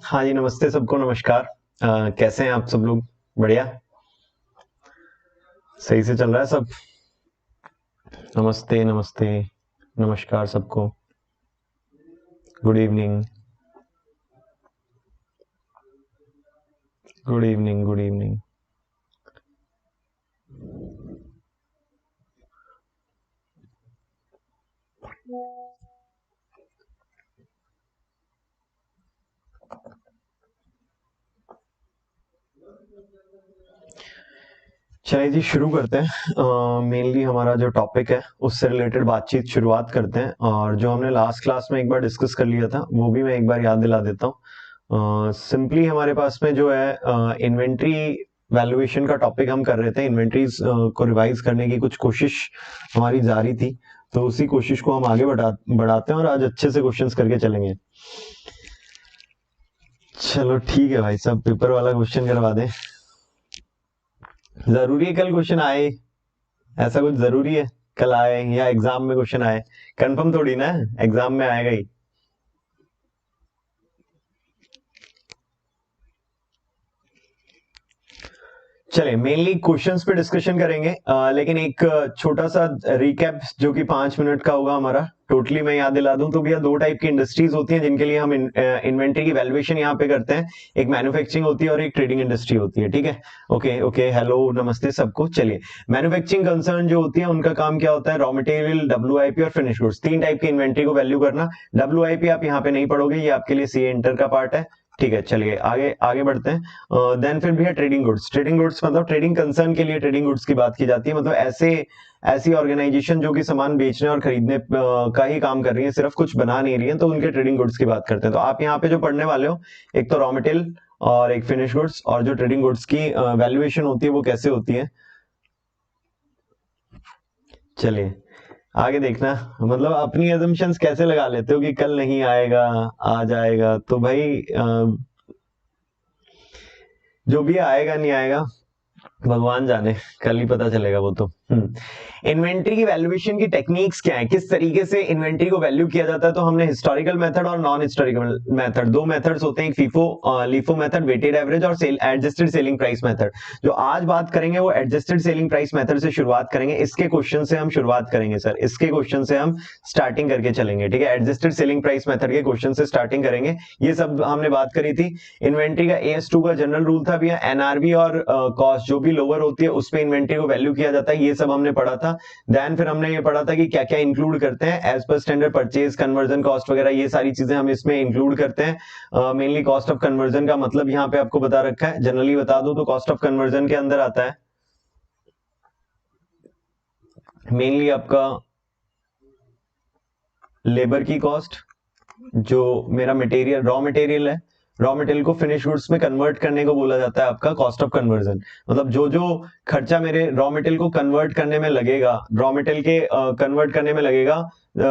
हाँ जी, नमस्ते सबको, नमस्कार। कैसे हैं आप सब लोग? बढ़िया, सही से चल रहा है सब? नमस्ते, नमस्ते, नमस्कार सबको। Good evening, good evening, good evening. चलिए जी, शुरू करते हैं। मेनली हमारा जो टॉपिक है उससे रिलेटेड बातचीत शुरुआत करते हैं, और जो हमने लास्ट क्लास में एक बार डिस्कस कर लिया था वो भी मैं एक बार याद दिला देता हूँ। सिंपली हमारे पास में जो है इन्वेंट्री वैल्यूएशन का टॉपिक हम कर रहे थे। इन्वेंट्रीज को रिवाइज करने की कुछ कोशिश हमारी जारी थी, तो उसी कोशिश को हम आगे बढ़ाते हैं और आज अच्छे से क्वेश्चंस करके चलेंगे। चलो ठीक है भाई साहब, पेपर वाला क्वेश्चन करवा दें। जरूरी है कल क्वेश्चन आए? ऐसा कुछ जरूरी है कल आए या एग्जाम में क्वेश्चन आए? कंफर्म थोड़ी ना है, एग्जाम में आएगा ही। चले मेनली क्वेश्चंस पे डिस्कशन करेंगे, लेकिन एक छोटा सा रिकैप जो कि 5 मिनट का होगा हमारा। टोटली मैं याद दिला दूं तो भैया दो टाइप की इंडस्ट्रीज होती हैं जिनके लिए हम इन्वेंट्री की वैल्यूएशन यहाँ पे करते हैं। एक मैन्युफैक्चरिंग होती है और एक ट्रेडिंग इंडस्ट्री होती है। ठीक है, ओके ओके, हेलो नमस्ते सबको। चलिए, मैन्युफैक्चरिंग कंसर्न जो होती है उनका काम क्या होता है? रॉ मटेरियल, डब्ल्यूआईपी और फिनिश गुड्स, तीन टाइप की इन्वेंट्री को वैल्यू करना। डब्ल्यूआईपी आप यहाँ पे नहीं पढ़ोगे, ये आपके लिए सी इंटर का पार्ट है। ठीक है, चलिए आगे आगे बढ़ते हैं। देन फिर भी है ट्रेडिंग गुड्स। ट्रेडिंग गुड्स मतलब ट्रेडिंग कंसर्न के लिए ट्रेडिंग गुड्स की बात की जाती है, मतलब ऐसी ऑर्गेनाइजेशन जो कि सामान बेचने और खरीदने का ही काम कर रही है, सिर्फ कुछ बना नहीं रही है, तो उनके ट्रेडिंग गुड्स की बात करते हैं। तो आप यहाँ पे जो पढ़ने वाले हो, एक तो रॉ मटेरियल और एक फिनिश गुड्स, और जो ट्रेडिंग गुड्स की वैल्यूएशन होती है वो कैसे होती है। चलिए आगे देखना, मतलब अपनी एजम्पशंस कैसे लगा लेते हो कि कल नहीं आएगा, आ जाएगा। तो भाई जो भी आएगा नहीं आएगा भगवान जाने, कल ही पता चलेगा वो तो। इन्वेंट्री की वैल्यूएशन की टेक्निक्स क्या है, किस तरीके से इन्वेंट्री को वैल्यू किया जाता है? तो हमने हिस्टोरिकल मेथड और नॉन हिस्टोरिकल मेथड, दो मेथड्स होते हैं, एक FIFO LIFO method, weighted average, और एडजस्टेड सेलिंग प्राइस मेथड। जो आज बात करेंगे वो एडजस्टेड सेलिंग प्राइस मेथड से शुरुआत करेंगे। इसके क्वेश्चन से हम शुरुआत करेंगे सर, इसके क्वेश्चन से हम स्टार्टिंग करके चलेंगे। ठीक है, एडजस्टेड सेलिंग प्राइस मेथड के क्वेश्चन से स्टार्टिंग करेंगे। ये सब हमने बात करी थी। इन्वेंट्री का AS2 का जनरल रूल था भैया, एनआरबी और कॉस्ट जो भी लोअर होती है उस पे इन्वेंट्री को वैल्यू किया जाता है, ये सब हमने पढ़ा था। देन फिर हमने ये पढ़ा था कि क्या क्या इंक्लूड करते हैं as per standard purchase, conversion cost वगैरह, ये सारी चीजें हम इसमें इंक्लूड करते हैं। मेनली कॉस्ट ऑफ कन्वर्जन का मतलब यहाँ पे आपको बता रखा है, जनरली बता दूं तो कॉस्ट ऑफ कन्वर्जन के अंदर आता है मेनली आपका लेबर की कॉस्ट, जो मेरा मटेरियल रॉ मटेरियल है, रॉ मटेरियल को फिनिश गुड्स में कन्वर्ट करने को बोला जाता है आपका कॉस्ट ऑफ कन्वर्जन। मतलब जो जो खर्चा मेरे रॉ मटेरियल को कन्वर्ट करने में लगेगा, रॉ मटेरियल के कन्वर्ट करने में लगेगा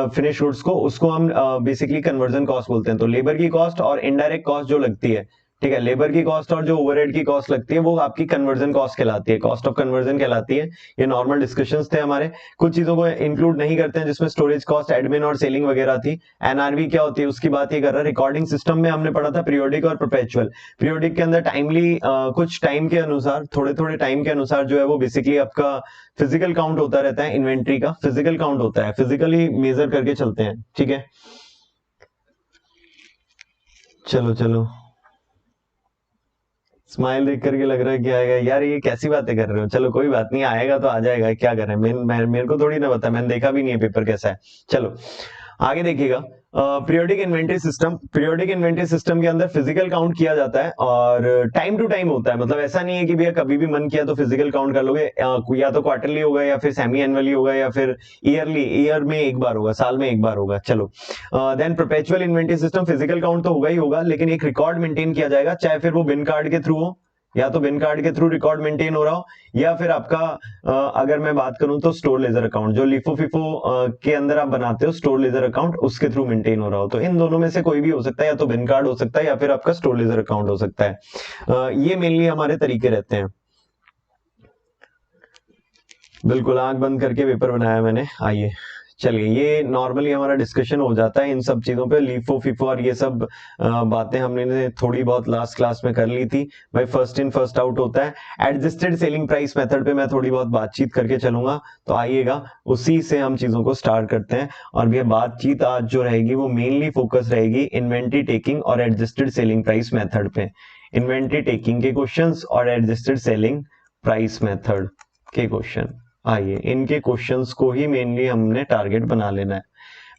फिनिश गुड्स को, उसको हम बेसिकली कन्वर्जन कॉस्ट बोलते हैं। तो लेबर की कॉस्ट और इनडायरेक्ट कॉस्ट जो लगती है, ठीक है, लेबर की कॉस्ट और जो ओवरहेड की कॉस्ट लगती है वो आपकी कन्वर्जन कॉस्ट कहलाती है, कॉस्ट ऑफ कन्वर्जन कहलाती है। ये नॉर्मल डिस्कशंस थे हमारे। कुछ चीजों को इंक्लूड नहीं करते हैं जिसमें स्टोरेज कॉस्ट, एडमिन और सेलिंग वगैरह थी। एनआरबी क्या होती है उसकी बात ये कर रहा है। रिकॉर्डिंग सिस्टम में हमने पढ़ा था पीरियोडिक और परपेचुअल। पीरियोडिक के अंदर टाइमली कुछ टाइम के अनुसार, थोड़े थोड़े टाइम के अनुसार जो है वो बेसिकली आपका फिजिकल काउंट होता रहता है, इन्वेंट्री का फिजिकल काउंट होता है, फिजिकली मेजर करके चलते हैं। ठीक है, चलो चलो, स्माइल देख करके लग रहा है कि आएगा यार, ये कैसी बातें कर रहे हो। चलो कोई बात नहीं, आएगा तो आ जाएगा, क्या कर रहे हैं। मेरे को थोड़ी ना पता, मैंने देखा भी नहीं है पेपर कैसा है। चलो आगे देखिएगा। पीरियोडिक इन्वेंटरी सिस्टम के अंदर फिजिकल काउंट किया जाता है और टाइम टू टाइम होता है। मतलब ऐसा नहीं है कि भैया कभी भी मन किया तो फिजिकल काउंट कर लोगे, या तो क्वार्टरली होगा या फिर सेमी एनुअली होगा या फिर ईयर में एक बार होगा, साल में एक बार होगा। चलो, then perpetual inventory system, physical count तो होगा ही होगा, लेकिन एक रिकॉर्ड मेंटेन किया जाएगा, चाहे फिर वो बिन कार्ड के थ्रू हो, या तो बिन कार्ड के थ्रू रिकॉर्ड मेंटेन हो रहा हो, या फिर आपका अगर मैं बात करूं तो स्टोर लेजर अकाउंट, जो लिफो फिफो के अंदर आप बनाते हो स्टोर लेजर अकाउंट, उसके थ्रू मेंटेन हो रहा हो। तो इन दोनों में से कोई भी हो सकता है, या तो बिन कार्ड हो सकता है या फिर आपका स्टोर लेजर अकाउंट हो सकता है। ये मेनली हमारे तरीके रहते हैं। बिल्कुल आंख बंद करके पेपर बनाया मैंने। आइए चलिए, ये नॉर्मली हमारा डिस्कशन हो जाता है इन सब चीजों पे, लीफो फिफो और ये सब बातें हमने थोड़ी बहुत लास्ट क्लास में कर ली थी। भाई फर्स्ट इन फर्स्ट आउट होता है। एडजस्टेड सेलिंग प्राइस मेथड पे मैं थोड़ी बहुत बातचीत करके चलूंगा, तो आइएगा उसी से हम चीजों को स्टार्ट करते हैं। और भैया बातचीत आज जो रहेगी वो मेनली फोकस रहेगी इन्वेंट्री टेकिंग और एडजस्टेड सेलिंग प्राइस मेथड पे। इन्वेंट्री टेकिंग के क्वेश्चंस और एडजस्टेड सेलिंग प्राइस मेथड के क्वेश्चन, आइए इनके क्वेश्चंस को ही मेनली हमने टारगेट बना लेना है।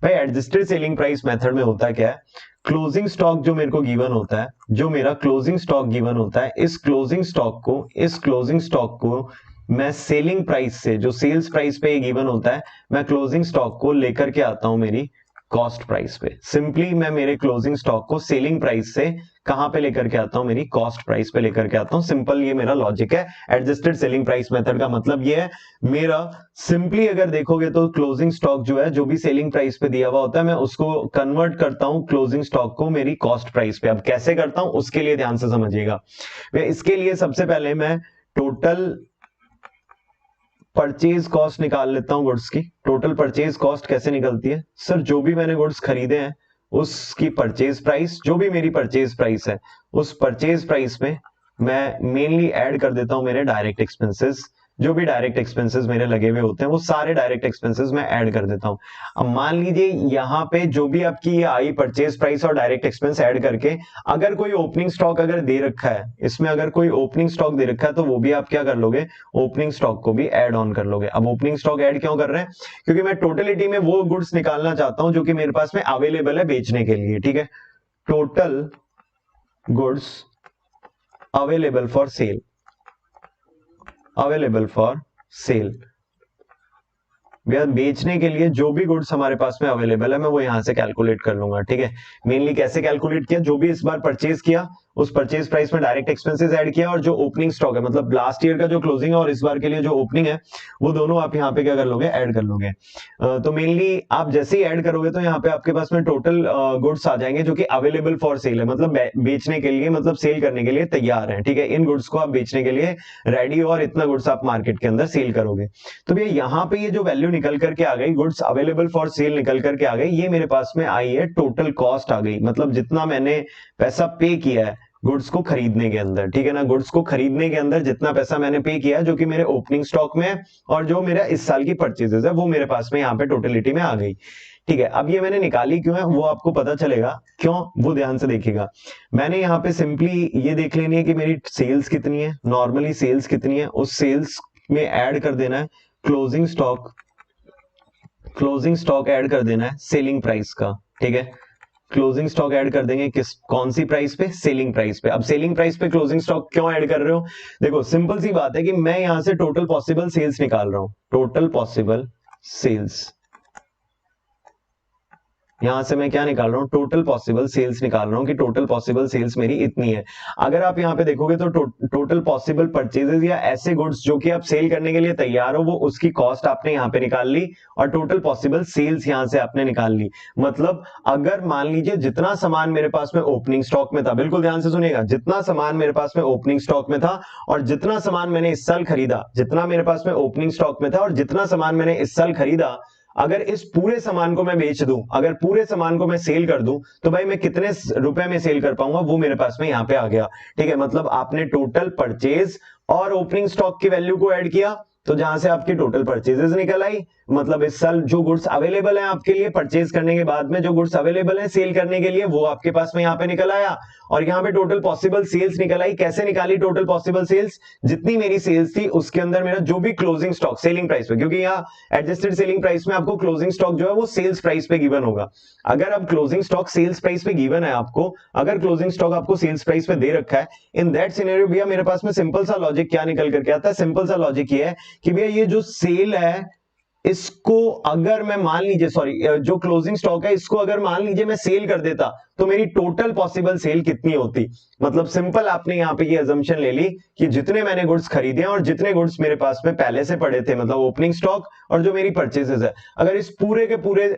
भाई एडजस्टेड सेलिंग प्राइस मेथड में होता क्या है, क्लोजिंग स्टॉक जो मेरे को गिवन होता है, जो मेरा क्लोजिंग स्टॉक गिवन होता है, इस क्लोजिंग स्टॉक को मैं सेलिंग प्राइस से, जो सेल्स प्राइस पे गिवन होता है, मैं क्लोजिंग स्टॉक को लेकर के आता हूं मेरी कॉस्ट प्राइस पे। सिंपली मैं मेरे क्लोजिंग स्टॉक को सेलिंग प्राइस से कहां पे लेकर के आता हूं, मेरी कॉस्ट प्राइस पे लेकर के आता हूं। सिंपल ये मेरा लॉजिक है। एडजस्टेड सेलिंग प्राइस मेथड का मतलब ये है मेरा, सिंपली अगर देखोगे तो क्लोजिंग स्टॉक जो है, जो भी सेलिंग प्राइस पे दिया हुआ होता है, मैं उसको कन्वर्ट करता हूं क्लोजिंग स्टॉक को मेरी कॉस्ट प्राइस पे। अब कैसे करता हूं उसके लिए ध्यान से समझिएगा। इसके लिए सबसे पहले मैं टोटल परचेज कॉस्ट निकाल लेता हूं गुड्स की। टोटल परचेज कॉस्ट कैसे निकलती है सर, जो भी मैंने गुड्स खरीदे हैं उसकी परचेज प्राइस, जो भी मेरी परचेज प्राइस है, उस परचेज प्राइस में मैं मेनली ऐड कर देता हूं मेरे डायरेक्ट एक्सपेंसेस। जो भी डायरेक्ट एक्सपेंसेस मेरे लगे हुए होते हैं वो सारे डायरेक्ट एक्सपेंसेस मैं ऐड कर देता हूं। अब मान लीजिए यहाँ पे जो भी आपकी ये आई परचेज प्राइस और डायरेक्ट एक्सपेंस ऐड करके, अगर कोई ओपनिंग स्टॉक अगर दे रखा है, इसमें अगर कोई ओपनिंग स्टॉक दे रखा है, तो वो भी आप क्या कर लोगे, ओपनिंग स्टॉक को भी ऐड ऑन कर लोगे। अब ओपनिंग स्टॉक ऐड क्यों कर रहे हैं, क्योंकि मैं टोटलिटी में वो गुड्स निकालना चाहता हूं जो कि मेरे पास में अवेलेबल है बेचने के लिए। ठीक है, total goods available for cell, available for cell, बेचने के लिए जो भी गुड्स हमारे पास में अवेलेबल है मैं वो यहां से कैलकुलेट कर लूंगा। ठीक है, मेनली कैसे कैलकुलेट किया, जो भी इस बार परचेज किया उस परचेज प्राइस में डायरेक्ट एक्सपेंसेस ऐड किया, और जो ओपनिंग स्टॉक है, मतलब लास्ट ईयर का जो क्लोजिंग है और इस बार के लिए जो ओपनिंग है, वो दोनों आप यहाँ पे क्या कर लोगे, ऐड कर लोगे। तो मेनली आप जैसे ही ऐड करोगे तो यहाँ पे आपके पास में टोटल गुड्स आ जाएंगे जो कि अवेलेबल फॉर सेल है, मतलब बेचने के लिए, मतलब सेल करने के लिए तैयार है। ठीक है, इन गुड्स को आप बेचने के लिए रेडी हो और इतना गुड्स आप मार्केट के अंदर सेल करोगे। तो भैया यहाँ पे ये जो वैल्यू निकल करके आ गई, गुड्स अवेलेबल फॉर सेल निकल करके आ गई, ये मेरे पास में आई है टोटल कॉस्ट आ गई, मतलब जितना मैंने पैसा पे किया है गुड्स को खरीदने के अंदर। ठीक है ना, गुड्स को खरीदने के अंदर जितना पैसा मैंने पे किया है, जो कि मेरे ओपनिंग स्टॉक में है, और जो मेरा इस साल की परचेजेस है, वो मेरे पास में यहाँ पे टोटलिटी में आ गई। ठीक है, अब ये मैंने निकाली क्यों है वो आपको पता चलेगा क्यों, वो ध्यान से देखिएगा। मैंने यहाँ पे सिंपली ये देख लेनी है कि मेरी सेल्स कितनी है, नॉर्मली सेल्स कितनी है, उस सेल्स में ऐड कर देना है क्लोजिंग स्टॉक ऐड कर देना है सेलिंग प्राइस का। ठीक है, क्लोजिंग स्टॉक ऐड कर देंगे कौन सी प्राइस पे, सेलिंग प्राइस पे। अब सेलिंग प्राइस पे क्लोजिंग स्टॉक क्यों ऐड कर रहे हो, देखो सिंपल सी बात है कि मैं यहां से टोटल पॉसिबल सेल्स निकाल रहा हूं, टोटल पॉसिबल सेल्स, यहां से मैं क्या निकाल रहा हूं, टोटल पॉसिबल सेल्स निकाल रहा हूं कि टोटल पॉसिबल सेल्स मेरी इतनी है। अगर आप यहां पे देखोगे तो टोटल पॉसिबल परचेजेस या ऐसे गुड्स जो कि आप सेल करने के लिए तैयार हो, वो उसकी कॉस्ट आपने यहां पे निकाल ली, और टोटल पॉसिबल सेल्स यहां से आपने निकाल ली। मतलब अगर मान लीजिए जितना सामान मेरे पास में ओपनिंग स्टॉक में था, बिल्कुल ध्यान से सुनिएगा, जितना सामान मेरे पास में ओपनिंग स्टॉक में था और जितना सामान मैंने इस साल खरीदा, जितना मेरे पास में ओपनिंग स्टॉक में था और जितना सामान मैंने इस साल खरीदा, अगर इस पूरे सामान को मैं बेच दूं, अगर पूरे सामान को मैं सेल कर दूं, तो भाई मैं कितने रुपए में सेल कर पाऊंगा, वो मेरे पास में यहां पे आ गया। ठीक है, मतलब आपने टोटल परचेज और ओपनिंग स्टॉक की वैल्यू को ऐड किया, तो जहां से आपकी टोटल परचेजेस निकल आई, मतलब इस साल जो गुड्स अवेलेबल है आपके लिए परचेज करने के बाद में, जो गुड्स अवेलेबल है सेल करने के लिए, वो आपके पास में यहाँ पे निकल आया। और यहाँ पे टोटल पॉसिबल सेल्स निकल आई। कैसे निकाली टोटल पॉसिबल सेल्स? जितनी मेरी सेल्स थी उसके अंदर मेरा जो भी क्लोजिंग स्टॉक सेलिंग प्राइस पे, क्योंकि यहाँ एडजस्टेड सेलिंग प्राइस में आपको क्लोजिंग स्टॉक जो है वो सेल्स प्राइस पे गिवन होगा। अगर अब क्लोजिंग स्टॉक सेल्स प्राइस पे गिवन है आपको, अगर क्लोजिंग स्टॉक आपको सेल्स प्राइस पे दे रखा है, इन दैट सिनेरियो भैया मेरे पास में सिंपल सा लॉजिक क्या निकल करके आता है? सिंपल सा लॉजिक ये है कि भैया ये जो सेल है इसको अगर मैं मान लीजिए, सॉरी, जो क्लोजिंग स्टॉक है इसको अगर मान लीजिए मैं सेल कर देता तो मेरी टोटल पॉसिबल सेल कितनी होती? मतलब सिंपल आपने यहाँ पे ये अजम्पशन ले ली कि जितने मैंने गुड्स खरीदे और जितने गुड्स मेरे पास में पहले से पड़े थे, मतलब ओपनिंग स्टॉक और जो मेरी परचेजेस है, अगर इस पूरे के पूरे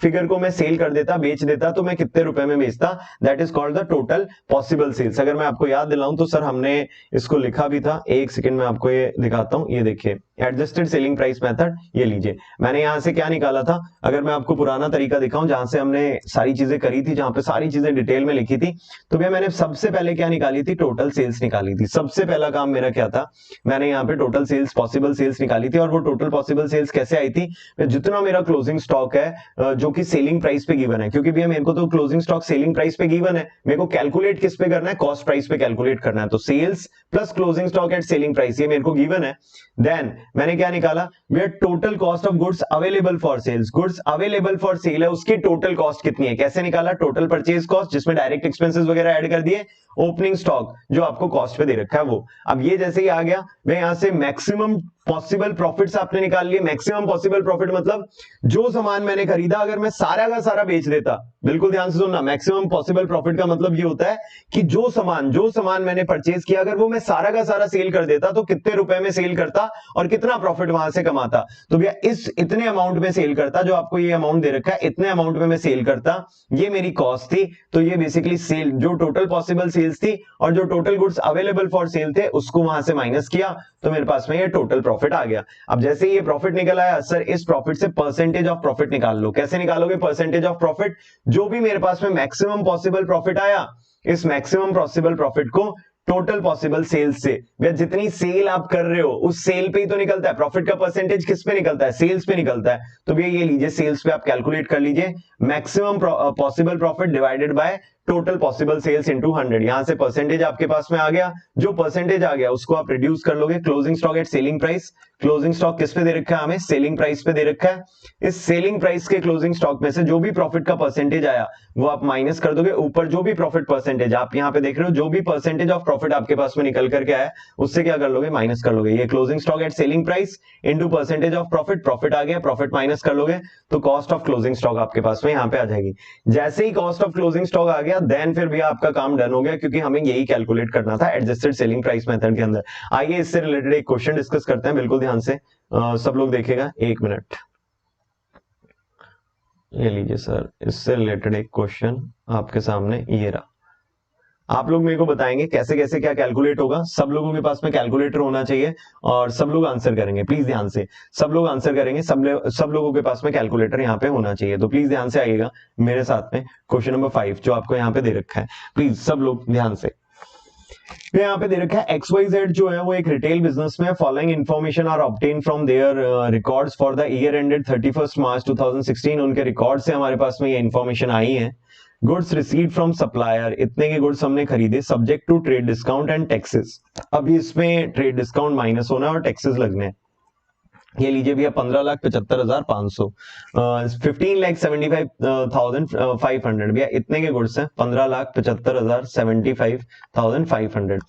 फिगर को मैं सेल कर देता, बेच देता, तो मैं कितने रुपए में बेचता? That is called the total possible sales. अगर मैं आपको याद दिलाऊं तो सर हमने इसको लिखा भी था, एक सेकंड में आपको ये दिखाता हूं। ये देखिए एडजस्टेड सेलिंग प्राइस मेथड, ये लीजिए मैंने यहां से क्या निकाला था। अगर मैं आपको पुराना तरीका दिखाऊं जहां से हमने सारी चीजें करी थी, जहां पे सारी चीजें डिटेल में लिखी थी, तो भैया मैंने सबसे पहले क्या निकाली थी? टोटल सेल्स निकाली थी। सबसे पहला काम मेरा क्या था? मैंने यहाँ पे टोटल सेल्स पॉसिबल सेल्स निकाली थी। और वो टोटल पॉसिबल सेल्स कैसे आई थी? जितना मेरा क्लोजिंग स्टॉक है जो कि सेलिंग प्राइस पे गिवन है, क्योंकि भैया मेरे को तो क्लोजिंग स्टॉक सेलिंग प्राइस पे गिवन है, मेरे को कैलकुलेट किस पे करना है? कॉस्ट प्राइस पे कैलकुलेट करना है। तो sales plus closing stock at selling price, ये मेरे को गिवन है। देन मैंने क्या निकाला? भैया total cost of goods available for sales, goods available for sale है उसकी टोटल कॉस्ट कितनी है? कैसे निकाला? टोटल परचेज कॉस्ट जिसमें डायरेक्ट एक्सपेंसेस वगैरह ऐड कर दिए, ओपनिंग स्टॉक जो आपको कॉस्ट पे दे रखा है वो। अब ये जैसे ही आ गया, मैं यहां से मैक्सिमम पॉसिबल प्रॉफिट्स आपने निकाल लिए। मैक्सिमम पॉसिबल प्रॉफिट मतलब जो सामान मैंने खरीदा अगर मैं सारा का सारा बेच देता, बिल्कुल ध्यान से सुनना, मैक्सिमम पॉसिबल प्रॉफिट का मतलब ये होता है कि जो सामान मैंने परचेज किया अगर वो मैं सारा का सारा सेल कर देता तो कितने रुपए में सेल करता और कितना प्रॉफिट वहां से कमाता? तो भैया इस इतने अमाउंट में सेल करता, जो आपको ये अमाउंट दे रखा है इतने अमाउंट में मैं सेल करता, ये मेरी कॉस्ट थी। तो ये बेसिकली सेल, जो टोटल पॉसिबल सेल्स थी और जो total goods available for cell थे उसको वहां से माइनस किया, तो मेरे पास में ये टोटल प्रॉफिट आ गया। अब जैसे ही ये प्रॉफिट निकल आया, सर इस प्रॉफिट से परसेंटेज ऑफ प्रॉफिट निकाल लो। कैसे निकालोगे परसेंटेज ऑफ प्रॉफिट? जो भी मेरे पास में मैक्सिमम पॉसिबल प्रॉफिट आया, इस मैक्सिमम पॉसिबल प्रॉफिट को टोटल पॉसिबल सेल्स से, भैया जितनी सेल आप कर रहे हो उस सेल पे ही तो निकलता है प्रॉफिट का परसेंटेज। किस पे निकलता है? सेल्स पे निकलता है। तो भैया ये लीजिए सेल्स पे आप कैलकुलेट कर लीजिए, maximum possible profit divided by total possible sales into 100। यहां से परसेंटेज आपके पास में आ गया, जो परसेंटेज आ गया उसको आप रिड्यूस कर लोगे। Closing stock at selling price, closing stock किस पे दे रखा है? हमें सेलिंग प्राइस पे दे रखा है। इस सेलिंग प्राइस के क्लोजिंग स्टॉक में से जो भी प्रॉफिट का परसेंटेज आया वो आप माइनस कर दोगे। ऊपर जो भी प्रॉफिट परसेंटेज आप यहाँ पे देख रहे हो, जो भी परसेंटेज ऑफ प्रॉफिट आपके पास में निकल करके आया उससे क्या कर लोगे? माइनस कर लोगे। ये closing stock at selling price into percentage of profit, profit आ गया, प्रॉफिट माइनस कर लोगे तो कॉस्ट ऑफ क्लोजिंग स्टॉक आपके पास में यहाँ पे आ जाएगी। जैसे ही कॉस्ट ऑफ क्लोजिंग स्टॉक आ गया देन फिर भी आपका काम डन हो गया, क्योंकि हमें यही कैलकुलेट करना था एडजस्टेड सेलिंग प्राइस मेथड के अंदर। आइए इससे रिलेटेड एक क्वेश्चन डिस्कस करते हैं, बिल्कुल ध्यान से सब लोग देखेगा, एक मिनट। ये लीजिए सर, इससे रिलेटेड एक क्वेश्चन आपके सामने ये रहा। आप लोग मेरे को बताएंगे कैसे कैसे क्या कैलकुलेट होगा। सब लोगों के पास में कैलकुलेटर होना चाहिए और सब लोग आंसर करेंगे। प्लीज ध्यान से, सब लोग आंसर करेंगे, सब लोगों के पास में कैलकुलेटर यहाँ पे होना चाहिए। तो प्लीज ध्यान से आइएगा मेरे साथ में। क्वेश्चन नंबर 5 जो आपको यहाँ पे दे रखा है, प्लीज सब लोग ध्यान से। यहाँ पे दे रखा है XYZ जो है वो एक रिटेल बिजनेस में, following information are obtain from their records for the year ended 31 March 2016। उनके रिकॉर्ड से हमारे पास में ये इन्फॉर्मेशन आई है। गुड्स रिसीव फ्रॉम सप्लायर, इतने के गुड्स हमने खरीदे, subject to trade discount and taxes. अभी इसमें ट्रेड डिस्काउंट माइनस होना है और टैक्सेस लगने हैं। ये लीजिए भैया 15,75,500, 15,75,500 भैया इतने के गुड्स हैं, 15,75,75,500,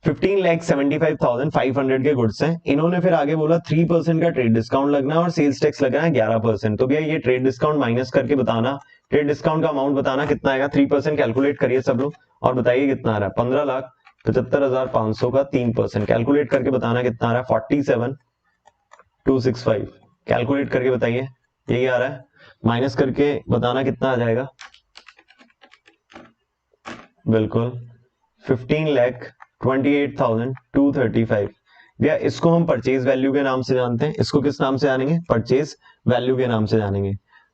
15,75,500 के गुड्स हैं। इन्होंने फिर आगे बोला 3% का ट्रेड डिस्काउंट लगना है और सेल्स टैक्स लगना है 11%। तो भैया ये ट्रेड डिस्काउंट माइनस करके बताना, ट्रेड डिस्काउंट का अमाउंट बताना कितना आएगा। 3% कैलकुलेट करिए सब लोग और बताइए कितना आ रहा है। 15,75,500 का 3% कैलकुलेट करके बताना कितना आ रहा है। 47,265 कैलकुलेट करके बताइए, यही आ रहा है। माइनस करके बताना कितना आ जाएगा। बिल्कुल 15,28,235। भैया इसको हम परचेज वैल्यू के नाम से जानते हैं। इसको किस नाम से जानेंगे? परचेज वैल्यू के नाम से जानेंगे।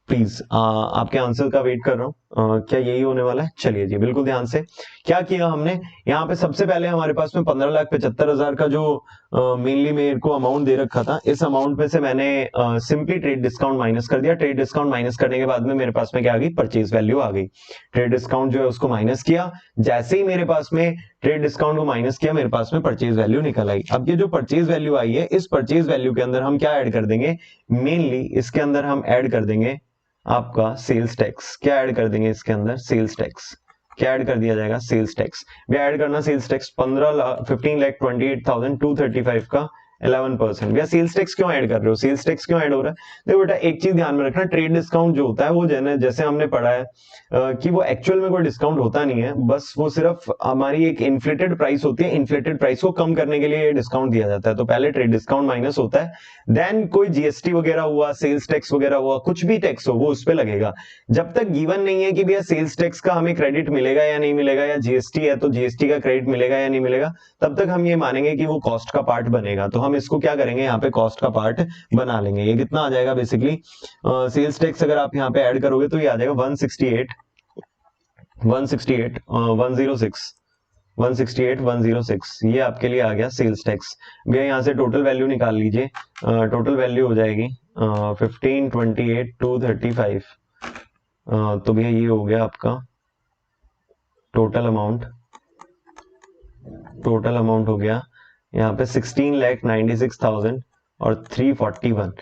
प्लीज आपके आंसर का वेट कर रहा हूं। क्या यही होने वाला है? चलिए जी, बिल्कुल ध्यान से। क्या किया हमने यहाँ पे, सबसे पहले हमारे पास में 15,75,000 का जो मेनली मेरे को अमाउंट दे रखा था, इस अमाउंट में से मैंने सिंपली ट्रेड डिस्काउंट माइनस कर दिया। ट्रेड डिस्काउंट माइनस करने के बाद में मेरे पास में क्या आ गई? परचेज वैल्यू आ गई। ट्रेड डिस्काउंट जो है उसको माइनस किया, जैसे ही मेरे पास में ट्रेड डिस्काउंट को माइनस किया, मेरे पास में परचेज वैल्यू निकल आई। अब ये जो परचेज वैल्यू आई है, इस परचेज वैल्यू के अंदर हम क्या ऐड कर देंगे? मेनली इसके अंदर हम ऐड कर देंगे आपका सेल्स टैक्स। क्या ऐड कर देंगे इसके अंदर? Sales tax. क्या ऐड कर दिया जाएगा? Sales tax. भी ऐड करना सेल्स टैक्स 15,28,235 का 11%। भैया सेल्स टैक्स क्यों ऐड कर रहे हो? सेल्स टैक्स क्यों ऐड हो रहा है? देखो बेटा, एक चीज ध्यान में रखना, ट्रेड डिस्काउंट जो होता है वो जैसे हमने पढ़ा है कि वो एक्चुअल में कोई डिस्काउंट होता नहीं है, बस वो सिर्फ हमारी एक इन्फ्लेटेड प्राइस होती है। इन्फ्लेटेड प्राइस को कम करने के लिए डिस्काउंट दिया जाता है। तो पहले ट्रेड डिस्काउंट माइनस होता है, देन कोई जीएसटी वगैरह हुआ, सेल्स टैक्स वगैरह हुआ, कुछ भी टैक्स हो वो उस पर लगेगा। जब तक गिवन नहीं है कि भैया सेल्स टैक्स का हमें क्रेडिट मिलेगा या नहीं मिलेगा, या जीएसटी है तो जीएसटी का क्रेडिट मिलेगा या नहीं मिलेगा, तब तक हम ये मानेंगे कि वो कॉस्ट का पार्ट बनेगा। तो हम इसको क्या करेंगे? यहाँ पे कॉस्ट का पार्ट बना लेंगे। ये कितना आ जाएगा बेसिकली? सेल्स टैक्स अगर आप यहाँ पे ऐड करोगे तो ये आ जाएगा 168,106 ये आपके लिए आ गया सेल्स टैक्स। भैया यहाँ से टोटल वैल्यू निकाल लीजिए। टोटल वैल्यू हो जाएगी 15,28,235। तो भैया ये हो गया आपका टोटल अमाउंट। टोटल अमाउंट हो गया यहाँ पे 16,96,000 और 341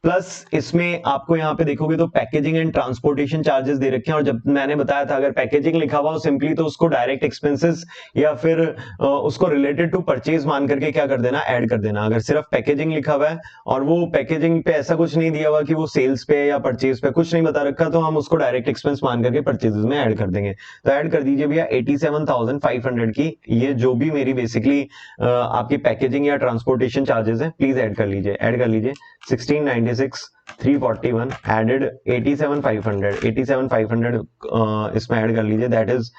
प्लस इसमें आपको यहाँ पे देखोगे तो पैकेजिंग एंड ट्रांसपोर्टेशन चार्जेस दे रखे हैं। और जब मैंने बताया था अगर पैकेजिंग लिखा हुआ हो सिंपली तो उसको डायरेक्ट एक्सपेंसेस या फिर उसको रिलेटेड टू परचेज मान करके क्या कर देना? ऐड कर देना। अगर सिर्फ पैकेजिंग लिखा हुआ है और वो पैकेजिंग पे ऐसा कुछ नहीं दिया हुआ कि वो सेल्स पे या परचेज पे कुछ नहीं बता रखा, तो हम उसको डायरेक्ट एक्सपेंस मान करके परचेजेस में ऐड कर देंगे। तो ऐड कर दीजिए भैया 87,500 की ये जो भी मेरी बेसिकली आपकी पैकेजिंग या ट्रांसपोर्टेशन चार्जेस है, प्लीज ऐड कर लीजिए। ऐड कर लीजिए 16,96,341 एडेड 87,500 इसमें ऐड कर लीजिए, दैट इज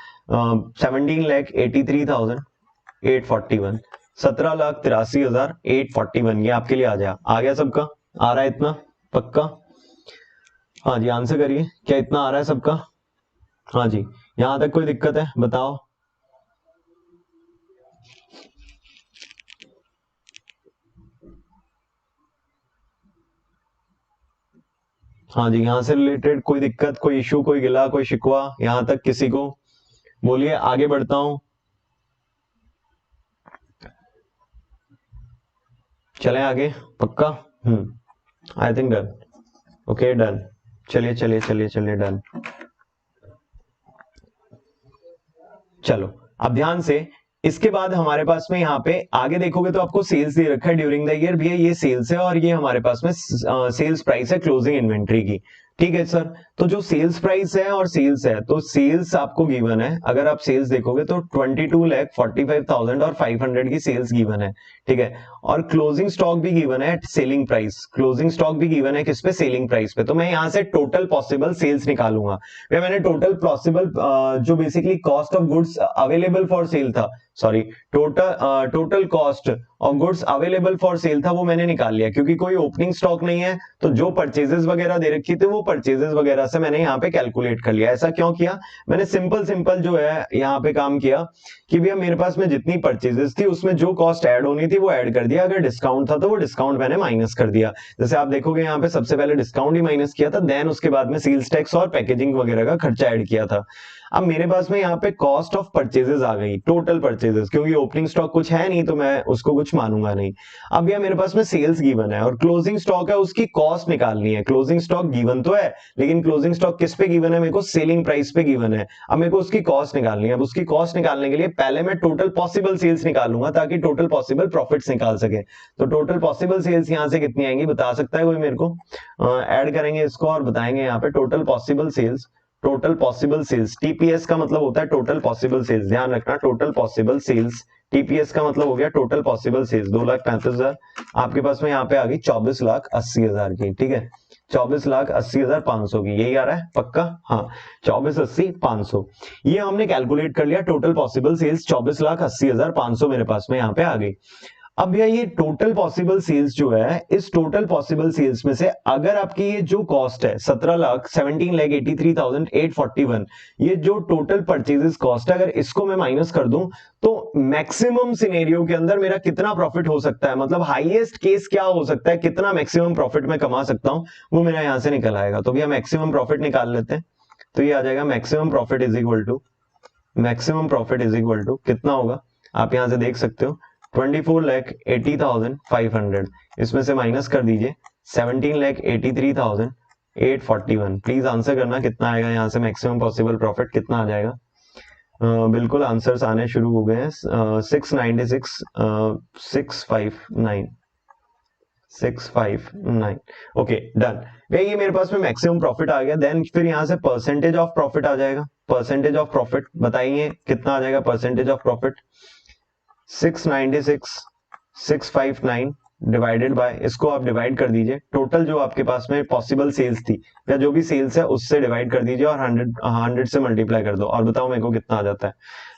17,83,841 17,83,841 ये आपके लिए आ गया सबका? आ रहा है इतना? पक्का? हाँ जी, आंसर करिए, क्या इतना आ रहा है सबका? हाँ जी, यहां तक कोई दिक्कत है? बताओ। हाँ जी, यहां से रिलेटेड कोई दिक्कत, कोई इशू, कोई गिला, कोई शिकवा यहां तक किसी को? बोलिए, आगे बढ़ता हूं। चले आगे? पक्का? I think done. Okay done. चलिए चलिए चलिए चलिए डन। चलो अब ध्यान से, इसके बाद हमारे पास में यहाँ पे आगे देखोगे तो आपको सेल्स दे रखा है ड्यूरिंग द ईयर। भैया ये सेल्स है और ये हमारे पास में सेल्स प्राइस है क्लोजिंग इन्वेंट्री की। ठीक है सर, तो जो सेल्स प्राइस है और सेल्स है, तो सेल्स आपको गिवन है। अगर आप सेल्स देखोगे तो 22,45,500 की सेल्स गिवन है। ठीक है, और क्लोजिंग स्टॉक भी गिवन है, सेलिंग प्राइस। क्लोजिंग स्टॉक भी गिवन है किस पे? सेलिंग प्राइस पे। तो मैं यहां से टोटल पॉसिबल सेल्स निकालूंगा। मैंने टोटल पॉसिबल जो basically cost of goods available for sale था, sorry total cost of goods available for sale था, वो मैंने निकाल लिया। क्योंकि कोई ओपनिंग स्टॉक नहीं है तो जो परचेजेस वगैरह दे रखी थी वो परचेजेस वगैरह से मैंने यहाँ पे कैलकुलेट कर लिया। ऐसा क्यों किया? मैंने सिंपल जो है यहाँ पे काम किया कि भैया मेरे पास में जितनी परचेजेस थी उसमें जो कॉस्ट ऐड होनी थी वो ऐड कर दिया। अगर डिस्काउंट था तो वो डिस्काउंट मैंने माइनस कर दिया। जैसे आप देखोगे यहाँ पे सबसे पहले डिस्काउंट ही माइनस किया था, देन उसके बाद में सेल्स टैक्स और पैकेजिंग वगैरह का खर्चा ऐड किया था। अब मेरे पास में यहाँ पे कॉस्ट ऑफ परचेजेस आ गई, टोटल परचेजेस, क्योंकि ओपनिंग स्टॉक कुछ है नहीं तो मैं उसको कुछ मानूंगा नहीं। अब यह मेरे पास में सेल्स गिवन है और क्लोजिंग स्टॉक है, उसकी कॉस्ट निकालनी है। क्लोजिंग स्टॉक गिवन तो है, लेकिन क्लोजिंग स्टॉक किस पे गिवन है? मेरे को सेलिंग प्राइस पे गिवन है। अब मेरे को उसकी कॉस्ट निकालनी है। अब उसकी कॉस्ट निकालने के लिए पहले मैं टोटल पॉसिबल सेल्स निकालूंगा ताकि टोटल पॉसिबल प्रॉफिट्स निकाल सके। तो टोटल पॉसिबल सेल्स यहां से कितनी आएंगी बता सकता है कोई मेरे को? ऐड करेंगे इसको और बताएंगे यहाँ पे total possible sales. Total possible sales, TPS का मतलब होता है टोटल पॉसिबल सेल्स, ध्यान रखना। टोटल पॉसिबल सेल्स, टीपीएस का मतलब हो गया टोटल पॉसिबल सेल्स। 2,35,000 आपके पास में यहाँ पे आ गई 24,80,000 की। ठीक है, 24,80,500 की, यही आ रहा है? पक्का? हाँ, 24,80,500 ये हमने कैलकुलेट कर लिया। टोटल पॉसिबल सेल्स 24,80,500 मेरे पास में यहाँ पे आ गई। अब भैया ये टोटल पॉसिबल सेल्स जो है, इस टोटल पॉसिबल सेल्स में से अगर आपकी ये जो कॉस्ट है 17,17,83,841, ये जो टोटल परचेजेस कॉस्ट है, अगर इसको मैं माइनस कर दूं तो मैक्सिमम सिनेरियो के अंदर मेरा कितना प्रॉफिट हो सकता है, मतलब हाईएस्ट केस क्या हो सकता है, कितना मैक्सिमम प्रॉफिट मैं कमा सकता हूं, वो मेरा यहां से निकल आएगा। तो भैया मैक्सिमम प्रॉफिट निकाल लेते हैं। तो ये आ जाएगा maximum profit is equal to कितना होगा, आप यहां से देख सकते हो 24,80,500, इसमें से माइनस कर दीजिए 17,83,841। प्लीज आंसर करना कितना आएगा यहाँ से मैक्सिमम पॉसिबल प्रॉफिट कितना आ जाएगा। बिल्कुल आंसर्स आने शुरू हो गए हैं। 696,659 ओके डन। भैया ये मेरे पास में मैक्सिमम प्रॉफिट आ गया। देन फिर यहाँ से परसेंटेज ऑफ प्रॉफिट आ जाएगा। परसेंटेज ऑफ प्रॉफिट बताइए कितना आ जाएगा percentage of profit. 696,659 divided by, इसको आप डिवाइड कर दीजिए टोटल जो आपके पास में पॉसिबल सेल्स थी या जो भी सेल्स है उससे डिवाइड कर दीजिए और 100 से मल्टीप्लाई कर दो और बताओ मेरे को कितना आ जाता है।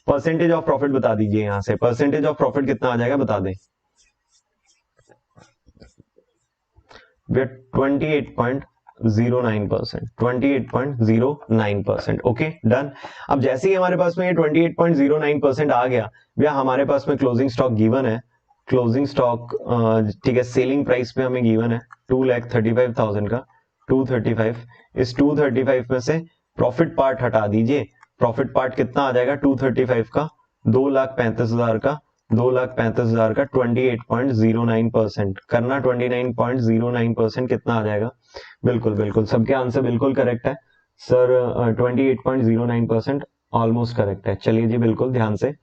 परसेंटेज ऑफ प्रॉफिट बता दीजिए यहां से, परसेंटेज ऑफ प्रॉफिट कितना आ जाएगा बता दें। 28.09%। Okay done. अब जैसे ही हमारे पास में ये 28.09% आ गया भैया, हमारे पास में क्लोजिंग स्टॉक गिवन है। क्लोजिंग स्टॉक ठीक है, सेलिंग प्राइस पे हमें गिवन है 2,35,000 का 235। इस 235 में से प्रॉफिट पार्ट हटा दीजिए। प्रॉफिट पार्ट कितना आ जाएगा 235 का 2,35,000 का 2,35,000 का 28.09% करना। 29.09% कितना आ जाएगा। बिल्कुल बिल्कुल सबके आंसर बिल्कुल करेक्ट है सर। 28.09% ऑलमोस्ट करेक्ट है। चलिए जी बिल्कुल ध्यान से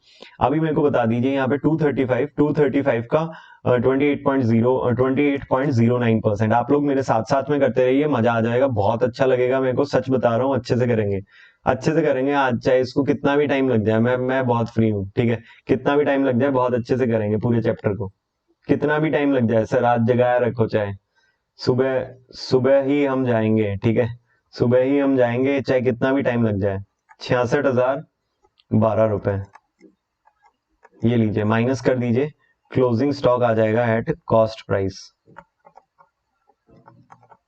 अभी मेरे को बता दीजिए यहाँ पे 235 का 28.09%। आप लोग मेरे साथ साथ में करते रहिए, मजा आ जाएगा, बहुत अच्छा लगेगा मेरे को, सच बता रहा हूँ। अच्छे से करेंगे आज, चाहे इसको कितना भी टाइम लग जाए, मैं बहुत फ्री हूँ ठीक है। कितना भी टाइम लग जाए बहुत अच्छे से करेंगे पूरे चैप्टर को, कितना भी टाइम लग जाए सर, आज जगाया रखो, चाहे सुबह सुबह ही हम जाएंगे ठीक है, सुबह ही हम जाएंगे चाहे कितना भी टाइम लग जाए। 66,012 रुपए ये लीजिए, माइनस कर दीजिए, क्लोजिंग स्टॉक आ जाएगा एट कॉस्ट प्राइस।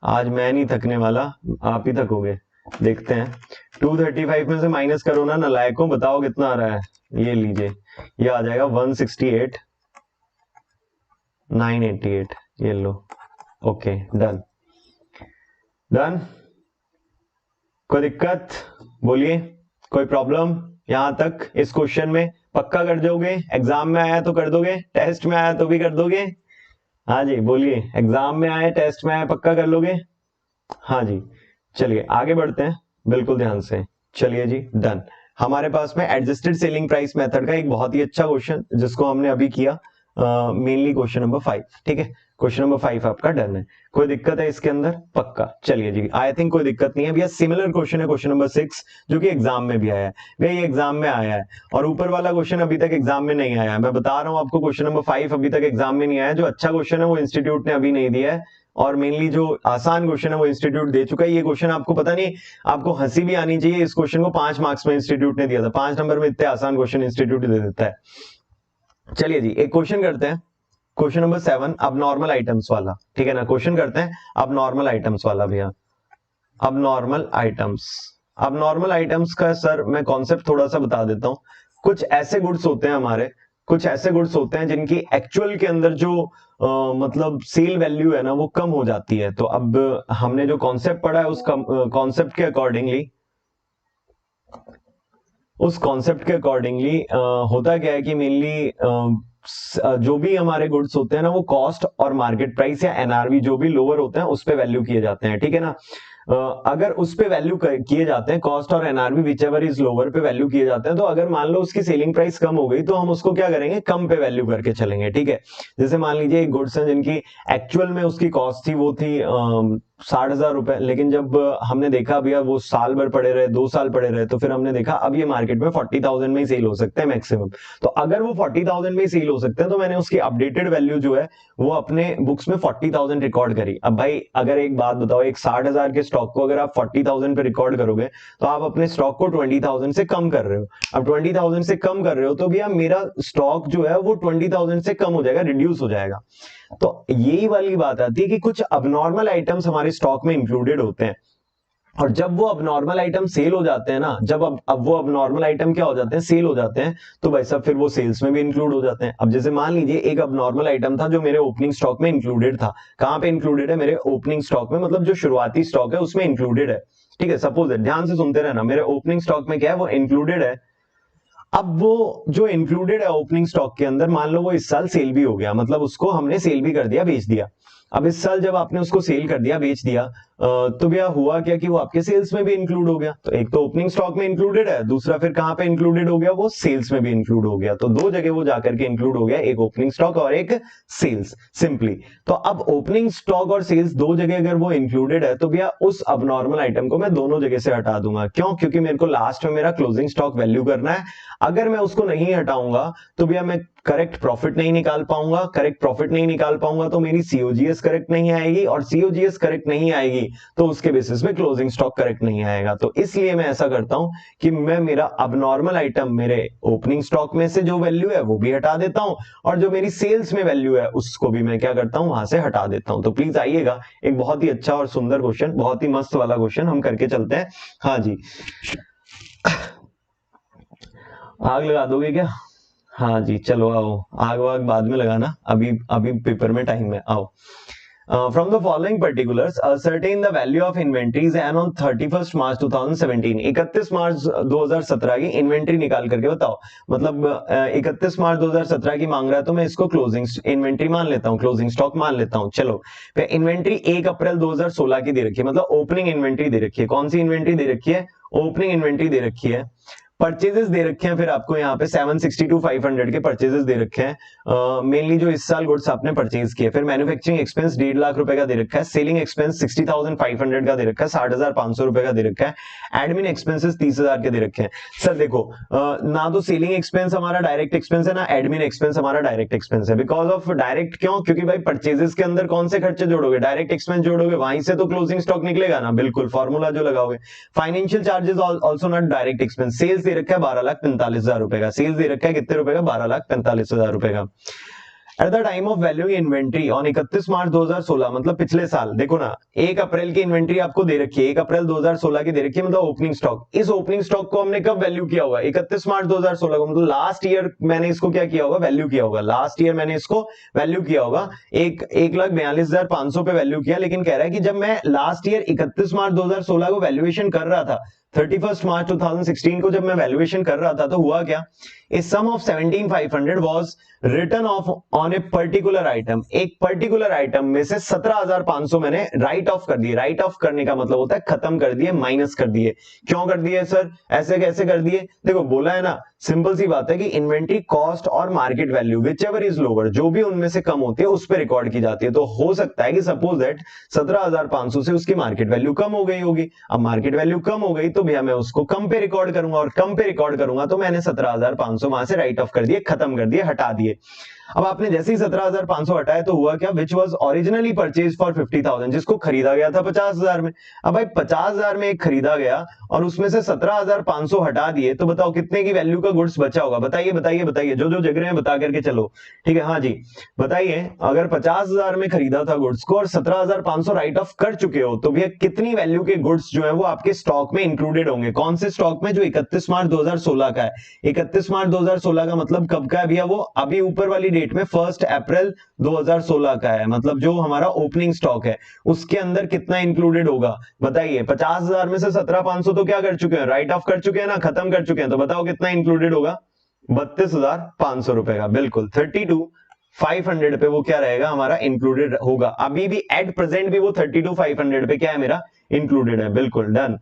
आज मैं नहीं थकने वाला, आप ही थकोगे, देखते हैं। 235 में से माइनस करो ना नालायकों, बताओ कितना आ रहा है। ये लीजिए, ये आ जाएगा 168,988। ये लो, ओके डन डन। कोई दिक्कत बोलिए, कोई प्रॉब्लम यहां तक इस क्वेश्चन में? पक्का कर दोगे? एग्जाम में आया तो कर दोगे, टेस्ट में आया तो भी कर दोगे? हाँ जी बोलिए, एग्जाम में आए टेस्ट में आए पक्का कर लोगे? हाँ जी चलिए आगे बढ़ते हैं बिल्कुल ध्यान से। चलिए जी डन। हमारे पास में एडजस्टेड सेलिंग प्राइस मेथड का एक बहुत ही अच्छा क्वेश्चन जिसको हमने अभी किया, मेनली क्वेश्चन नंबर 5 ठीक है। क्वेश्चन नंबर 5 आपका डन है। कोई दिक्कत है इसके अंदर? पक्का। चलिए जी, आई थिंक कोई दिक्कत नहीं है भैया। सिमिलर क्वेश्चन है क्वेश्चन नंबर 6 जो कि एग्जाम में भी आया है भैया, ये एग्जाम में आया है। और ऊपर वाला क्वेश्चन अभी तक एग्जाम में नहीं आया है, मैं बता रहा हूं आपको। क्वेश्चन नंबर 5 अभी तक एग्जाम में नहीं आया। जो अच्छा क्वेश्चन है वो इंस्टीट्यूट ने अभी नहीं दिया है, और मेनली जो आसान क्वेश्चन है वो इंस्टीट्यूट दे चुका है। ये क्वेश्चन आपको पता नहीं, आपको हंसी भी आनी चाहिए, इस क्वेश्चन को 5 मार्क्स में इंस्टीट्यूट ने दिया था। 5 नंबर में इतने आसान क्वेश्चन इंस्टीट्यूट दे देता है। चलिए जी एक क्वेश्चन करते हैं, क्वेश्चन नंबर 7 अब नॉर्मल आइटम्स वाला, ठीक है ना। क्वेश्चन करते हैं अब नॉर्मल आइटम्स वाला भैया। अब नॉर्मल आइटम्स का सर मैं कॉन्सेप्ट थोड़ा सा बता देता हूं। कुछ ऐसे गुड्स होते हैं हमारे, कुछ ऐसे गुड्स होते हैं जिनकी एक्चुअल के अंदर जो मतलब सेल वैल्यू है ना वो कम हो जाती है। तो अब हमने जो कॉन्सेप्ट पढ़ा है उस कॉन्सेप्ट के अकॉर्डिंगली होता क्या है कि मेनली जो भी हमारे गुड्स होते हैं ना वो कॉस्ट और मार्केट प्राइस या एनआरवी जो भी लोअर होते हैं उस पे वैल्यू किए जाते हैं, ठीक है ना। अगर उस पे वैल्यू किए जाते हैं, कॉस्ट और एनआरवी विचएवर इज लोअर पे वैल्यू किए जाते हैं, तो अगर मान लो उसकी सेलिंग प्राइस कम हो गई तो हम उसको क्या करेंगे, कम पे वैल्यू करके चलेंगे, ठीक है। जैसे मान लीजिए एक गुड्स है जिनकी एक्चुअल में उसकी कॉस्ट थी वो थी 60,000 रुपए, लेकिन जब हमने देखा भैया वो साल भर पड़े रहे, 2 साल पड़े रहे, तो फिर हमने देखा अब ये मार्केट में 40,000 में ही सेल हो सकते हैं मैक्सिमम। तो अगर वो 40,000 में ही सेल हो सकते हैं तो मैंने उसकी अपडेटेड वैल्यू जो है वो अपने बुक्स में 40,000 रिकॉर्ड करी। अब भाई अगर एक बात बताओ, एक 60,000 के स्टॉक को अगर आप 40,000 पे रिकॉर्ड करोगे तो आप अपने स्टॉक को 20,000 से कम कर रहे हो। अब 20,000 से कम कर रहे हो तो भैया मेरा स्टॉक जो है वो 20,000 से कम हो जाएगा, रिड्यूस हो जाएगा। तो यही वाली बात आती है कि कुछ अबनॉर्मल आइटम्स हमारे स्टॉक में इंक्लूडेड होते हैं, और जब वो अबनॉर्मल आइटम सेल हो जाते हैं ना, जब अब वो अबनॉर्मल आइटम क्या हो जाते हैं, सेल हो जाते हैं, तो भाई साहब फिर वो सेल्स में भी इंक्लूड हो जाते हैं। अब जैसे मान लीजिए एक अबनॉर्मल आइटम था जो मेरे ओपनिंग स्टॉक में इंक्लूडेड था। कहां पे इंक्लूडेड है? मेरे ओपनिंग स्टॉक में, मतलब जो शुरुआती स्टॉक है उसमें इंक्लूडेड है। ठीक है, सपोज ध्यान से सुनते रहना, मेरे ओपनिंग स्टॉक में क्या है, वो इंक्लूडेड है। अब वो जो इंक्लूडेड है ओपनिंग स्टॉक के अंदर, मान लो वो इस साल सेल भी हो गया, मतलब उसको हमने सेल भी कर दिया, बेच दिया। अब इस साल जब आपने उसको सेल कर दिया, बेच दिया, तो भैया हुआ क्या कि वो आपके सेल्स में भी इंक्लूड हो गया। तो एक तो ओपनिंग स्टॉक में इंक्लूडेड है, दूसरा फिर कहां पे इंक्लूडेड हो गया, वो सेल्स में भी इंक्लूड हो गया। तो दो जगह वो जाकर के इंक्लूड हो गया, एक ओपनिंग स्टॉक और एक सेल्स, सिंपली। तो अब ओपनिंग स्टॉक और सेल्स दो जगह अगर वो इंक्लूडेड है तो भैया उस अबनॉर्मल आइटम को मैं दोनों जगह से हटा दूंगा। क्यों? क्योंकि मेरे को लास्ट में मेरा क्लोजिंग स्टॉक वैल्यू करना है। अगर मैं उसको नहीं हटाऊंगा तो भैया मैं करेक्ट प्रॉफिट नहीं निकाल पाऊंगा, करेक्ट प्रॉफिट नहीं निकाल पाऊंगा तो मेरी सीओजीएस करेक्ट नहीं आएगी, और सीओजीएस करेक्ट नहीं आएगी तो उसके बेसिस में क्लोजिंग स्टॉक करेक्ट नहीं आएगा। तो इसलिए मैं ऐसा करता हूं कि मैं मेरा अबनॉर्मल आइटम मेरे ओपनिंग स्टॉक में से जो वैल्यू है वो भी हटा देता हूं, और जो मेरी सेल्स में वैल्यू है उसको भी मैं क्या करता हूं, वहां से हटा देता हूं। तो प्लीज आइएगा, एक बहुत ही अच्छा और सुंदर क्वेश्चन, बहुत ही मस्त वाला क्वेश्चन हम करके चलते हैं। हाँ जी, आग लगा दोगे क्या? हाँ जी, चलो आओ, आग वाग बाद में लगाना, अभी अभी पेपर में टाइम है, आओ। From the following particulars, ascertain the value of inventories and on 31st March 2017, 31 मार्च 2017 की इन्वेंट्री निकाल करके बताओ। मतलब 31 मार्च 2017 की मांग रहा है तो मैं इसको क्लोजिंग इन्वेंट्री मान लेता हूँ, क्लोजिंग स्टॉक मान लेता हूँ। चलो, फिर इन्वेंट्री 1 अप्रैल 2016 की दे रखी है, मतलब ओपनिंग इन्वेंट्री दे रखी है। कौन सी इन्वेंट्री दे रखी है? ओपनिंग इन्वेंट्री दे रखी है। परचेजेस दे रखे हैं फिर आपको यहाँ पे 762,500 के परचेजेस दे रखे हैं, मेनली जो इस साल गुड्स आपने परचेज किए। फिर मैन्युफैक्चरिंग एक्सपेंस 1.5 लाख रुपए का दे रखा है, सेलिंग एक्सपेंस 60,500 का दे रखा है, 60,500 रुपए का दे रखा है, एडमिन एक्सपेंसेस 30,000 के दे रखे हैं। सर देखो, ना तो सेलिंग एक्सपेंस हमारा डायरेक्ट एक्सपेंस है, ना एडमिन एक्सपेंस हमारा डायरेक्ट एक्सपेंस है। बिकॉज ऑफ डायरेक्ट क्यों? क्योंकि भाई परचेजेस के अंदर कौन से खर्चे जोड़ोगे? डायरेक्ट एक्सपेंस जोड़ोगे, वहीं से तो क्लोजिंग स्टॉक निकलेगा ना, बिल्कुल फॉर्मूला जो लगाओगे। Financial charges also not direct expense. Sales दे रखा है 12,45,000 रुपए का, सेल्स दे रखा है कितने रुपए का? 12,45,000 रुपए का। At the time of value inventory on 31 March 2016, मतलब पिछले साल, देखो ना 1 अप्रैल की इन्वेंट्री आपको दे रखी है, 1 अप्रैल 2016 की दे रखी है, मतलब ओपनिंग स्टॉक। इस ओपनिंग स्टॉक को हमने कब वैल्यू किया होगा? 31 मार्च 2016 को, मतलब लास्ट ईयर मैंने इसको क्या किया होगा? वैल्यू किया होगा। लास्ट ईयर मैंने इसको वैल्यू किया होगा, 1,42,500 पे वैल्यू किया। लेकिन कह रहा है कि जब मैं लास्ट ईयर 31 मार्च 2016 को वैल्यूएशन कर रहा था, 31 मार्च 2016 को जब मैं वैल्यूएशन कर रहा था तो हुआ क्या? A sum of 17,500 was written off on a particular item। एक पर्टिकुलर आइटम में से 17,500 मैंने राइट ऑफ कर दिए। राइट ऑफ करने का मतलब होता है खत्म कर दिए, माइनस कर दिए। क्यों कर दिए सर? ऐसे कैसे कर दिए? देखो बोला है ना, सिंपल सी बात है कि इन्वेंट्री कॉस्ट और market value which ever is lower, जो भी उनमें से कम होती है उस पर रिकॉर्ड की जाती है। तो हो सकता है कि सपोज दैट 17,500 से उसकी मार्केट वैल्यू कम हो गई होगी। अब मार्केट वैल्यू कम हो गई तो भैया मैं उसको कम पे रिकॉर्ड करूंगा, और कम पे रिकॉर्ड करूंगा तो मैंने 17,500 वहां से राइट ऑफ कर दिए, खत्म कर दिए, हटा दिए। अब आपने जैसे ही 17,500 हटाए तो हुआ क्या? Which was originally purchase for 50,000, जिसको खरीदा गया था 50,000 में। अब भाई 50,000 में एक खरीदा गया और उसमें से 17,500 हटा दिए, तो बताओ कितने की वैल्यू का गुड्स बचा होगा? बताइए बताइए बताइए, जो जो जग रहे हैं बता करके चलो। ठीक है, हाँ जी बताइए, अगर 50,000 में खरीदा था गुड्स को और 17,500 राइट ऑफ कर चुके हो तो भैया कितनी वैल्यू के गुड्स जो है वो आपके स्टॉक में इंक्लूडेड होंगे? कौन से स्टॉक में? जो 31 मार्च 2016 का है। 31 मार्च 2016 का मतलब कब का है भैया? वो अभी ऊपर वाली डेट में 1 अप्रैल 2016 का है, मतलब जो हमारा ओपनिंग स्टॉक है उसके अंदर कितना इंक्लूडेड होगा? बताइए। 50,000 में से 17,500 तो क्या कर चुके हैं? राइट ऑफ कर चुके हैं ना, खत्म कर चुके हैं। तो बताओ कितना इंक्लूडेड होगा? 32,500 रुपए का, बिल्कुल 32,500 पे वो क्या रहेगा हमारा? इंक्लूडेड होगा। अभी भी एट प्रेजेंट भी वो 32,500 पे क्या है मेरा? इंक्लूडेड है, बिल्कुल डन।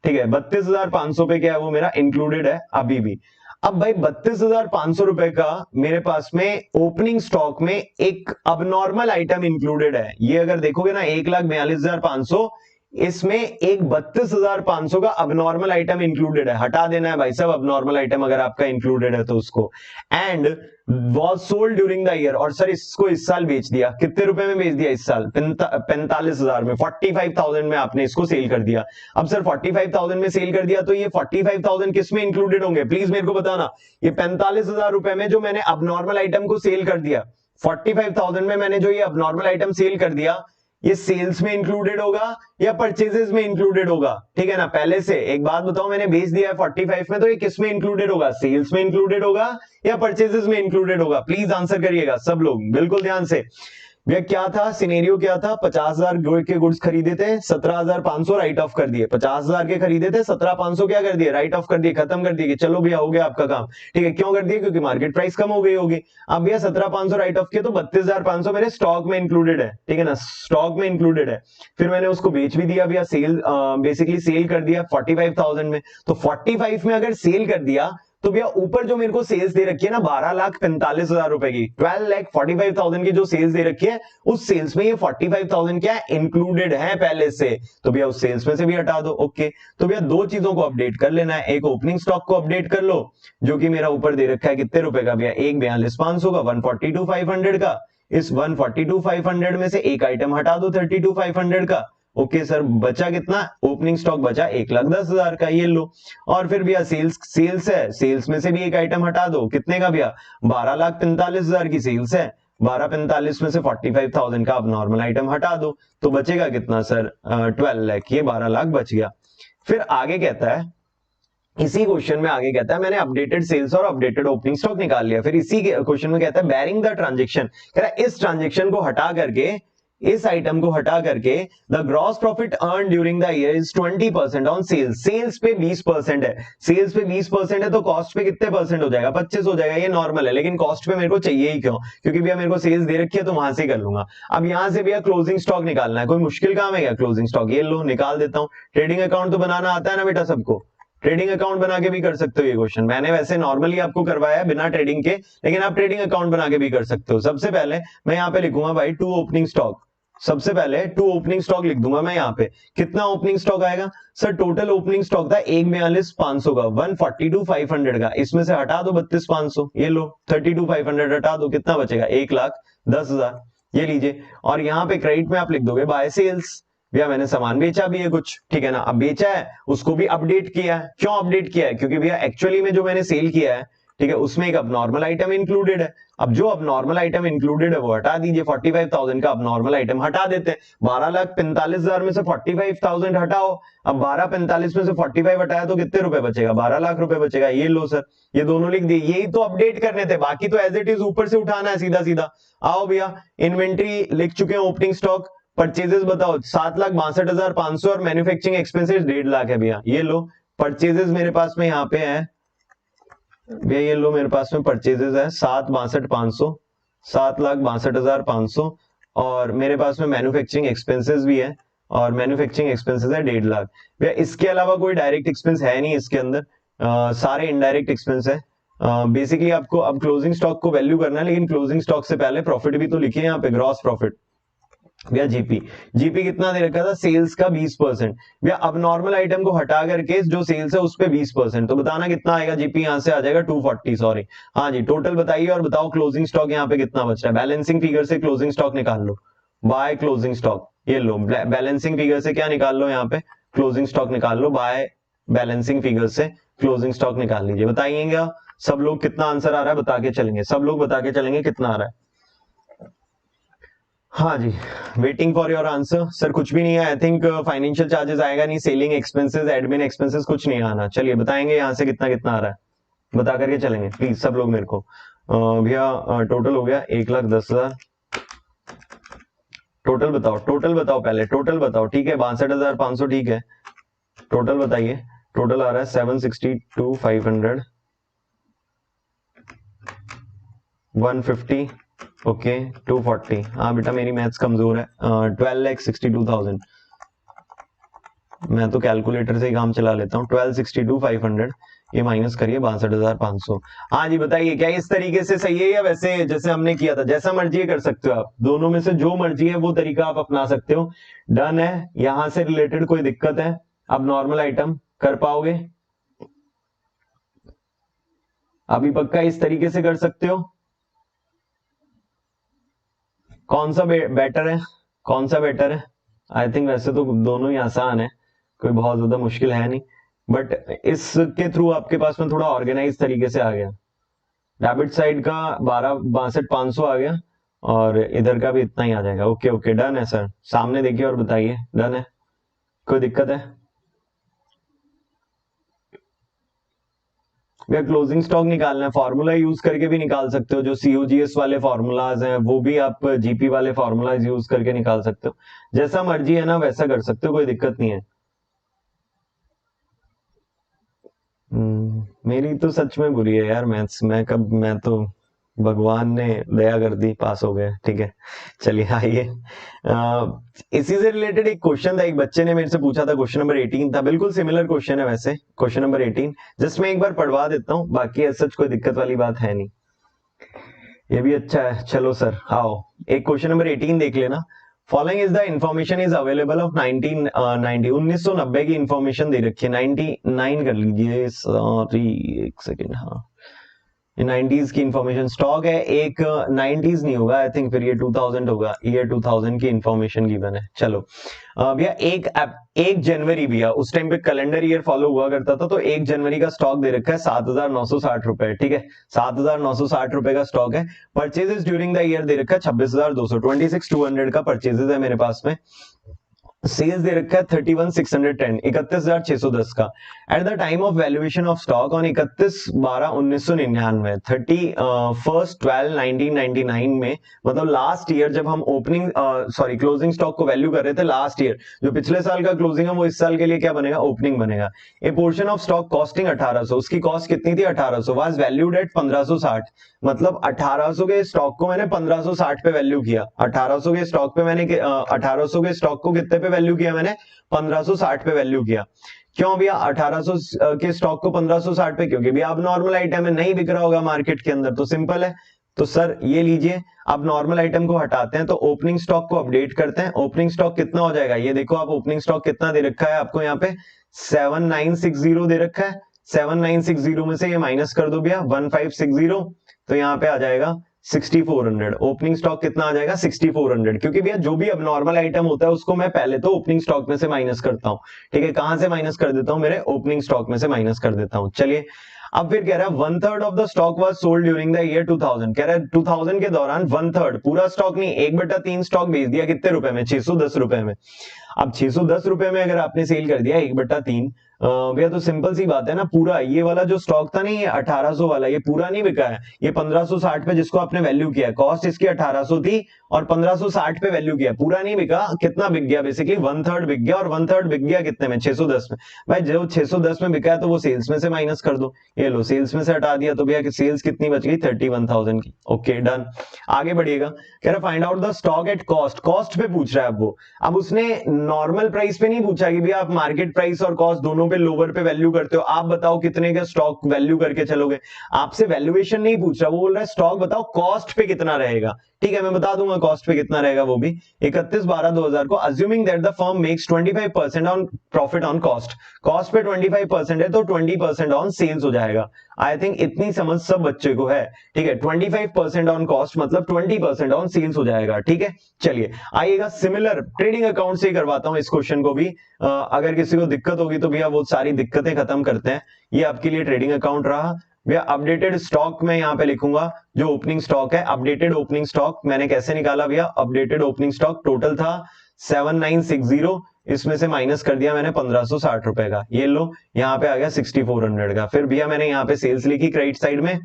ठीक है, 32,500 पे क्या है वो मेरा? इंक्लूडेड है अभी भी। अब भाई 32,500 रुपए का मेरे पास में ओपनिंग स्टॉक में एक अबनॉर्मल आइटम इंक्लूडेड है। ये अगर देखोगे ना 1,42,500, इसमें एक 32,500 का अबनॉर्मल आइटम इंक्लूडेड है। हटा देना है भाई सब अबनॉर्मल आइटम अगर आपका इंक्लूडेड है तो उसको। And was sold during the year, और सर इसको इस साल बेच दिया। कितने रुपए में बेच दिया इस साल? 45,000 में, 45,000 में आपने इसको सेल कर दिया। अब सर 45,000 में सेल कर दिया तो ये 45,000 किस में इंक्लूडेड होंगे? प्लीज मेरे को बताना। ये 45,000 रुपए में जो मैंने अबनॉर्मल आइटम को सेल कर दिया, 45,000 में मैंने जो ये अबनॉर्मल आइटम सेल कर दिया, ये सेल्स में इंक्लूडेड होगा या परचेजेस में इंक्लूडेड होगा? ठीक है ना। पहले से एक बात बताओ, मैंने बेच दिया है 45 में, तो ये किस में इंक्लूडेड होगा? सेल्स में इंक्लूडेड होगा या परचेजेस में इंक्लूडेड होगा? प्लीज आंसर करिएगा सब लोग बिल्कुल ध्यान से। भैया क्या था सिनेरियो, क्या था? 50,000 के गुड्स खरीदे थे, 17,500 राइट ऑफ कर दिए। 50,000 के खरीदे थे, 17,500 क्या कर दिए? राइट ऑफ कर दिए, खत्म कर दिए कि चलो भैया हो गया आपका काम। ठीक है, क्यों कर दिए? क्योंकि मार्केट प्राइस कम हो गई होगी। अब भैया 17,500 राइट ऑफ किया तो 32,500 मेरे स्टॉक में इंक्लूडेड है। ठीक है ना, स्टॉक में इंक्लूडेड है। फिर मैंने उसको बेच भी दिया भैया, सेल बेसिकली सेल कर दिया 45,000 में। तो 45 में अगर सेल कर दिया तो भैया ऊपर जो मेरे को सेल्स दे रखी है ना 12,45,000 रुपए की, 12,45,000 की जो सेल्स दे रखी है, उस सेल्स में ये 45,000 क्या इंक्लूडेड है पहले से। तो भैया उस सेल्स में से भी हटा दो। ओके, तो भैया दो चीजों को अपडेट कर लेना है। एक ओपनिंग स्टॉक को अपडेट कर लो जो कि मेरा ऊपर दे रखा है कितने रुपए का भैया? 1,42,500 का, 142,500 का। इस 142,500 में से एक आइटम हटा दो 32,500 का। ओके सर, बचा कितना? ओपनिंग स्टॉक बचा 1,10,000 का, ये लो। और फिर भैया सेल्स है, सेल्स में से भी एक आइटम हटा दो। कितने का भैया? 12,45,000 की सेल्स है, 12,45 में से 45,000 का अब नॉर्मल आइटम हटा दो, तो बचेगा कितना सर? 12 लाख। ये 12 लाख बच गया। फिर आगे कहता है, इसी क्वेश्चन में आगे कहता है मैंने अपडेटेड सेल्स और अपडेटेड ओपनिंग स्टॉक निकाल लिया। फिर इसी क्वेश्चन में कहता है बैरिंग द ट्रांजेक्शन, कह रहा है इस ट्रांजेक्शन को हटा करके, इस आइटम को हटा करके the gross profit earn during the year is 20% on sales. Sales पे 20% है, सेल्स पे 20% है तो कॉस्ट पे कितने परसेंट हो जाएगा? 25 हो जाएगा। ये नॉर्मल है, लेकिन कॉस्ट पे मेरे को चाहिए ही क्यों? क्योंकि भैया मेरे को सेल्स दे रखी है तो वहां से कर लूंगा। अब यहां से भैया क्लोजिंग स्टॉक निकालना है, कोई मुश्किल काम है क्या? क्लोजिंग स्टॉक ये लो निकाल देता हूं। ट्रेडिंग अकाउंट तो बनाना आता है ना बेटा सबको? ट्रेडिंग अकाउंट बना के भी कर सकते हो ये क्वेश्चन। मैंने वैसे नॉर्मली आपको करवाया है बिना ट्रेडिंग के, लेकिन आप ट्रेडिंग अकाउंट बना के भी कर सकते हो। सबसे पहले मैं यहाँ पे लिखूंगा भाई 2 ओपनिंग स्टॉक। सबसे पहले 2 ओपनिंग स्टॉक लिख दूंगा मैं यहाँ पे। कितना ओपनिंग स्टॉक आएगा सर? टोटल ओपनिंग स्टॉक था 1,42,500 का, 142,500 का। इसमें से हटा दो 32,500, ये लो 32,500 हटा दो, कितना बचेगा? 1,10,000। ये लीजिए। और यहाँ पे क्रेडिट में आप लिख दोगे बाय सेल्स। भैया मैंने सामान बेचा भी है कुछ, ठीक है ना। अब बेचा है उसको भी अपडेट किया है। क्यों अपडेट किया है? क्योंकि भैया एक्चुअली में जो मैंने सेल किया है, ठीक है, उसमें एक अबनॉर्मल आइटम इंक्लूडेड है। अब जो अबनॉर्मल आइटम इंक्लूडेड है वो हटा दीजिए। 45,000 का अबनॉर्मल आइटम हटा देते हैं। 12,45,000 में से 45,000 हटाओ। अब 12,45 में से 45 हटाया तो कितने रुपए बचेगा? 12 लाख रुपए बचेगा। ये लो सर, ये दोनों लिख दिए। यही तो अपडेट करने थे, बाकी तो एज इट इज ऊपर से उठाना है सीधा सीधा। आओ भैया, इन्वेंट्री लिख चुके हैं, ओपनिंग स्टॉक, परचेजेस बताओ 7,62,500 और मैन्युफैक्चरिंग एक्सपेंसेस 1.5 लाख है भैया। ये लो परचेजेस मेरे पास में यहाँ पे है भैया, ये लो मेरे पास में परचेजेस है 7,62,500, 7,62,500, और मेरे पास में मैन्युफैक्चरिंग एक्सपेंसेस भी है, और मैन्युफैक्चरिंग एक्सपेंसेस है 1.5 लाख भैया। इसके अलावा कोई डायरेक्ट एक्सपेंस है नहीं इसके अंदर, सारे इनडायरेक्ट एक्सपेंस है। बेसिकली आपको अब क्लोजिंग स्टॉक को वैल्यू करना है, लेकिन क्लोजिंग स्टॉक से पहले प्रॉफिट भी तो लिखिए यहाँ पे, ग्रॉस प्रॉफिट। भैया जीपी, जीपी कितना दे रखा था? सेल्स का 20%। भैया अब नॉर्मल आइटम को हटा करके जो सेल्स है उस पे 20%, तो बताना कितना आएगा? जीपी यहां से आ जाएगा 240, सॉरी। हाँ जी, टोटल बताइए और बताओ क्लोजिंग स्टॉक यहाँ पे कितना बच रहा है। बैलेंसिंग फिगर से क्लोजिंग स्टॉक निकाल लो, बाय क्लोजिंग स्टॉक। ये लो बैलेंसिंग फिगर से क्या निकाल लो? यहाँ पे क्लोजिंग स्टॉक निकाल लो, बाय बैलेंसिंग फिगर से क्लोजिंग स्टॉक निकाल लीजिए। बताइएगा सब लोग कितना आंसर आ रहा है, बता के चलेंगे सब लोग, बता के चलेंगे कितना आ रहा है। हाँ जी, waiting for your answer. Sir कुछ भी नहीं है, आई थिंक फाइनेंशियल चार्जेस आएगा नहीं, सेलिंग एक्सपेंसेस, एडमिन एक्सपेंसेस कुछ नहीं आना। चलिए बताएंगे यहाँ से कितना कितना आ रहा है, बता करके चलेंगे प्लीज सब लोग मेरे को। भैया टोटल हो गया 1,10,000। टोटल बताओ, टोटल बताओ, पहले टोटल बताओ। ठीक है 62,500, ठीक है टोटल बताइए। टोटल आ रहा है 762,500, 150, ओके 240। हाँ बेटा मेरी मैथ्स कमजोर है। 12,62,000, मैं तो कैलकुलेटर से ही काम चला लेता हूँ। 12,62,500, ये माइनस करिए 62,500। हाँ जी बताइए, क्या इस तरीके से सही है या वैसे जैसे हमने किया था? जैसा मर्जी कर सकते हो आप, दोनों में से जो मर्जी है वो तरीका आप अपना सकते हो। डन है, यहां से रिलेटेड कोई दिक्कत है? अब नॉर्मल आइटम कर पाओगे अभी? पक्का इस तरीके से कर सकते हो? कौन सा बेटर है? कौन सा बेटर है? आई थिंक वैसे तो दोनों ही आसान है, कोई बहुत ज्यादा मुश्किल है नहीं, बट इसके थ्रू आपके पास में थोड़ा ऑर्गेनाइज तरीके से आ गया। रैबिट साइड का 62,500 आ गया और इधर का भी इतना ही आ जाएगा। ओके ओके डन है सर, सामने देखिए और बताइए। डन है, कोई दिक्कत है? भैया क्लोजिंग स्टॉक निकालना है, फॉर्मूला यूज करके भी निकाल सकते हो, जो सीओजीएस वाले फॉर्मूलाज हैं वो भी आप जीपी वाले फॉर्मूलाज यूज करके निकाल सकते हो। जैसा मर्जी है ना वैसा कर सकते हो, कोई दिक्कत नहीं है। मेरी तो सच में बुरी है यार मैथ्स। मैं तो भगवान ने दया कर दी, पास हो गए। ठीक है चलिए आइए। इसी से रिलेटेड एक क्वेश्चन था, एक बच्चे ने मेरे से पूछा था, क्वेश्चन नंबर 18 था, बिल्कुल सिमिलर क्वेश्चन है वैसे। क्वेश्चन नंबर 18 जस्ट मैं एक बार पढ़वा देता हूँ, बाकी सच कोई दिक्कत वाली बात है नहीं। ये भी अच्छा है। चलो सर आओ, एक क्वेश्चन नंबर 18 देख लेना। Following is the information is available of 1990 की इंफॉर्मेशन दे रखी है। 99 कर लीजिए, सॉरी एक सेकेंड। हाँ ये 90s की इंफॉर्मेशन स्टॉक है, एक 90s नहीं होगा आई थिंक, फिर ये 2000 होगा। ईयर 2000 की इंफॉर्मेशन गिवन है। चलो भैया एक जनवरी भैया, उस टाइम पे कैलेंडर ईयर फॉलो हुआ करता था, तो 1 जनवरी का स्टॉक दे रखा है 7,960 रुपए। ठीक है 7,960 रुपए का स्टॉक है। परचेजेस ड्यूरिंग द ईयर दे रखा है 26,200, 26,200 का परचेजेस है मेरे पास में। सेल्स दे रखा है 31,610, 31,610 का। At the time of valuation of stock on 31/12/1999, 31/12/1999 में, मतलब लास्ट ईयर जब हम ओपनिंग सॉरी क्लोजिंग स्टॉक को वैल्यू कर रहे थे लास्ट ईयर, जो पिछले साल का क्लोजिंग है वो इस साल के लिए क्या बनेगा? ओपनिंग बनेगा। ए पोर्शन ऑफ स्टॉक कॉस्टिंग 1800, उसकी कॉस्ट कितनी थी? 1800, वाज वैल्यूड एट 1560, मतलब 1800 के स्टॉक को मैंने 1560 पे वैल्यू किया। 1800 के स्टॉक पे मैंने 1800 के स्टॉक को कितने पे वैल्यू किया? मैंने 1560 पे वैल्यू किया। क्यों भैया 1800 के स्टॉक को 1560 पे? क्योंकि भैया अब नॉर्मल आइटम है, नहीं बिक रहा होगा मार्केट के अंदर, तो सिंपल है। तो सर ये लीजिए, अब नॉर्मल आइटम को हटाते हैं तो ओपनिंग स्टॉक को अपडेट करते हैं। ओपनिंग स्टॉक कितना हो जाएगा? ये देखो आप, ओपनिंग स्टॉक कितना दे रखा है आपको यहाँ पे? 7960 दे रखा है। 7960 में से ये माइनस कर दो भैया 1560, तो यहाँ पे आ जाएगा 6400। ओपनिंग स्टॉक कितना आ जाएगा? 6400, क्योंकि भैया जो भी अब नॉर्मल आइटम होता है उसको मैं पहले तो ओपनिंग स्टॉक में से माइनस करता हूँ। ठीक है, कहां से माइनस कर देता हूँ? मेरे ओपनिंग स्टॉक में से माइनस कर देता हूँ। चलिए अब फिर कह रहा है 1/3 of the stock was sold during the year 2000। कह रहा है 2000 के दौरान 1/3, पूरा स्टॉक नहीं, 1/3 स्टॉक बेच दिया। कितने रुपए में? 610 रुपए में। अब 610 रुपए में अगर आपने सेल कर दिया 1/3, भैया तो सिंपल सी बात है ना, पूरा ये वाला जो स्टॉक था ना, ये 1800 वाला, ये पूरा नहीं बिका है। ये 1560 पे जिसको आपने वैल्यू किया, कॉस्ट इसकी 1800 थी और 1560 पे वैल्यू किया, पूरा नहीं बिका। कितना बिक गया? बेसिकली 1/3 बिक गया, और 1/3 बिक गया कितने में? 610 में। भाई जो 610 में बिका है तो वो सेल्स में से माइनस कर दो। ये लो सेल्स में से हटा दिया, तो भैया सेल्स कितनी बच गई? 31,000 की। ओके डन, आगे बढ़िएगा। कह रहा find out the stock at cost, cost पे पूछ रहा है अब वो। अब उसने नॉर्मल प्राइस पे नहीं पूछा कि भैया आप मार्केट प्राइस और कॉस्ट दोनों पे लोअर पे वैल्यू करते हो, आप बताओ कितने का स्टॉक वैल्यू करके चलोगे। आपसे वैल्यूएशन नहीं पूछ रहा, वो बोल रहा है स्टॉक बताओ कॉस्ट पे कितना रहेगा। ठीक है मैं बता दूंगा कॉस्ट पे कितना रहेगा, वो भी 31/12/2000 को। Assuming that the firm makes 25% on profit on cost, cost पे 25% है तो 20% ऑन सेल्स हो जाएगा। आई थिंक इतनी समझ सब बच्चे को है। ठीक है 25% ऑन कॉस्ट मतलब 20% ऑन सेल्स हो जाएगा। ठीक है चलिए आइएगा, सिमिलर ट्रेडिंग अकाउंट से ही करवाता हूं इस क्वेश्चन को भी। अगर किसी को दिक्कत होगी तो भैया वो सारी दिक्कतें खत्म करते हैं। ये आपके लिए ट्रेडिंग अकाउंट रहा भैया। अपडेटेड स्टॉक में यहां पे लिखूंगा जो ओपनिंग स्टॉक है, अपडेटेड ओपनिंग स्टॉक मैंने कैसे निकाला भैया? अपडेटेड ओपनिंग स्टॉक टोटल था 7960, इसमें से माइनस कर दिया मैंने 1560 रुपए का, ये लो यहाँ पे आ गया 6400 का। फिर भैया मैंने यहाँ पे सेल्स लिखी क्रेडिट साइड में,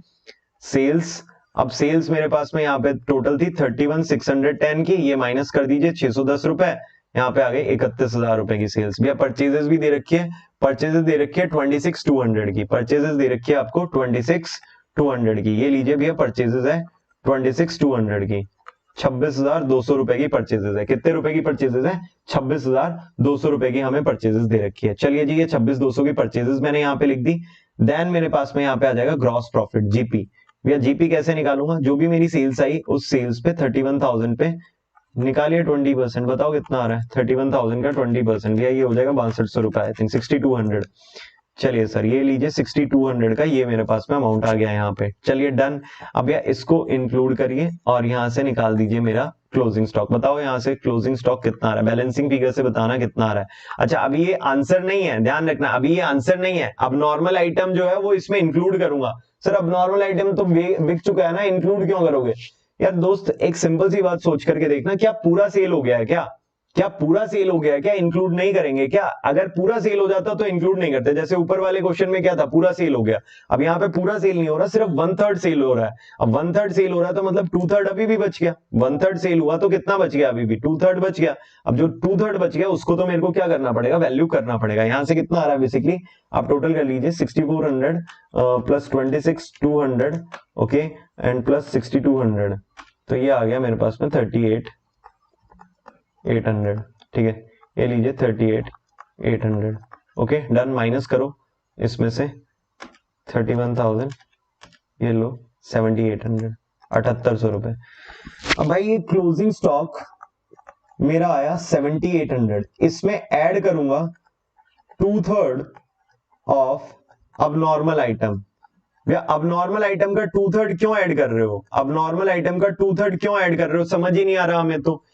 सेल्स। अब सेल्स मेरे पास में यहाँ पे टोटल थी 31,610 की, ये माइनस कर दीजिए 610 रुपए, यहाँ पे आ गई 31,000 रुपए की सेल्स। भैया परचेजेस भी दे रखी है, परचेजेस दे रखी है 26,200 की, परचेजेस दे रखी है आपको 26,200 की। ये लीजिए भैया परचेजेस है 26,200 की, 26,200 रुपए की परचेजेस है। कितने रुपए की परचेजेस है? 26,200 रुपए की हमें परचेजेस दे रखी है। चलिए जी ये 26,200 की परचेजेस मैंने यहाँ पे लिख दी। देन मेरे पास में यहाँ पे आ जाएगा ग्रॉस प्रॉफिट, जीपी। भैया जीपी कैसे निकालूंगा, जो भी मेरी सेल्स आई उस सेल्स पे 31,000 पे निकालिए 20%, बताओ कितना आ रहा है, 31,000 का 20%, भैया ये हो जाएगा 6200 रुपए, आई थिंक 6200। चलिए सर ये लीजिए 6200 का ये मेरे पास में अमाउंट आ गया यहाँ पे, चलिए डन। अब यार इसको इंक्लूड करिए और यहाँ से निकाल दीजिए मेरा क्लोजिंग स्टॉक, बताओ यहाँ से क्लोजिंग स्टॉक कितना आ रहा है, बैलेंसिंग फिगर से बताना कितना आ रहा है। अच्छा अभी ये आंसर नहीं है, ध्यान रखना अभी ये आंसर नहीं है, अब नॉर्मल आइटम जो है वो इसमें इंक्लूड करूंगा। सर अब नॉर्मल आइटम तो बिक चुका है ना, इंक्लूड क्यों करोगे? यार दोस्त एक सिंपल सी बात सोच करके देखना, क्या पूरा सेल हो गया है, क्या पूरा सेल हो गया है, क्या इंक्लूड नहीं करेंगे क्या? अगर पूरा सेल हो जाता तो इंक्लूड नहीं करते, जैसे ऊपर वाले क्वेश्चन में क्या था, पूरा सेल हो गया। अब यहाँ पे पूरा सेल नहीं हो रहा, सिर्फ 1/3 सेल हो रहा है। अब 1/3 सेल हो रहा है तो मतलब 2/3 अभी भी बच गया, 1/3 सेल हुआ तो कितना बच गया, अभी भी 2/3 बच गया। अब जो 2/3 बच गया उसको तो मेरे को क्या करना पड़ेगा, वैल्यू करना पड़ेगा। यहाँ से कितना आ रहा है बेसिकली, आप टोटल कर लीजिए 6400 प्लस 26,200 ओके एंड प्लस 6200, तो ये आ गया मेरे पास में 38,800, ठीक है ये लीजिए 38,800 ओके डन। माइनस करो इसमें से 31,000, ये लो 7,800, 7800 रुपए। अब भाई ये क्लोजिंग स्टॉक मेरा आया 7,800, इसमें ऐड करूंगा 2/3 ऑफ अब नॉर्मल आइटम। भैया अब नॉर्मल आइटम का 2/3 क्यों ऐड कर रहे हो, अब नॉर्मल आइटम का 2/3 क्यों ऐड कर रहे हो, समझ ही नहीं आ रहा हमें तो।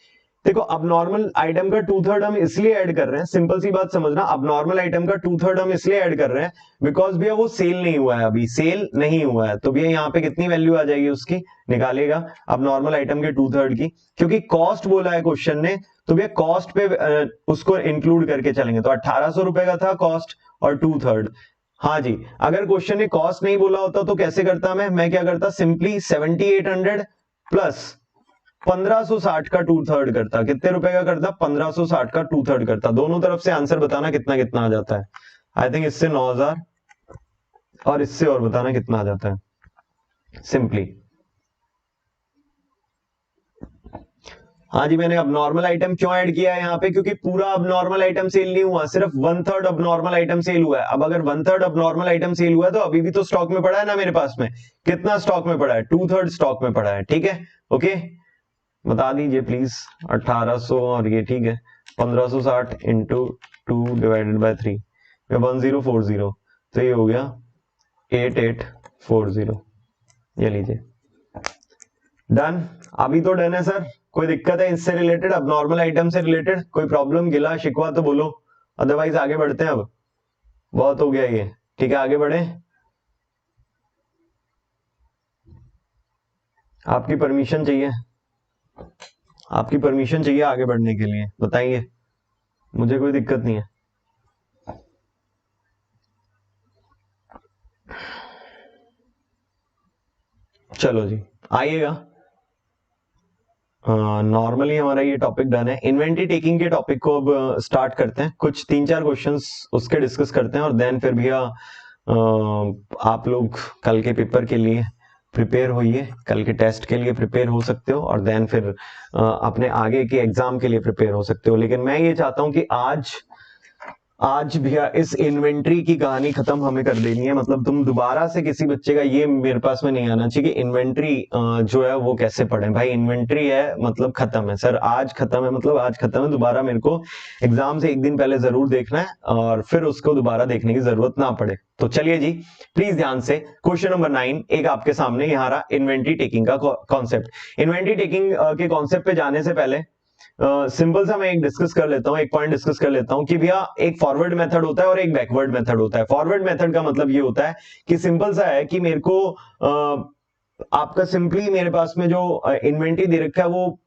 देखो अब नॉर्मल आइटम का 2/3 हम इसलिए ऐड कर रहे हैं, सिंपल सी बात समझना, अब नॉर्मल आइटम का 2/3 हम इसलिए ऐड कर रहे हैं बिकॉज भैया वो सेल नहीं हुआ है, अभी सेल नहीं हुआ है, तो भैया यहाँ पे कितनी वैल्यू आ जाएगी उसकी, निकालेगा अब नॉर्मल आइटम के 2/3 की, क्योंकि कॉस्ट बोला है क्वेश्चन ने, तो भैया कॉस्ट पे उसको इंक्लूड करके चलेंगे, तो 1800 रुपए का था कॉस्ट और 2/3। हाँ जी, अगर क्वेश्चन ने कॉस्ट नहीं बोला होता तो कैसे करता मैं क्या करता, सिंपली 7,800 प्लस 1560 का 2/3 करता, कितने रुपए का करता, 1560 का 2/3 करता। दोनों तरफ से आंसर बताना कितना कितना आ जाता है, आई थिंक इससे 9,000 और इससे और बताना कितना आ जाता है सिंपली। हाँ जी, मैंने अब नॉर्मल आइटम क्यों ऐड किया है यहाँ पे, क्योंकि पूरा अब नॉर्मल आइटम सेल नहीं हुआ, सिर्फ 1/3 अब नॉर्मल आइटम सेल हुआ है। अब अगर 1/3 अब नॉर्मल आइटम सेल हुआ है तो अभी भी तो स्टॉक में पड़ा है ना मेरे पास में, कितना स्टॉक में पड़ा है, 2/3 स्टॉक में पड़ा है, ठीक है ओके। बता दीजिए प्लीज 1800 और ये ठीक है 1560 इंटू 2 डिवाइडेड बाय 3 1040, तो ये हो गया 8840, ये लीजिए डन। अभी तो डन है सर, कोई दिक्कत है इससे रिलेटेड, अब नॉर्मल आइटम से रिलेटेड कोई प्रॉब्लम गिला शिकवा तो बोलो, अदरवाइज आगे बढ़ते हैं। अब बहुत हो गया ये, ठीक है आगे बढ़े, आपकी परमिशन चाहिए, आपकी परमिशन चाहिए आगे बढ़ने के लिए, बताइए, मुझे कोई दिक्कत नहीं है। चलो जी आइएगा, नॉर्मली हमारा ये टॉपिक डन है, इन्वेंटरी टेकिंग के टॉपिक को अब स्टार्ट करते हैं, कुछ 3-4 क्वेश्चंस उसके डिस्कस करते हैं और देन फिर भैया आप लोग कल के पेपर के लिए प्रिपेयर होइए, कल के टेस्ट के लिए प्रिपेयर हो सकते हो और देन फिर अपने आगे के एग्जाम के लिए प्रिपेयर हो सकते हो। लेकिन मैं ये चाहता हूं कि आज भैया इस इन्वेंट्री की कहानी खत्म हमें कर देनी है, मतलब तुम दोबारा से किसी बच्चे का ये मेरे पास में नहीं आना चाहिए कि इन्वेंट्री जो है वो कैसे पढ़े, भाई इन्वेंट्री है मतलब खत्म है सर, आज खत्म है मतलब आज खत्म है, दोबारा मेरे को एग्जाम से एक दिन पहले जरूर देखना है और फिर उसको दोबारा देखने की जरूरत ना पड़े। तो चलिए जी प्लीज ध्यान से, क्वेश्चन नंबर 9 एक आपके सामने यहाँ रहा, इन्वेंट्री टेकिंग का कॉन्सेप्ट। इन्वेंट्री टेकिंग के कॉन्सेप्ट पे जाने से पहले सिंपल सा मैं एक डिस्कस कर लेता हूं, एक पॉइंट डिस्कस कर लेता हूं कि भैया एक फॉरवर्ड मेथड होता है और एक बैकवर्ड मेथड होता है। फॉरवर्ड मेथड का मतलब ये होता है कि सिंपल सा है कि मेरे को आपका सिंपली मेरे पास में जो इन्वेंट्री दे रखा है वो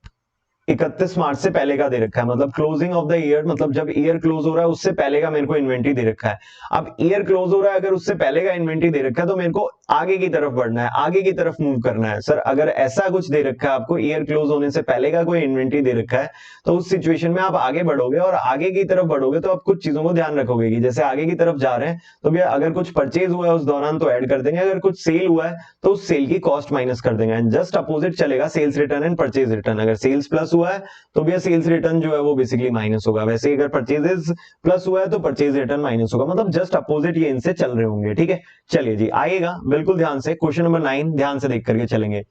31 मार्च से पहले का दे रखा है, मतलब क्लोजिंग ऑफ द ईयर, मतलब जब ईयर क्लोज हो रहा है उससे पहले का मेरे को इन्वेंट्री दे रखा है। अब ईयर क्लोज हो रहा है, अगर उससे पहले का इन्वेंट्री दे रखा है तो मेरे को आगे की तरफ बढ़ना है, आगे की तरफ मूव करना है। सर अगर ऐसा कुछ दे रखा है आपको, ईयर क्लोज होने से पहले का कोई इन्वेंट्री दे रखा है, तो उस सिचुएशन में आप आगे बढ़ोगे और आगे की तरफ बढ़ोगे तो आप कुछ चीजों को ध्यान रखोगे कि जैसे आगे की तरफ जा रहे हैं तो भैया अगर कुछ परचेज हुआ है उस दौरान तो ऐड कर देंगे, अगर कुछ सेल हुआ है तो उस सेल की कॉस्ट माइनस कर देंगे, एंड जस्ट अपोजिट चलेगा sales return and purchase return. अगर सेल्स प्लस हुआ है तो भैया सेल्स रिटर्न जो है वो बेसिकली माइनस होगा। वैसे अगर परचेजेस प्लस हुआ है तो परचेज रिटर्न माइनस होगा, मतलब जस्ट अपोजिट ये इनसे चल रहे होंगे। ठीक है, चलिए जी आइएगा बिल्कुल ध्यान से, क्वेश्चन नंबर 9 ध्यान से देख करके चलेंगे।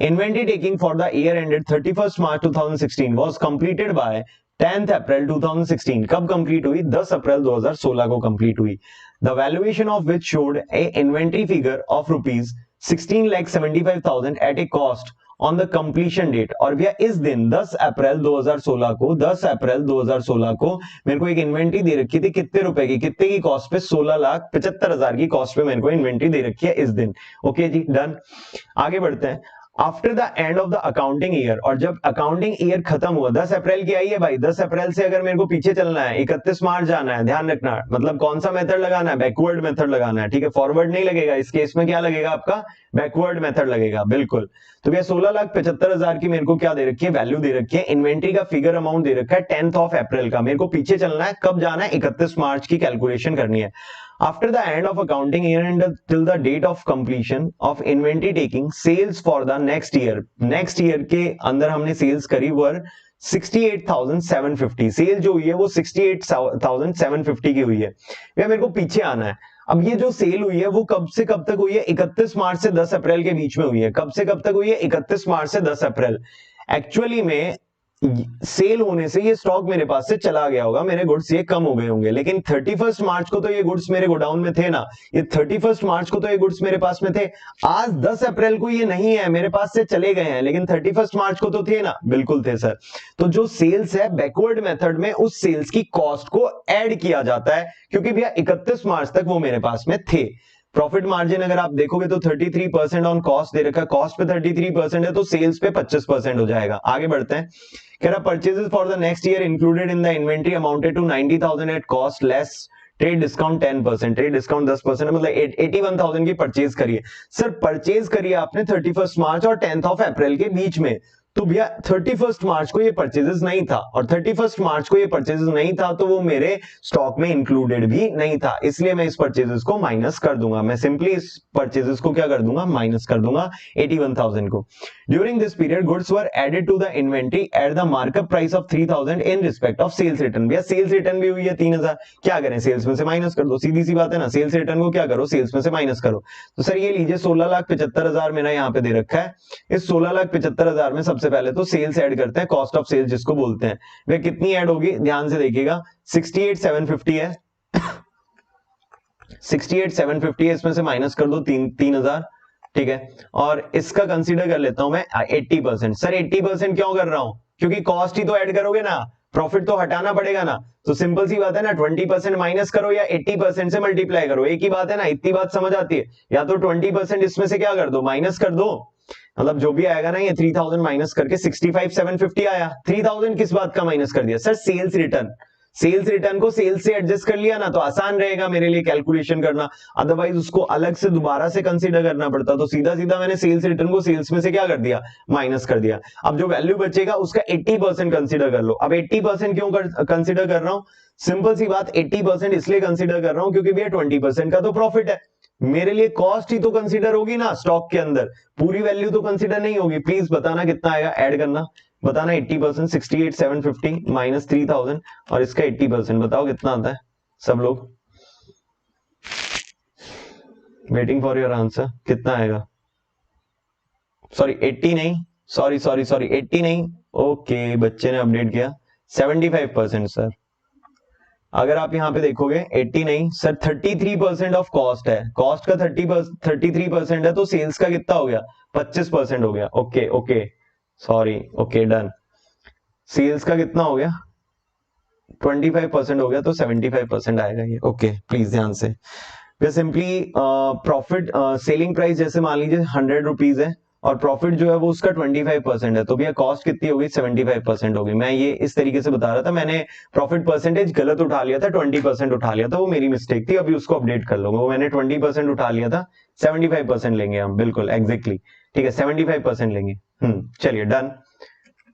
Inventory taking for the year ended 31 March 2016 was completed by 10th अप्रैल 2016। कब कंप्लीट हुई? 10 अप्रैल 2016 को कंप्लीट हुई। The valuation of which showed a inventory figure of rupees 16,75,000 at a cost on the completion date. और भैया इस दिन 10 अप्रैल 2016 को 10 अप्रैल 2016 को मेरे को एक इन्वेंट्री दे रखी थी कितने रुपए की, कितने की कॉस्ट पे? 16,75,000 की कॉस्ट पे मेरे को इन्वेंट्री दे रखी है इस दिन। ओके जी डन, आगे बढ़ते हैं। After the end of the accounting year, और जब अकाउंटिंग ईयर खत्म हुआ 10 अप्रैल की आई है भाई, 10 अप्रैल से अगर मेरे को पीछे चलना है 31 मार्च जाना है, ध्यान रखना, मतलब कौन सा मेथड लगाना है? बैकवर्ड मेथड लगाना है। ठीक है, फॉरवर्ड नहीं लगेगा इस केस में, क्या लगेगा आपका? बैकवर्ड मेथड लगेगा बिल्कुल। तो भैया 16,75,000 की मेरे को क्या दे रखी है? वैल्यू दे रखी है। इन्वेंट्री का फिगर अमाउंट दे रखा है 10th ऑफ अप्रैल का। मेरे को पीछे चलना है, कब जाना है? 31 मार्च की कैलकुलेशन करनी है। After the end of accounting year and till the date of completion of inventory taking, sales for the next year के अंदर हमने सेल्स करी वर 68,750। सेल जो हुई है वो 68,750 की हुई है। भैया मेरे को पीछे आना है। अब ये जो सेल हुई है वो कब से कब तक हुई है? 31 मार्च से 10 अप्रैल के बीच में हुई है। कब से कब तक हुई है? 31 मार्च से 10 अप्रैल। एक्चुअली में सेल होने से ये स्टॉक मेरे पास से चला गया होगा, मेरे गुड्स ये कम हो गए होंगे, लेकिन 31 मार्च को तो ये गुड्स मेरे गोडाउन में थे ना, ये 31 मार्च को तो ये गुड्स मेरे पास में थे। आज 10 अप्रैल को ये नहीं है, मेरे पास से चले गए हैं, लेकिन 31 मार्च को तो थे ना। बिल्कुल थे सर। तो जो सेल्स है बैकवर्ड मेथड में उस सेल्स की कॉस्ट को ऐड किया जाता है, क्योंकि भैया 31 मार्च तक वो मेरे पास में थे। प्रॉफिट मार्जिन अगर आप देखोगे तो 33% ऑन कॉस्ट दे रखा है, कॉस्ट पे 33% है तो सेल्स पे 25% हो जाएगा। आगे बढ़ते हैं। कह रहा purchases for the next year included in the inventory amounted to 90,000 at cost less trade discount 10%। Trade discount 10% मतलब 81,000 की परचेज करिए। सर परचेज करिए आपने 31 मार्च और 10th ऑफ अप्रैल के बीच में, तो भैया 31 मार्च को ये परचेजेस नहीं था, और 31 मार्च को ये परचेजेस नहीं था तो वो मेरे स्टॉक में इंक्लूडेड भी नहीं था, इसलिए मैं इस परचेजेस को माइनस कर दूंगा। मैं सिंपली इस परचेजेस को क्या कर दूंगा? माइनस कर दूंगा 81,000 को। During this period goods were added to the inventory at the markup price of 3,000 in respect of sales return. भैया सेल्स रिटर्न भी हुई है 3,000, क्या करें? सेल्स में से माइनस कर दो, सीधी सी बात है ना। सेल्स रिटर्न को क्या करो? सेल्स में से माइनस करो। तो सर ये लीजिए 16,75,000 मेरा यहाँ पे दे रखा है। इस 16,75,000 में सबसे पहले तो सेल्स ऐड करते हैं, कॉस्ट ऑफ सेल्स जिसको बोलते हैं। वे कितनी ऐड होगी? ध्यान से देखिएगा, 68,750 है। 68,750 है, इसमें से माइनस कर दो 3,000। ठीक है, और इसका कंसीडर कर लेता हूं मैं 80%। सर 80% क्यों कर रहा हूं? क्योंकि कॉस्ट ही तो ऐड करोगे ना, प्रॉफिट तो हटाना पड़ेगा ना। तो सिंपल सी बात है ना, 20% माइनस करो या 80% से मल्टीप्लाई करो, एक ही बात है ना। इतनी बात समझ आती है? या तो 20% इसमें से क्या कर दो? माइनस कर दो, मतलब जो भी आएगा ना, ये 3,000 माइनस करके 65,750 आया। 3,000 किस बात का माइनस कर दिया? Sir sales return. Sales return को सेल्स से एडजस्ट कर लिया ना, तो आसान रहेगा मेरे लिए कैलकुलेशन करना। अदरवाइज उसको अलग से दोबारा से कंसीडर करना पड़ता। तो सीधा सीधा मैंने सेल्स रिटर्न को सेल्स में से क्या कर दिया? माइनस कर दिया। अब जो वैल्यू बचेगा उसका 80% कंसीडर कर लो। अब 80% क्यों कंसीडर कर रहा हूं? सिंपल सी बात, 80% इसलिए कंसीडर कर रहा हूं क्योंकि भैया 20% का तो प्रॉफिट है। मेरे लिए कॉस्ट ही तो कंसीडर होगी ना स्टॉक के अंदर, पूरी वैल्यू तो कंसीडर नहीं होगी। प्लीज बताना कितना आएगा, ऐड करना, बताना। 80% 68,750 माइनस 3,000 और इसका 80% बताओ कितना आता है सब लोग। वेटिंग फॉर योर आंसर, कितना आएगा? सॉरी 80 नहीं, सॉरी 80 नहीं। ओके बच्चे ने अपडेट किया, 75% सर। अगर आप यहां पे देखोगे 80 नहीं सर, 33% ऑफ कॉस्ट है। कॉस्ट का 33% है, तो सेल्स का कितना हो गया? 25% हो गया। Okay okay sorry, okay done. Sales का कितना हो गया? 25% हो गया, तो 75% आएगा ये। ओके प्लीज ध्यान से। सिंपली प्रॉफिट सेलिंग प्राइस जैसे मान लीजिए 100 रुपीज है और प्रॉफिट जो है वो उसका 25% है, तो भैया कॉस्ट कितनी होगी? 75% होगी। मैं ये इस तरीके से बता रहा था, मैंने प्रॉफिट परसेंटेज गलत उठा लिया था, 20% उठा लिया था, वो मेरी मिस्टेक थी। अभी उसको अपडेट कर लूंगा। वो मैंने 20% उठा लिया था, 75% लेंगे हम, बिल्कुल एग्जैक्टली। ठीक है 75% लेंगे। चलिए डन।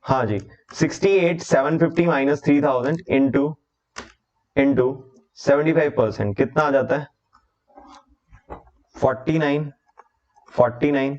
हाँ जी, 68,750 माइनस 3,000 इंटू 75% कितना आ जाता है? 49,313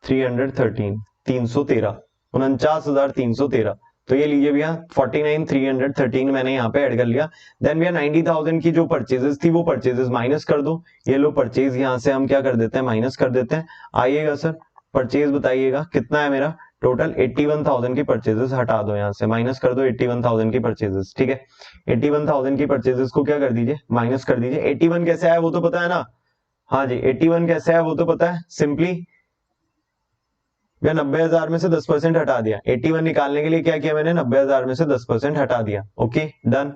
313 49,313 तो ये लीजिए भैया 49,313 मैंने यहाँ पे ऐड कर लिया। देन भैया 90,000 की जो परचेजेस थी वो परचेजेस माइनस कर दो। ये लो परचेज यहाँ से हम क्या कर देते हैं, माइनस कर देते हैं। आइएगा सर परचेज बताइएगा कितना है मेरा टोटल। 81,000 की परचेजेस हटा दो, यहाँ से माइनस कर दो 81,000 की परचेजेस। ठीक है 81,000 की परचेजेस को क्या कर दीजिए, माइनस कर दीजिए। 81 कैसे आया वो तो पता है ना, हाँ जी 81 कैसे है वो तो पता है। सिंपली भैया 90,000 में से 10% हटा दिया। 81 निकालने के लिए क्या किया मैंने, 90,000 में से 10% हटा दिया। Okay done.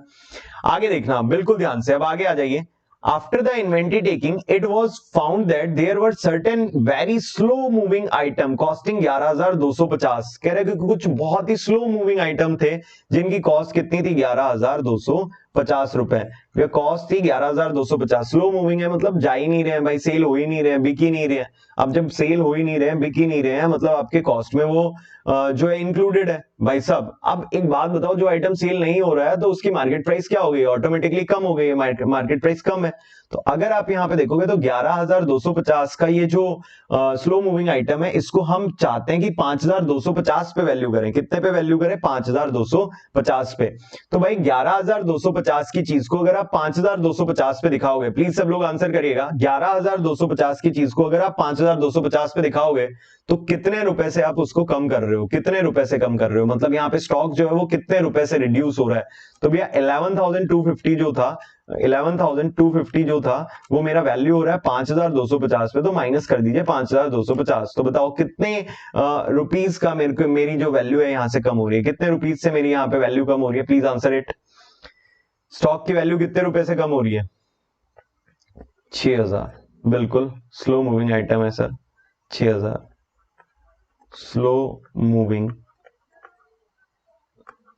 आगे देखना बिल्कुल ध्यान से, अब आगे आ जाइए। After the inventory taking, it was found that there were certain very slow moving item costing 11,250। कह रहे कि कुछ बहुत ही स्लो मूविंग आइटम थे जिनकी कॉस्ट कितनी थी, 11,250 रुपए। वे कॉस्ट थी 11,250। स्लो मूविंग है मतलब जा ही नहीं रहे हैं भाई, सेल हो ही नहीं रहे हैं, बिक ही नहीं रहे हैं। अब जब सेल हो ही नहीं रहे हैं, बिक ही नहीं रहे हैं, मतलब आपके कॉस्ट में वो जो है इंक्लूडेड है भाई साहब। अब एक बात बताओ, जो आइटम सेल नहीं हो रहा है तो उसकी मार्केट प्राइस क्या हो गई, ऑटोमेटिकली कम हो गई है, मार्केट प्राइस कम है। तो अगर आप यहाँ पे देखोगे तो 11,250 का ये जो स्लो मूविंग आइटम है, इसको हम चाहते हैं कि 5,250 पे वैल्यू करें। कितने पे वैल्यू करें, 5,250 पे। तो भाई 11,250 की चीज को अगर आप 5,250 पे दिखाओगे, प्लीज सब लोग आंसर करिएगा, 11,250 की चीज को अगर आप 5,250 पे दिखाओगे तो कितने रुपए से आप उसको कम कर रहे हो, कितने रुपए से कम कर रहे हो, मतलब यहाँ पे स्टॉक जो है वो कितने रुपए से रिड्यूस हो रहा है। तो भैया 11,250 जो था, 11,250 जो था वो मेरा वैल्यू हो रहा है 5,250 पे। तो माइनस कर दीजिए 5,250। तो बताओ कितने रुपीस का मेरी जो वैल्यू है यहाँ से कम हो रही है, कितने रुपीस से मेरी यहाँ पे वैल्यू कम हो रही है, प्लीज आंसर इट। स्टॉक की वैल्यू कितने रुपए से कम हो रही है, 6,000। बिल्कुल स्लो मूविंग आइटम है sir, 6,000 slow moving,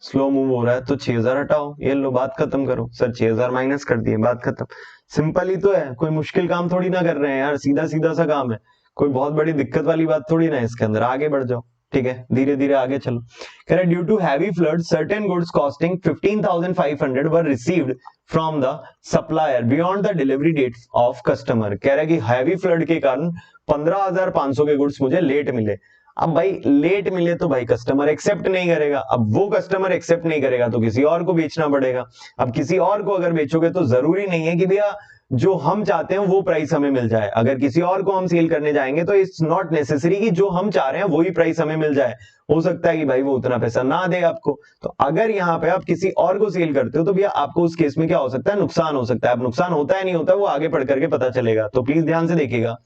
slow move हो रहा है तो 6,000 हटाओ। ये लो बात खत्म करो सर, 6,000 माइनस कर दिए, बात खत्म। सिंपल ही तो है, कोई मुश्किल काम थोड़ी ना कर रहे हैं यार, सीधा सीधा सा काम है, कोई बहुत बड़ी दिक्कत वाली बात थोड़ी ना है इसके अंदर। आगे बढ़ जाओ, ठीक है धीरे धीरे आगे चलो। कह रहे due to heavy flood certain goods costing 15,500 were received from the supplier beyond the delivery date of customer. कह रहा है कि हैवी फ्लड के कारण 15,500 के गुड्स मुझे लेट मिले। अब भाई लेट मिले तो भाई कस्टमर एक्सेप्ट नहीं करेगा, अब वो कस्टमर एक्सेप्ट नहीं करेगा तो किसी और को बेचना पड़ेगा। अब किसी और को अगर बेचोगे तो जरूरी नहीं है कि भैया जो हम चाहते हैं वो प्राइस हमें मिल जाए। अगर किसी और को हम सेल करने जाएंगे तो इट्स नॉट नेसेसरी कि जो हम चाह रहे हैं वही प्राइस हमें मिल जाए। हो सकता है कि भाई वो उतना पैसा ना दे आपको। तो अगर यहाँ पे आप किसी और को सेल करते हो तो भैया आपको उस केस में क्या हो सकता है, नुकसान हो सकता है। अब नुकसान होता है नहीं होता वो आगे पढ़ करके पता चलेगा, तो प्लीज ध्यान से देखिएगा।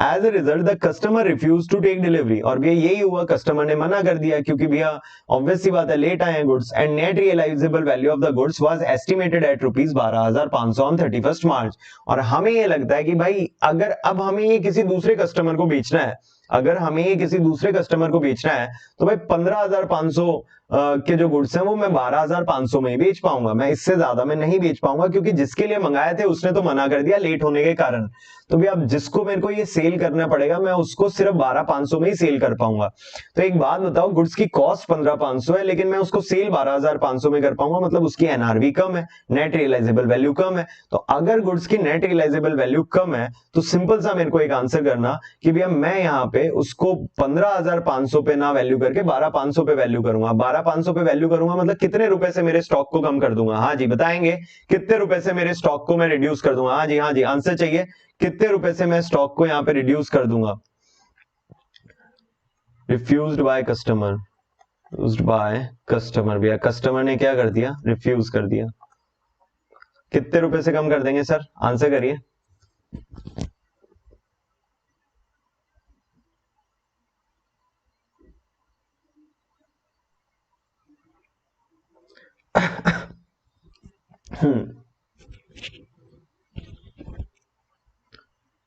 As a result the customer refuse to take delivery. और भैया यही हुआ, कस्टमर ने मना कर दिया, क्योंकि भैया ऑब्वियस सी बात है लेट आए हैं goods. And net realisable value of the goods was estimated at ₹12,500 on 31 March. और हमें ये लगता है कि भाई अगर अब हमें ये किसी दूसरे कस्टमर को बेचना है, अगर हमें ये किसी दूसरे कस्टमर को बेचना है तो भाई 15,500 के जो गुड्स हैं वो मैं 12,500 में ही बेच पाऊंगा, मैं इससे ज्यादा मैं नहीं बेच पाऊंगा, क्योंकि जिसके लिए मंगाए थे उसने तो मना कर दिया लेट होने के कारण। तो भी अब जिसको मेरे को ये सेल करना पड़ेगा मैं उसको सिर्फ 12,500 में ही सेल कर पाऊंगा। तो एक बात बताओ, गुड्स की कॉस्ट 15,500 है लेकिन मैं उसको सेल 12,500 में कर पाऊंगा, मतलब उसकी एनआरवी कम है, नेट रियलाइजेबल वैल्यू कम है। तो अगर गुड्स की नेट रियलाइजेबल वैल्यू कम है तो सिंपल सा मेरे को एक आंसर करना कि भैया मैं यहाँ पे उसको 15,500 पे ना वैल्यू करके 12,500 पे वैल्यू करूंगा। 12,500 पे वैल्यू करूंगा मतलब कितने रुपए से मेरे स्टॉक को कम कर दूंगा, हाँ जी बताएंगे कितने रुपए से मेरे स्टॉक को मैं रिड्यूस कर दूंगा। हाँ जी आंसर चाहिए, कितने रुपए से मैं स्टॉक को यहां पे रिड्यूस कर दूंगा। Refused by customer, refused by customer, भैया कस्टमर ने क्या कर दिया, रिफ्यूज कर दिया। कितने रुपए से कम कर देंगे सर, आंसर करिए। हम्म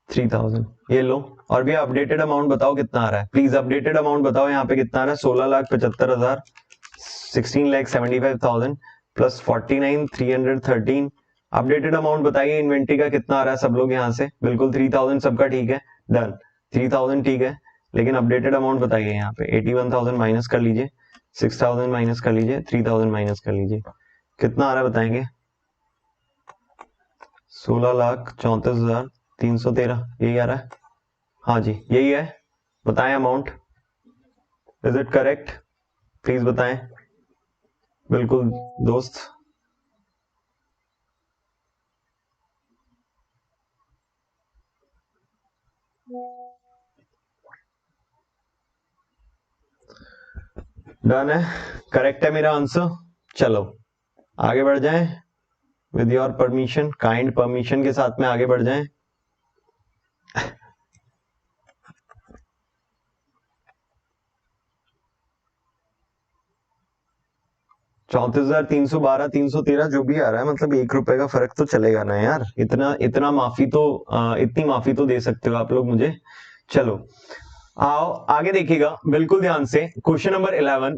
3,000 ये लो। और भी अपडेटेड अमाउंट बताओ कितना आ रहा है, प्लीज अपडेटेड अमाउंट बताओ यहाँ पे कितना आ रहा है। 16,75,000, 16,75,000 प्लस 49,313। अपडेटेड अमाउंट बताइए इन्वेंट्री का कितना आ रहा है सब लोग यहाँ से। बिल्कुल 3,000 सबका ठीक है, डन 3,000 ठीक है, लेकिन अपडेटेड अमाउंट बताइए यहाँ पे। 81,000 माइनस कर लीजिए, 6,000 माइनस कर लीजिए, 3,000 माइनस कर लीजिए, कितना आ रहा है बताएंगे। 16,34,313 यही आ रहा है, हाँ जी यही है। बताएं amount, is it correct, please बताएं। बिल्कुल दोस्त। डन है, करेक्ट है मेरा आंसर। चलो आगे बढ़ जाएं, with your permission, kind permission के साथ में आगे बढ़ जाएं। 34,312, 313 जो भी आ रहा है, मतलब 1 रुपए का फर्क तो चलेगा ना यार। इतना इतना माफी तो इतनी माफी तो दे सकते हो आप लोग मुझे। चलो आओ आगे देखिएगा बिल्कुल ध्यान से। क्वेश्चन नंबर 11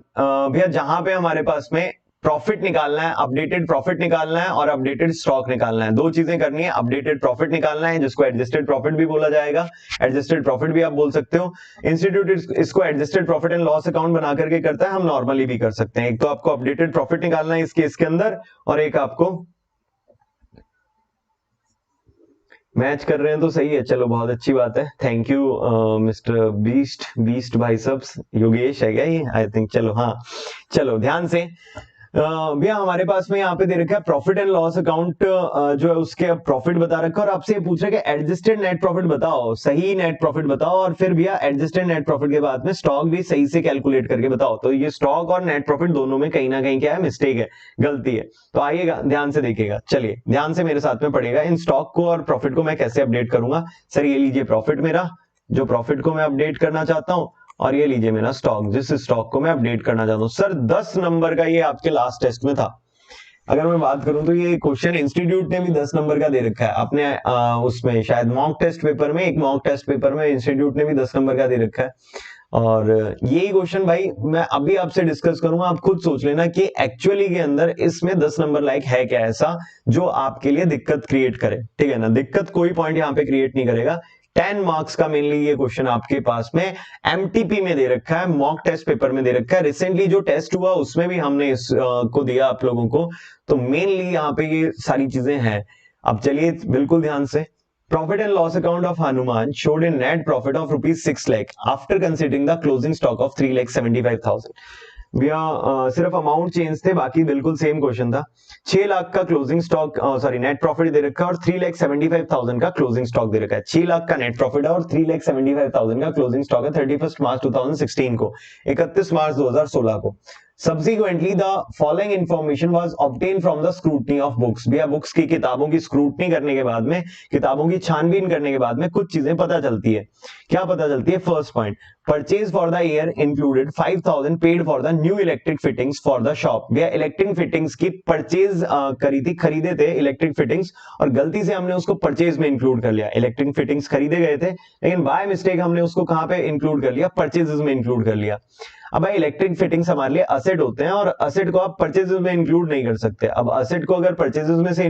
भैया, जहां पे हमारे पास में प्रॉफिट निकालना है, अपडेटेड प्रॉफिट निकालना है और अपडेटेड स्टॉक निकालना है, दो चीजें करनी है। अपडेटेड प्रॉफिट निकालना है जिसको एडजस्टेड प्रॉफिट भी बोला जाएगा, एडजस्टेड प्रॉफिट भी आप बोल सकते हो। इंस्टीट्यूट इसको adjusted profit and loss account बना करके करता है, हम नॉर्मली भी कर सकते हैं। एक तो आपको अपडेटेड प्रॉफिट निकालना है इस केस के अंदर, और एक आपको मैच कर रहे हैं तो सही है। चलो बहुत अच्छी बात है, थैंक यू मिस्टर बीस्ट भाई साहब। योगेश है क्या ये, आई थिंक। चलो हाँ, चलो ध्यान से। भैया हमारे पास में यहाँ पे दे रखा है प्रॉफिट एंड लॉस अकाउंट, जो है उसके प्रॉफिट बता रखा है, और आपसे ये पूछ रहा है कि एडजस्टेड नेट प्रॉफिट बताओ, सही नेट प्रॉफिट बताओ, और फिर भैया एडजस्टेड नेट प्रॉफिट के बाद में स्टॉक भी सही से कैलकुलेट करके बताओ। तो ये स्टॉक और नेट प्रॉफिट दोनों में कहीं ना कहीं क्या है, मिस्टेक है, गलती है। तो आइएगा ध्यान से देखिएगा, चलिए ध्यान से मेरे साथ में पढ़ेगा। इन स्टॉक को और प्रॉफिट को मैं कैसे अपडेट करूंगा। सर ये लीजिए प्रॉफिट मेरा, जो प्रॉफिट को मैं अपडेट करना चाहता हूं, और ये लीजिए मेरा स्टॉक, जिस स्टॉक को मैं अपडेट करना चाहता हूं। सर 10 नंबर का ये आपके लास्ट टेस्ट में था। अगर मैं बात करूं तो ये क्वेश्चन इंस्टीट्यूट ने भी 10 नंबर का दे रखा है अपने उसमें, शायद मॉक टेस्ट पेपर में, एक मॉक टेस्ट पेपर में इंस्टीट्यूट ने भी 10 नंबर का दे रखा है। और यही क्वेश्चन भाई मैं अभी आपसे डिस्कस करूंगा, आप खुद सोच लेना कि एक्चुअली के अंदर इसमें 10 नंबर लाइक है क्या ऐसा जो आपके लिए दिक्कत क्रिएट करे। ठीक है ना, दिक्कत कोई पॉइंट यहाँ पे क्रिएट नहीं करेगा। 10 मार्क्स का मेनली ये क्वेश्चन आपके पास में एमटीपी में दे रखा है, मॉक टेस्ट पेपर में दे रखा है। रिसेंटली जो टेस्ट हुआ उसमें भी हमने इस को दिया आप लोगों को। तो मेनली यहाँ पे ये सारी चीजें हैं। अब चलिए बिल्कुल ध्यान से। Profit and loss account of Hanuman showed a net profit of rupees 6 lakh after considering the closing stock of 3,75,000। भैया सिर्फ अमाउंट चेंज थे, बाकी बिल्कुल सेम क्वेश्चन था। 6 लाख का closing stock, sorry net profit दे रखा है, और 3,75,000 का क्लोजिंग स्टॉक दे रखा है। 6 लाख का नेट प्रॉफिट है और 3,75,000 का क्लोजिंग स्टॉक है 31 मार्च 2016 को, 31 मार्च 2016 को। Subsequently, the following information was obtained from the scrutiny of books। भैया बुक्स की, किताबों की स्क्रूटनी करने के बाद में, किताबों की छानबीन करने के बाद में कुछ चीजें पता चलती है। क्या पता चलती है? First point, purchase for the year included 5,000 paid for the new electric fittings for the shop. भैया इलेक्ट्रिक फिटिंग्स की परचेज करी थी, खरीदे थे इलेक्ट्रिक फिटिंग्स, और गलती से हमने उसको परचेज में इंक्लूड कर लिया। इलेक्ट्रिक फिटिंग्स खरीदे गए थे, लेकिन बाय मिस्टेक हमने उसको कहां पे इंक्लूड कर लिया? परचेजेस में इंक्लूड कर लिया। अब भाई इलेक्ट्रिक फिटिंग्स हमारे लिए असेट होते हैं, और असेट को आप परचेजेस में इंक्लूड नहीं कर सकते। अब असेट को अगर परचेजेस में से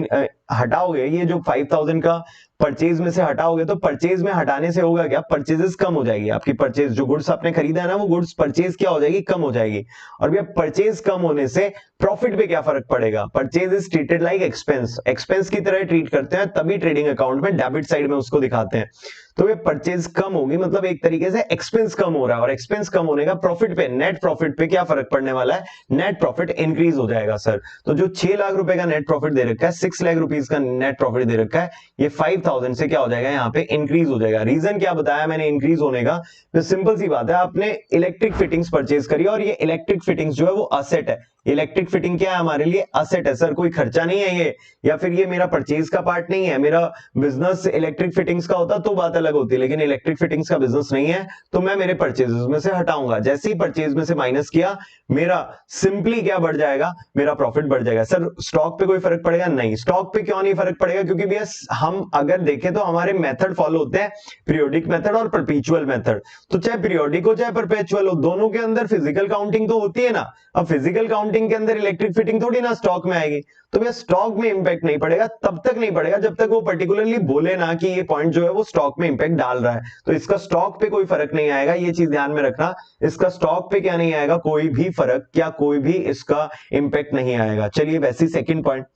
हटाओगे, ये जो 5,000 का परचेज में से हटाओगे, तो परचेज में हटाने से होगा क्या? परचेजेस कम हो जाएगी आपकी। परचेज जो गुड्स आपने खरीदा है ना, वो गुड्स परचेज क्या हो जाएगी? कम हो जाएगी। और भैया परचेज कम होने से प्रॉफिट पे क्या फर्क पड़ेगा? Purchase is treated like expense, expense की तरह ट्रीट करते हैं, तभी ट्रेडिंग अकाउंट में डेबिट साइड में उसको दिखाते हैं। तो ये परचेज कम होगी, मतलब एक तरीके से एक्सपेंस कम हो रहा है, और एक्सपेंस कम होने का प्रॉफिट पे, नेट प्रॉफिट पे क्या फर्क पड़ने वाला है? नेट प्रॉफिट इंक्रीज हो जाएगा सर। तो जो 6 लाख रुपए का नेट प्रॉफिट दे रखा है, 6 लाख रुपीज का नेट प्रॉफिट दे रखा है, ये 5,000 से क्या हो जाएगा? यहाँ पे इंक्रीज हो जाएगा। रीजन क्या बताया मैंने इंक्रीज होने का? तो सिंपल सी बात है, आपने इलेक्ट्रिक फिटिंग्स परचेज करी, और ये इलेक्ट्रिक फिटिंग्स जो है वो असेट है। इलेक्ट्रिक फिटिंग क्या है हमारे लिए? असेट है सर, कोई खर्चा नहीं है ये, या फिर ये मेरा परचेज का पार्ट नहीं है। मेरा बिजनेस इलेक्ट्रिक फिटिंग्स का होता तो बात अलग होती, लेकिन इलेक्ट्रिक फिटिंग्स का बिजनेस नहीं है, तो मैं मेरे परचेजेस में से हटाऊंगा। जैसे ही परचेज में से माइनस किया, मेरा सिंपली क्या बढ़ जाएगा? मेरा प्रॉफिट बढ़ जाएगा। सर स्टॉक पे कोई फर्क पड़ेगा? नहीं। स्टॉक पे क्यों नहीं फर्क पड़ेगा? क्योंकि भैया हम अगर देखें तो हमारे मेथड फॉलो होते हैं, पीरियोडिक मेथड और परपेचुअल मेथड। तो चाहे पीरियोडिक हो चाहे परपेचुअल हो, दोनों के अंदर फिजिकल काउंटिंग तो होती है ना। अब फिजिकल काउंटिंग के अंदर इलेक्ट्रिक फिटिंग थोड़ी ना स्टॉक में आएगी, तो भैया स्टॉक में इंपैक्ट नहीं पड़ेगा। तब तक नहीं पड़ेगा जब तक वो पर्टिकुलरली बोले ना कि ये पॉइंट जो है वो स्टॉक में इंपैक्ट डाल रहा है। तो इसका स्टॉक पे कोई फर्क नहीं आएगा, ये चीज ध्यान में रखना। इसका स्टॉक पे क्या नहीं आएगा? कोई भी फर्क, क्या कोई भी इसका इंपैक्ट नहीं आएगा। चलिए वैसे second point,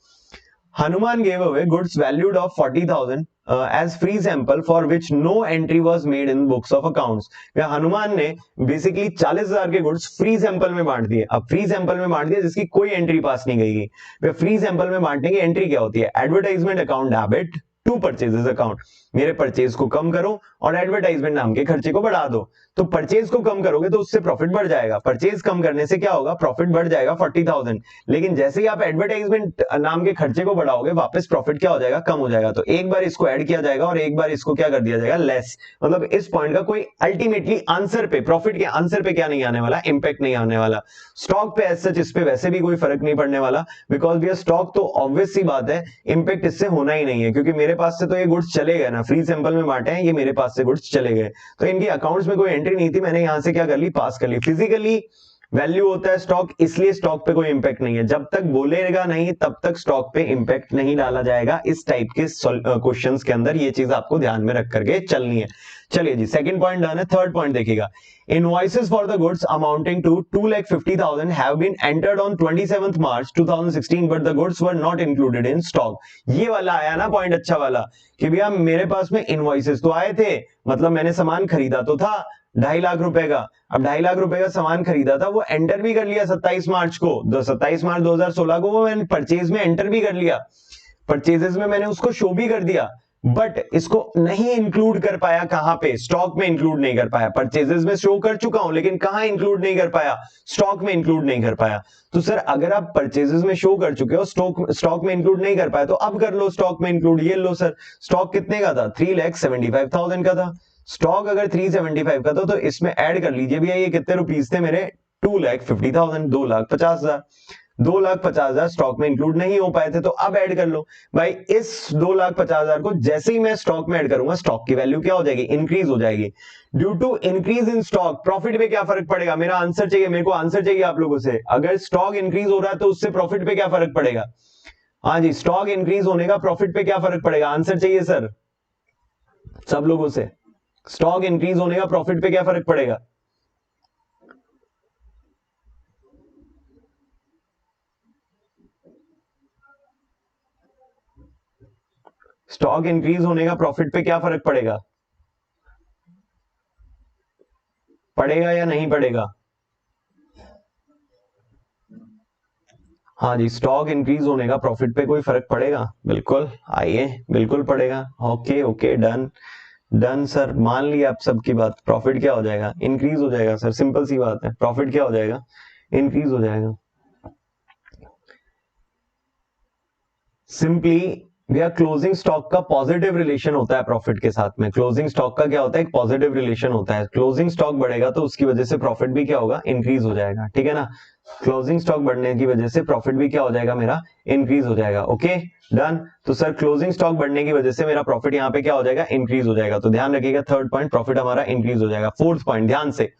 Hanuman gave away goods valued of 40,000 as free sample for which no entry was made in books of accounts। Hanuman ने बेसिकली 40,000 के गुड्स फ्री सैंपल में बांट दिए। अब फ्री सैंपल में बांट दिया जिसकी कोई एंट्री पास नहीं गई। फ्री सैंपल में बांटने की एंट्री क्या होती है? Advertisement account debit to purchases account. मेरे परचेज को कम करो और एडवर्टाइजमेंट नाम के खर्चे को बढ़ा दो। तो परचेज को कम करोगे तो उससे प्रॉफिट बढ़ जाएगा। परचेज कम करने से क्या होगा? प्रॉफिट बढ़ जाएगा 40,000। लेकिन जैसे ही आप एडवर्टाइजमेंट नाम के खर्चे को बढ़ाओगे वापस प्रॉफिट क्या हो जाएगा? कम हो जाएगा। तो एक बार इसको ऐड किया जाएगा और एक बार इसको क्या कर दिया जाएगा? लेस। मतलब इस पॉइंट का कोई अल्टीमेटली आंसर पे, प्रॉफिट के आंसर पे क्या नहीं आने वाला? इंपैक्ट नहीं आने वाला। स्टॉक पे एज सच इस पे वैसे भी कोई फर्क नहीं पड़ने वाला, बिकॉज भैया स्टॉक तो ऑब्वियस सी बात है इंपैक्ट इससे होना ही नहीं है, क्योंकि मेरे पास से तो ये गुड्स चले गए ना, फ्री सैंपल में बांटे हैं, ये मेरे पास से गुड्स चले गए। तो इनकी अकाउंट्स में कोई एंट्री नहीं थी, मैंने यहां से क्या कर ली? पास कर ली। फिजिकली वैल्यू होता है स्टॉक, इसलिए स्टॉक पे कोई इंपैक्ट नहीं है। जब तक बोलेगा नहीं तब तक स्टॉक पे इंपैक्ट नहीं डाला जाएगा। इस टाइप के क्वेश्चंस के अंदर ये चीज आपको ध्यान में रख करके चलनी है। चलिए जी, सेकंड पॉइंट डन है। थर्ड पॉइंट देखिएगा, invoices for the goods amounting to 2,50,000 have been entered on 27th March 2016 but the goods were not included in stock. ये वाला आया ना पॉइंट अच्छा वाला, कि भैया मेरे पास में इनवॉइसेस तो आए थे, मतलब मैंने सामान खरीदा तो था 2.5 लाख रुपए का। अब 2.5 लाख रुपए का सामान खरीदा था, वो एंटर भी कर लिया 27 मार्च को, 27 मार्च 2016 को वो मैंने परचेज में एंटर भी कर लिया, परचेजेस में मैंने उसको शो भी कर दिया, बट इसको नहीं इंक्लूड कर पाया। कहां पे? स्टॉक में इंक्लूड नहीं कर पाया। परचेजेस में शो कर चुका हूं लेकिन कहां इंक्लूड नहीं कर पाया? स्टॉक में इंक्लूड नहीं कर पाया। तो सर अगर आप परचेजेस में शो कर चुके हो, स्टॉक में इंक्लूड नहीं कर पाया, तो अब कर लो स्टॉक में इंक्लूड। ये लो सर, स्टॉक कितने का था? 3,75,000 का था। स्टॉक अगर 375 का था तो इसमें ऐड कर लीजिए भैया, ये कितने रुपीस थे मेरे? 2,50,000, 2,50,000। 2,50,000 स्टॉक में इंक्लूड नहीं हो पाए थे, तो अब ऐड कर लो भाई। इस 2,50,000 को जैसे ही मैं स्टॉक में ऐड करूंगा, स्टॉक की वैल्यू क्या हो जाएगी? इंक्रीज हो जाएगी। Due to increase in stock profit पे क्या फर्क पड़ेगा? मेरा आंसर चाहिए, मेरे को आंसर चाहिए आप लोगों से। अगर स्टॉक इंक्रीज हो रहा है तो उससे प्रॉफिट पे क्या फर्क पड़ेगा? हाँ जी, स्टॉक इंक्रीज होने का प्रॉफिट पे क्या फर्क पड़ेगा? आंसर चाहिए सर सब लोगों से। स्टॉक इंक्रीज होने का प्रॉफिट पे क्या फर्क पड़ेगा? स्टॉक इंक्रीज होने का प्रॉफिट पे क्या फर्क पड़ेगा? पड़ेगा या नहीं पड़ेगा? हाँ जी, स्टॉक इंक्रीज होने का प्रॉफिट पे कोई फर्क पड़ेगा? बिल्कुल, आइए, बिल्कुल पड़ेगा। Okay okay, done done sir, मान लिया आप सबकी बात। प्रॉफिट क्या हो जाएगा? इंक्रीज हो जाएगा सर, सिंपल सी बात है। प्रॉफिट क्या हो जाएगा? इंक्रीज हो जाएगा। सिंपली भैया क्लोजिंग स्टॉक का पॉजिटिव रिलेशन होता है प्रॉफिट के साथ में। क्लोजिंग स्टॉक का क्या होता है? एक पॉजिटिव रिलेशन होता है। क्लोजिंग स्टॉक बढ़ेगा तो उसकी वजह से प्रॉफिट भी क्या होगा? इंक्रीज हो जाएगा। ठीक है ना? क्लोजिंग स्टॉक बढ़ने की वजह से प्रॉफिट भी क्या हो जाएगा? मेरा इंक्रीज हो जाएगा। Okay done. तो सर क्लोजिंग स्टॉक बढ़ने की वजह से मेरा प्रॉफिट यहाँ पे क्या हो जाएगा? इंक्रीज हो जाएगा। तो ध्यान रखिएगा, थर्ड पॉइंट प्रॉफिट हमारा इंक्रीज हो जाएगा। फोर्थ पॉइंट ध्यान से,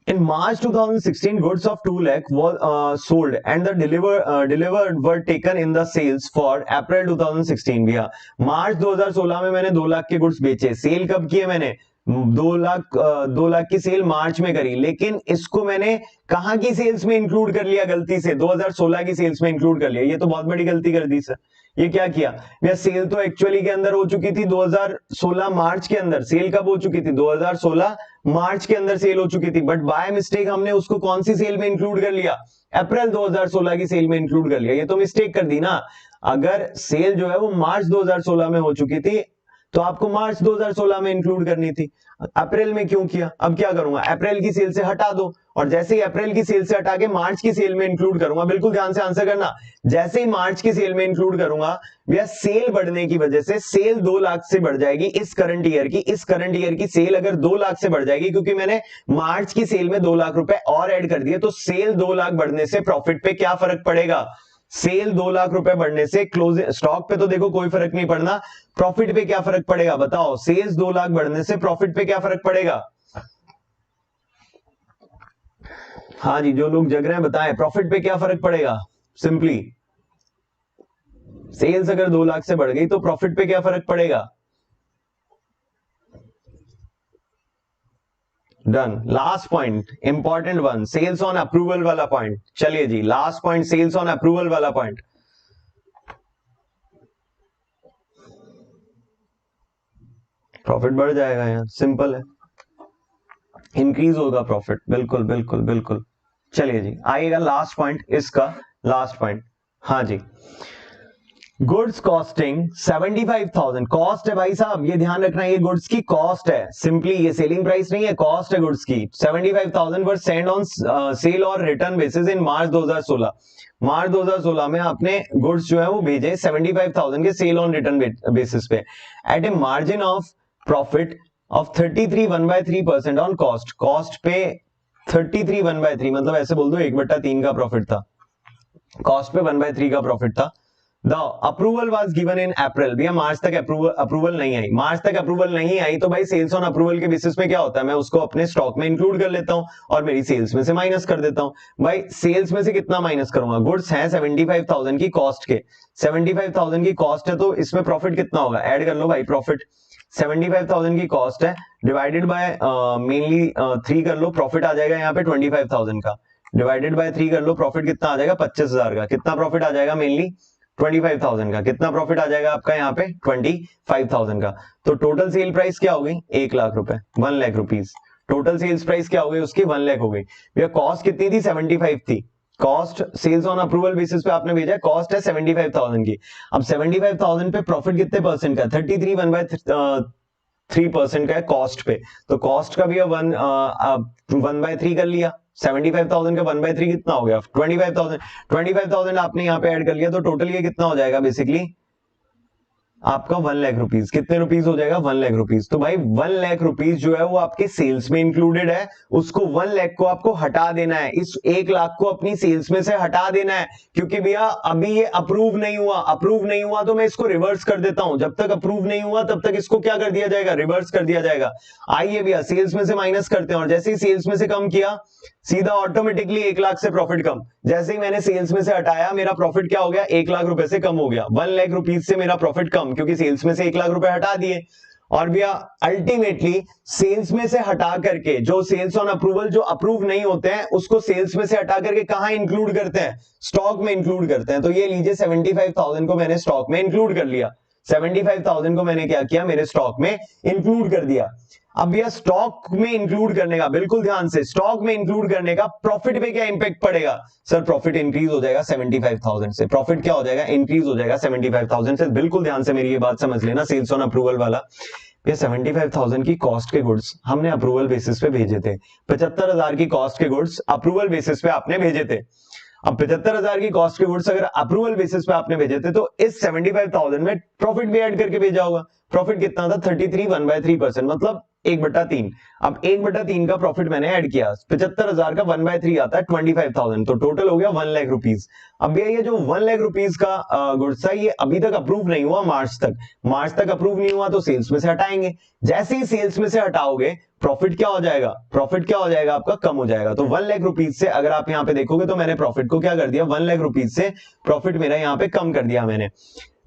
in March 2016, goods of 2 lakh was sold and the delivered were taken in the sales for April 2016। भैया मार्च 2016 में मैंने 2 लाख के गुड्स बेचे। सेल कब किए मैंने? 2 लाख की सेल मार्च में करी, लेकिन इसको मैंने कहां की सेल्स में इंक्लूड कर लिया? गलती से 2016 की सेल्स में इंक्लूड कर लिया। ये तो बहुत बड़ी गलती कर दी सर। ये क्या किया भैया? सेल तो एक्चुअली के अंदर हो चुकी थी 2016 मार्च के अंदर। सेल कब हो चुकी थी? 2016 मार्च के अंदर सेल हो चुकी थी, बट बाय मिस्टेक हमने उसको कौन सी सेल में इंक्लूड कर लिया? अप्रैल 2016 की सेल में इंक्लूड कर लिया। ये तो मिस्टेक कर दी ना। अगर सेल जो है वो मार्च 2016 में हो चुकी थी तो आपको मार्च 2016 में इंक्लूड करनी थी। अप्रैल में क्यों किया? अब क्या करूंगा? अप्रैल की सेल से हटा दो, और जैसे ही अप्रैल की सेल से हटा के मार्च की सेल में इंक्लूड करूंगा। बिल्कुल ध्यान से आंसर करना। जैसे ही मार्च की सेल में इंक्लूड करूंगा भैया, सेल बढ़ने की वजह से सेल 2 लाख से बढ़ जाएगी इस करंट ईयर की। इस करंट ईयर की सेल अगर 2 लाख से बढ़ जाएगी, क्योंकि मैंने मार्च की सेल में 2 लाख रुपए और ऐड कर दिए, तो सेल 2 लाख बढ़ने से प्रॉफिट पे क्या फर्क पड़ेगा? सेल 2 लाख रुपए बढ़ने से क्लोज स्टॉक पे तो देखो कोई फर्क नहीं पड़ना, प्रॉफिट पे क्या फर्क पड़ेगा? बताओ, सेल्स 2 लाख बढ़ने से प्रॉफिट पे क्या फर्क पड़ेगा? हाँ जी, जो लोग जग रहे हैं बताएं, प्रॉफिट पे क्या फर्क पड़ेगा? सिंपली सेल्स अगर 2 लाख से बढ़ गई तो प्रॉफिट पे क्या फर्क पड़ेगा? Done. Last point important one, sales on approval वाला पॉइंट। चलिए जी, last point sales on approval वाला पॉइंट। प्रॉफिट बढ़ जाएगा यार, सिंपल है, इंक्रीज होगा प्रॉफिट, बिल्कुल बिल्कुल बिल्कुल। चलिए जी, आइएगा लास्ट पॉइंट इसका, लास्ट पॉइंट, हाँ जी, गुड्स कॉस्टिंग 75,000, कॉस्ट है भाई साहब, ये ध्यान रखना, ये गुड्स की कॉस्ट है, सिंपली ये सेलिंग प्राइस नहीं है, कॉस्ट है गुड्स की। 75,000 वर सेंड ऑन सेल और रिटर्न बेसिस इन मार्च 2016। मार्च 2016 में आपने गुड्स जो है वो भेजे 75,000 के सेल ऑन रिटर्न बेसिस पे, at a margin of profit of 33 1/3% on cost, cost पे 33 1/3, मतलब ऐसे बोल दो 1/3 का प्रॉफिट था, कॉस्ट पे 1/3 का प्रॉफिट था। The approval was given in April, भैया मार्च तक अप्रूवल नहीं आई, मार्च तक अप्रूवल नहीं आई तो भाई सेल्स ऑन अप्रूवल के बेसिस पे क्या होता है, मैं उसको अपने स्टॉक में इंक्लूड कर लेता हूं और मेरी सेल्स में से माइनस कर देता हूं। भाई सेल्स में से कितना माइनस करूंगा, गुड्स है 75,000 की कॉस्ट के, 75,000 की कॉस्ट है तो इसमें प्रॉफिट कितना होगा, ऐड कर लो भाई प्रॉफिट, 75,000 की कॉस्ट है डिवाइडेड बाय मेनली 3 कर लो, प्रॉफिट आ जाएगा यहाँ पे 25,000 का, डिवाइडेड बाय 3 कर लो, प्रॉफिट कितना आ जाएगा 25,000 का, कितना प्रॉफिट आ जाएगा मेनली 25,000 का, कितना प्रॉफिट आ जाएगा आपका यहाँ पे 25,000 का। तो टोटल सेल प्राइस क्या हो गई, 1,00,000 रुपए, 1,00,000 रुपीज, टोटल सेल्स प्राइस क्या हो गई उसकी 1,00,000 हो गई। भैया कॉस्ट कितनी थी 75 थी, cost sales on approval basis पे आपने भेजा, कॉस्ट है 75,000 की, अब 75,000 पे प्रॉफिट कितने परसेंट का, 33 1/3% का है कॉस्ट पे, तो कॉस्ट का भी 1/3 कर लिया, 75,000 का 1/3 कितना हो गया 25,000, 25,000 आपने यहाँ पे ऐड कर लिया, तो टोटल ये कितना हो जाएगा बेसिकली आपका 1,00,000 रुपीज, कितने रुपीज हो जाएगा 1,00,000 रुपीज। तो भाई 1,00,000 रुपीज जो है वो आपके सेल्स में इंक्लूडेड है, उसको 1,00,000 को आपको हटा देना है, इस 1,00,000 को अपनी सेल्स में से हटा देना है, क्योंकि भैया अभी ये अप्रूव नहीं हुआ, अप्रूव नहीं हुआ तो मैं इसको रिवर्स कर देता हूं, जब तक अप्रूव नहीं हुआ तब तक इसको क्या कर दिया जाएगा, रिवर्स कर दिया जाएगा। आइए भैया सेल्स में से माइनस करते हैं, और जैसे ही सेल्स में से कम किया सीधा ऑटोमेटिकली 1,00,000 से प्रॉफिट कम, जैसे ही मैंने सेल्स में से हटाया मेरा प्रॉफिट क्या हो गया 1,00,000 रुपए से कम हो गया, 1,00,000 रुपीज से मेरा प्रॉफिट कम, क्योंकि सेल्स में से 1,00,000 रुपए हटा दिए। और भैया अल्टीमेटली सेल्स में से हटा करके जो सेल्स ऑन अप्रूवल जो अप्रूव नहीं होते हैं उसको सेल्स में से हटा करके कहां इंक्लूड करते हैं, स्टॉक में इंक्लूड करते हैं। तो ये लीजिए 75,000 को मैंने स्टॉक में इंक्लूड कर लिया, 75,000 को मैंने क्या किया मेरे स्टॉक में इंक्लूड कर दिया। अब यह स्टॉक में इंक्लूड करने का, बिल्कुल ध्यान से, स्टॉक में इंक्लूड करने का प्रॉफिट पे क्या इंपैक्ट पड़ेगा, सर प्रॉफिट इंक्रीज हो जाएगा 75,000 से, प्रॉफिट क्या हो जाएगा इंक्रीज हो जाएगा 75,000 से, बिल्कुल ध्यान से मेरी ये बात समझ लेना, सेल्स ऑन अप्रूवल वाला। ये 75,000 की कॉस्ट के गुड्स हमने अप्रूवल बेसिस पे भेजे थे, 75,000 की कॉस्ट के गुड्स अप्रूवल बेसिस पे आपने भेजे थे। अब 75,000 की कॉस्ट के गुड्स अगर अप्रूवल बेसिस पे आपने भेजे थे तो इस 75,000 में प्रॉफिट भी ऐड करके भेजा होगा, प्रॉफिट कितना था 33 1/3%, मतलब 1/3। अब 1/3 का प्रॉफिट मैंने ऐड किया, 75,000 का 1/3 आता है 25,000, तो टोटल हो गया 1,00,000 रुपीज। अब भैया ये जो 1,00,000 रुपीज का गुड्स था ये अभी तक अप्रूव नहीं हुआ, मार्च तक अप्रूव नहीं हुआ तो सेल्स में से हटाएंगे, जैसे ही सेल्स में से हटाओगे प्रॉफिट क्या हो जाएगा, प्रॉफिट क्या हो जाएगा आपका कम हो जाएगा। तो 1,00,000 रुपीज से अगर आप यहां पे देखोगे तो मैंने प्रॉफिट को क्या कर दिया, 1,00,000 रुपीज से प्रॉफिट मेरा यहां पे कम कर दिया मैंने।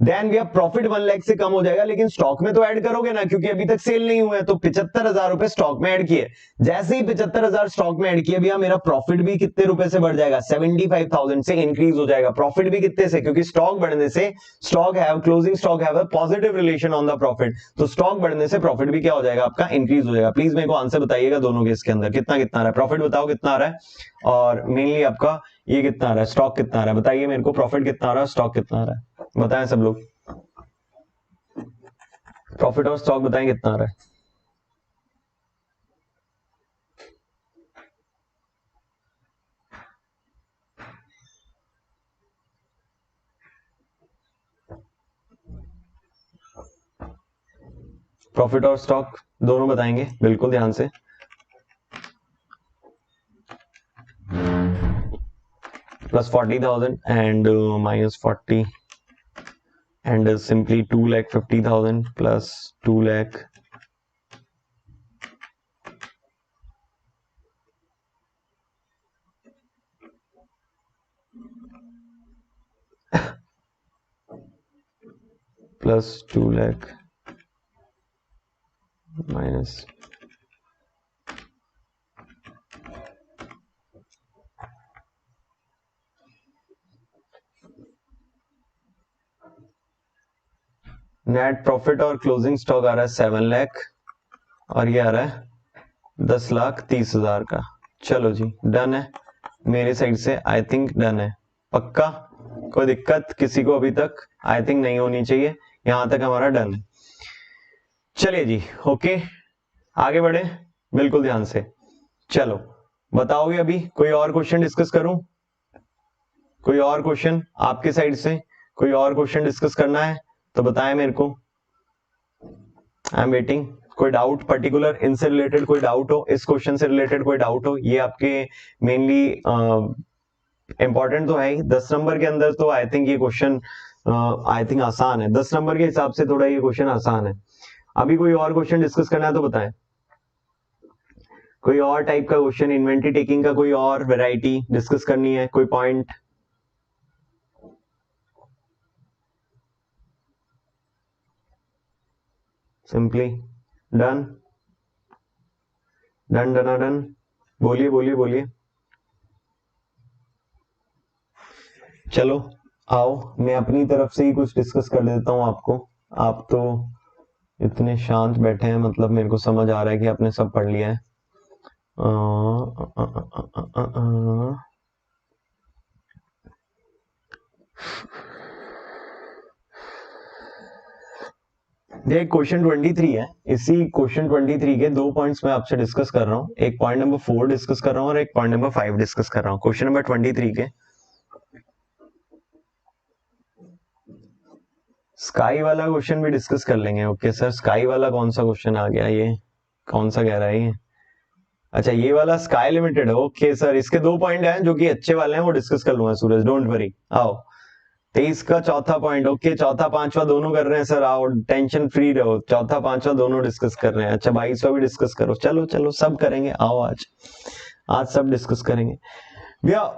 देन भैया प्रॉफिट 1,00,000 से कम हो जाएगा, लेकिन स्टॉक में तो ऐड करोगे ना, क्योंकि अभी तक सेल नहीं हुआ है, तो 75,000 रुपए स्टॉक में ऐड किए, जैसे ही 75,000 स्टॉक में ऐड किए भैया मेरा प्रॉफिट भी कितने रुपए से बढ़ जाएगा 75,000 से इंक्रीज हो जाएगा, प्रॉफिट भी कितने से, क्योंकि स्टॉक बढ़ने से closing stock have a positive relation on the profit, तो स्टॉक बढ़ने से प्रॉफिट भी क्या हो जाएगा आपका इंक्रीज हो जाएगा। प्लीज मेरे को आंसर बताइएगा दोनों के इसके अंदर कितना कितना आ रहा है, प्रॉफिट बताओ कितना आ रहा है, और मेनली आपका ये कितना आ रहा है, स्टॉक कितना आ रहा है, बताइए मेरे को, प्रॉफिट कितना आ रहा है, स्टॉक कितना आ रहा है, बताएं सब लोग, प्रॉफिट और स्टॉक बताएं कितना आ रहा है। प्रॉफिट और स्टॉक दोनों बताएंगे बिल्कुल ध्यान से। Plus 40,000 and -40 and simply 2,50,000 plus 2,00,000 plus 2,00,000 minus net profit और क्लोजिंग स्टॉक आ रहा है 7 लाख और ये आ रहा है 10,30,000 का। चलो जी डन है मेरी साइड से, आई थिंक डन है पक्का, कोई दिक्कत किसी को अभी तक आई थिंक नहीं होनी चाहिए, यहां तक हमारा डन है। चलिए जी ओके आगे बढ़े बिल्कुल ध्यान से। चलो बताओगे अभी कोई और क्वेश्चन डिस्कस करूं, कोई और क्वेश्चन आपके साइड से, कोई और क्वेश्चन डिस्कस करना है तो बताएं मेरे को, आई एम वेटिंग। कोई डाउट पर्टिकुलर इनसे रिलेटेड कोई डाउट हो, इस क्वेश्चन से रिलेटेड कोई डाउट हो, ये आपके मेनली इंपॉर्टेंट तो है ही 10 नंबर के अंदर, तो आई थिंक ये क्वेश्चन आई थिंक आसान है 10 नंबर के हिसाब से, थोड़ा ये क्वेश्चन आसान है। अभी कोई और क्वेश्चन डिस्कस करना है तो बताएं, कोई और टाइप का क्वेश्चन, इन्वेंटरी टेकिंग का कोई और वैरायटी डिस्कस करनी है, कोई point? Simply done done done done, बोलिए बोलिए बोलिए। चलो आओ मैं अपनी तरफ से ही कुछ डिस्कस कर देता हूं आपको, आप तो इतने शांत बैठे हैं, मतलब मेरे को समझ आ रहा है कि आपने सब पढ़ लिया है। ये क्वेश्चन 23 है, इसी क्वेश्चन 23 के 2 पॉइंट्स मैं आपसे डिस्कस कर रहा हूं, एक पॉइंट नंबर 4 डिस्कस कर रहा हूं और एक पॉइंट नंबर 5 डिस्कस कर रहा हूं। क्वेश्चन नंबर 23 के स्काई वाला क्वेश्चन भी डिस्कस कर लेंगे। ओके सर स्काई वाला कौन सा क्वेश्चन आ गया, ये कौन सा कह रहा है ये? अच्छा ये वाला स्काई लिमिटेड है। ओके सर इसके 2 पॉइंट हैं जो कि अच्छे वाले हैं, वो डिस्कस कर लूंगा सूरज, डोंट वरी। आओ 23 का चौथा पॉइंट, ओके चौथा पांचवा दोनों कर रहे हैं सर, आओ टेंशन फ्री रहो, चौथा पांचवा दोनों डिस्कस कर रहे हैं। अच्छा 22वां भी डिस्कस करो, चलो चलो सब करेंगे, आओ आज आज सब डिस्कस करेंगे भैया।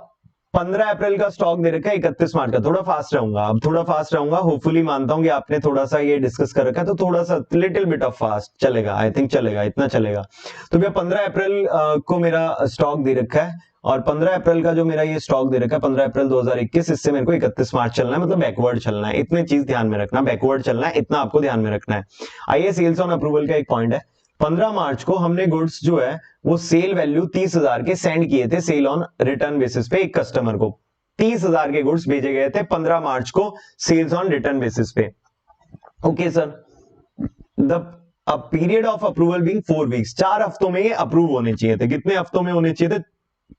15 अप्रैल का स्टॉक दे रखा है 31 मार्च का, थोड़ा फास्ट रहूंगा, अब थोड़ा फास्ट रहूंगा, होपफुली मानता हूं कि आपने थोड़ा सा ये डिस्कस कर रखा है, तो थोड़ा सा लिटिल बिट ऑफ फास्ट चलेगा, आई थिंक चलेगा, इतना चलेगा। तो भैया 15 अप्रैल को मेरा स्टॉक दे रखा है, और 15 अप्रैल का जो मेरा ये स्टॉक दे रखा है 15 अप्रैल 2021, इससे मेरे को 31 मार्च चलना है, मतलब बैकवर्ड चलना है, इतनी चीज ध्यान में रखना, बैकवर्ड चलना है, इतना आपको ध्यान में रखना है। आइए सेल्स ऑन अप्रूवल का एक पॉइंट है, 15 मार्च को हमने गुड्स जो है वो सेल वैल्यू 30,000 के सेंड किए थे सेल ऑन रिटर्न बेसिस पे, एक कस्टमर को 30,000 के गुड्स भेजे गए थे 15 मार्च को सेल्स ऑन रिटर्न बेसिस पे। Okay sir the period of approval being 4 weeks, 4 हफ्तों में ये अप्रूव होने चाहिए थे। कितने हफ्तों में होने चाहिए थे?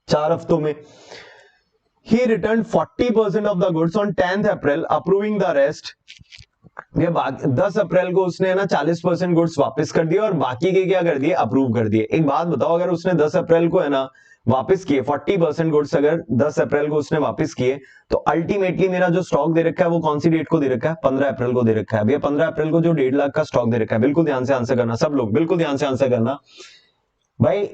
4 हफ्तों में। He returned 40% of the goods on 10th April, approving the rest. 10 अप्रैल को उसने ना 40% गुड्स वापस कर दिए और बाकी के क्या कर दिए, अप्रूव कर दिए। एक बात बताओ, अगर उसने 10 अप्रैल को है ना वापस किए 40% गुड्स, अगर 10 अप्रैल को उसने वापस किए, तो अल्टीमेटली मेरा जो स्टॉक दे रखा है वो कौन सी डेट को दे रखा है? 15 अप्रैल को दे रखा है। भैया 15 अप्रैल को जो 1.5 लाख का स्टॉक दे रखा है, बिल्कुल ध्यान से आंसर करना सब लोग, बिल्कुल ध्यान से आंसर करना भाई।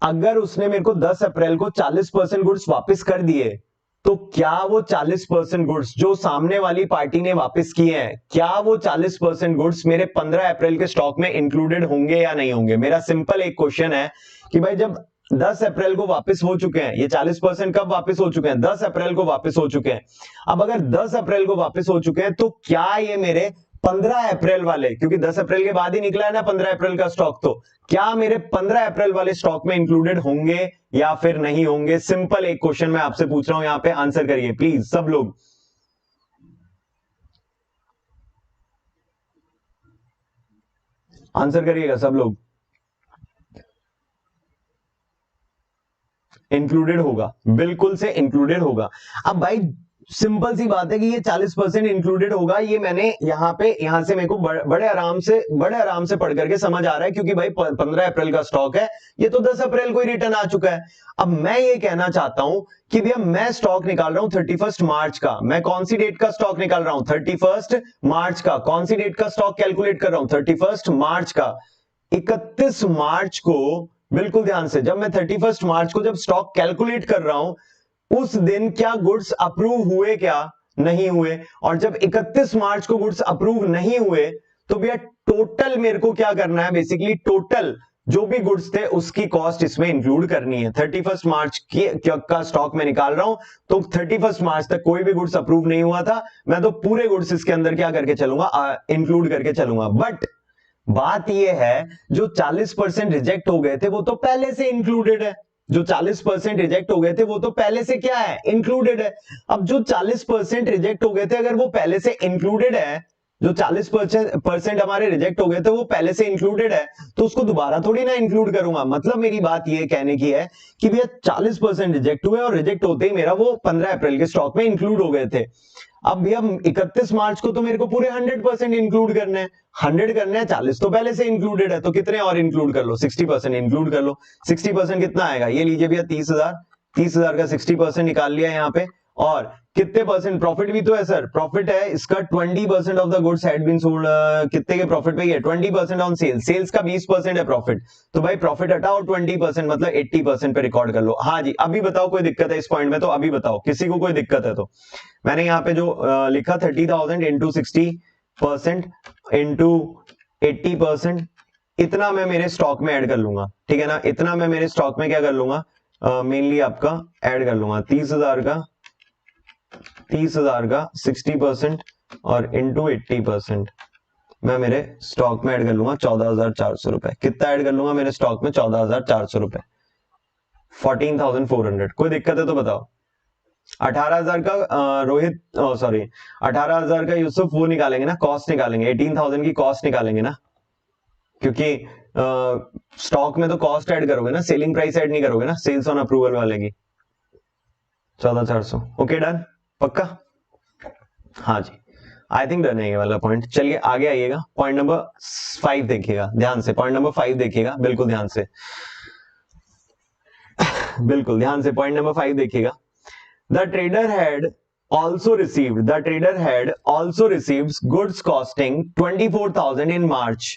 अगर उसने मेरे को 10 अप्रैल को 40% गुड्स वापस कर दिए, तो क्या वो 40% गुड्स जो सामने वाली पार्टी ने वापस किए हैं, क्या वो 40% गुड्स मेरे 15 अप्रैल के स्टॉक में इंक्लूडेड होंगे या नहीं होंगे? मेरा सिंपल एक क्वेश्चन है कि भाई जब 10 अप्रैल को वापस हो चुके हैं, ये 40% कब वापस हो चुके हैं? 10 अप्रैल को वापस हो चुके हैं। अब अगर 10 अप्रैल को वापस हो चुके हैं, तो क्या ये मेरे 15 अप्रैल वाले, क्योंकि 10 अप्रैल के बाद ही निकला है ना 15 अप्रैल का स्टॉक, तो क्या मेरे 15 अप्रैल वाले स्टॉक में इंक्लूडेड होंगे या फिर नहीं होंगे? सिंपल एक क्वेश्चन मैं आपसे पूछ रहा हूं, यहां पे आंसर करिए प्लीज सब लोग। आंसर करिएगा सब लोग। इंक्लूडेड होगा, बिल्कुल से इंक्लूडेड होगा। अब भाई सिंपल सी बात है कि ये 40% इंक्लूडेड होगा, ये मैंने यहां से मेरे को बड़े आराम से पढ़ करके समझ आ रहा है, क्योंकि भाई 15 अप्रैल का स्टॉक है, ये तो 10 अप्रैल को ही रिटर्न आ चुका है। अब मैं ये कहना चाहता हूं कि भैया मैं स्टॉक निकाल रहा हूं 31 मार्च का, मैं कौन सी डेट का स्टॉक निकाल रहा हूं? 31 मार्च का। कौन सी डेट का स्टॉक कैलकुलेट कर रहा हूं? 31 मार्च का। 31 मार्च को, बिल्कुल ध्यान से, जब मैं 31 मार्च को जब स्टॉक कैलकुलेट कर रहा हूं, उस दिन क्या गुड्स अप्रूव हुए क्या नहीं हुए? और जब 31 मार्च को गुड्स अप्रूव नहीं हुए, तो भैया टोटल मेरे को क्या करना है? बेसिकली टोटल जो भी गुड्स थे उसकी कॉस्ट इसमें इंक्लूड करनी है। 31 मार्च का स्टॉक मैं निकाल रहा हूं, तो 31 मार्च तक कोई भी गुड्स अप्रूव नहीं हुआ था, मैं तो पूरे गुड्स इसके अंदर क्या करके चलूंगा, इंक्लूड करके चलूंगा। बट बात यह है जो 40% रिजेक्ट हो गए थे वो तो पहले से इंक्लूडेड है, जो 40% रिजेक्ट हो गए थे वो तो पहले से क्या है, इंक्लूडेड है। अब जो 40% रिजेक्ट हो गए थे अगर वो पहले से इंक्लूडेड है, जो 40% हमारे रिजेक्ट हो गए थे वो पहले से इंक्लूडेड है, तो उसको दोबारा थोड़ी ना इंक्लूड करूंगा। मतलब मेरी बात ये कहने की है कि भैया 40% रिजेक्ट हुए और रिजेक्ट होते ही मेरा वो 15 अप्रैल के स्टॉक में इंक्लूड हो गए थे। अब भैया 31 मार्च को तो मेरे को पूरे 100% इंक्लूड करने हैं, 100 करने हैं, 40 तो पहले से इंक्लूडेड है, तो कितने और इंक्लूड कर लो, 60% इंक्लूड कर लो। 60% कितना आएगा, ये लीजिए भैया 30,000, 30,000 का 60% निकाल लिया यहाँ पे। और कितने परसेंट प्रॉफिट भी तो है सर, प्रॉफिट है इसका 20% of the goods had been sold, कितने के प्रॉफिट पे है 20% ऑन सेल्स, सेल्स का 20% है प्रॉफिट, तो भाई प्रॉफिट हटाओ 20% मतलब 80% पे रिकॉर्ड कर लो। हाँ जी, अभी बताओ कोई दिक्कत है इस पॉइंट में, तो अभी बताओ किसी को कोई दिक्कत है तो। मैंने यहाँ पे जो लिखा 30,000 इंटू 60% इंटू 80%, इतना मैं मेरे स्टॉक में ऐड कर लूंगा, ठीक है ना, इतना मैं मेरे स्टॉक में क्या कर लूंगा, मेनली आपका ऐड कर लूंगा 30,000 का 60% और इंटू 80% मैं मेरे स्टॉक में ऐड कर लूंगा 14,400 रुपए। कितना ऐड कर लूंगा मेरे स्टॉक में, 14,400 रुपए, 14,400। कोई दिक्कत है तो बताओ। 18,000 का रोहित, सॉरी 18,000 का यूसुफ वो निकालेंगे ना, कॉस्ट निकालेंगे, 18,000 की कॉस्ट निकालेंगे ना, क्योंकि स्टॉक में तो कॉस्ट ऐड करोगे ना, सेलिंग प्राइस ऐड नहीं करोगे ना, सेल्स ऑन अप्रूवल वाले की। 14,400 ओके डन, पक्का। हाँ जी, आई थिंक डन है ये वाला पॉइंट। चलिए आगे आइएगा, पॉइंट नंबर 5 देखिएगा ध्यान से, पॉइंट नंबर 5 देखिएगा बिल्कुल ध्यान से, बिल्कुल ध्यान से पॉइंट नंबर 5 देखिएगा। The trader had also received goods costing 24,000 in March।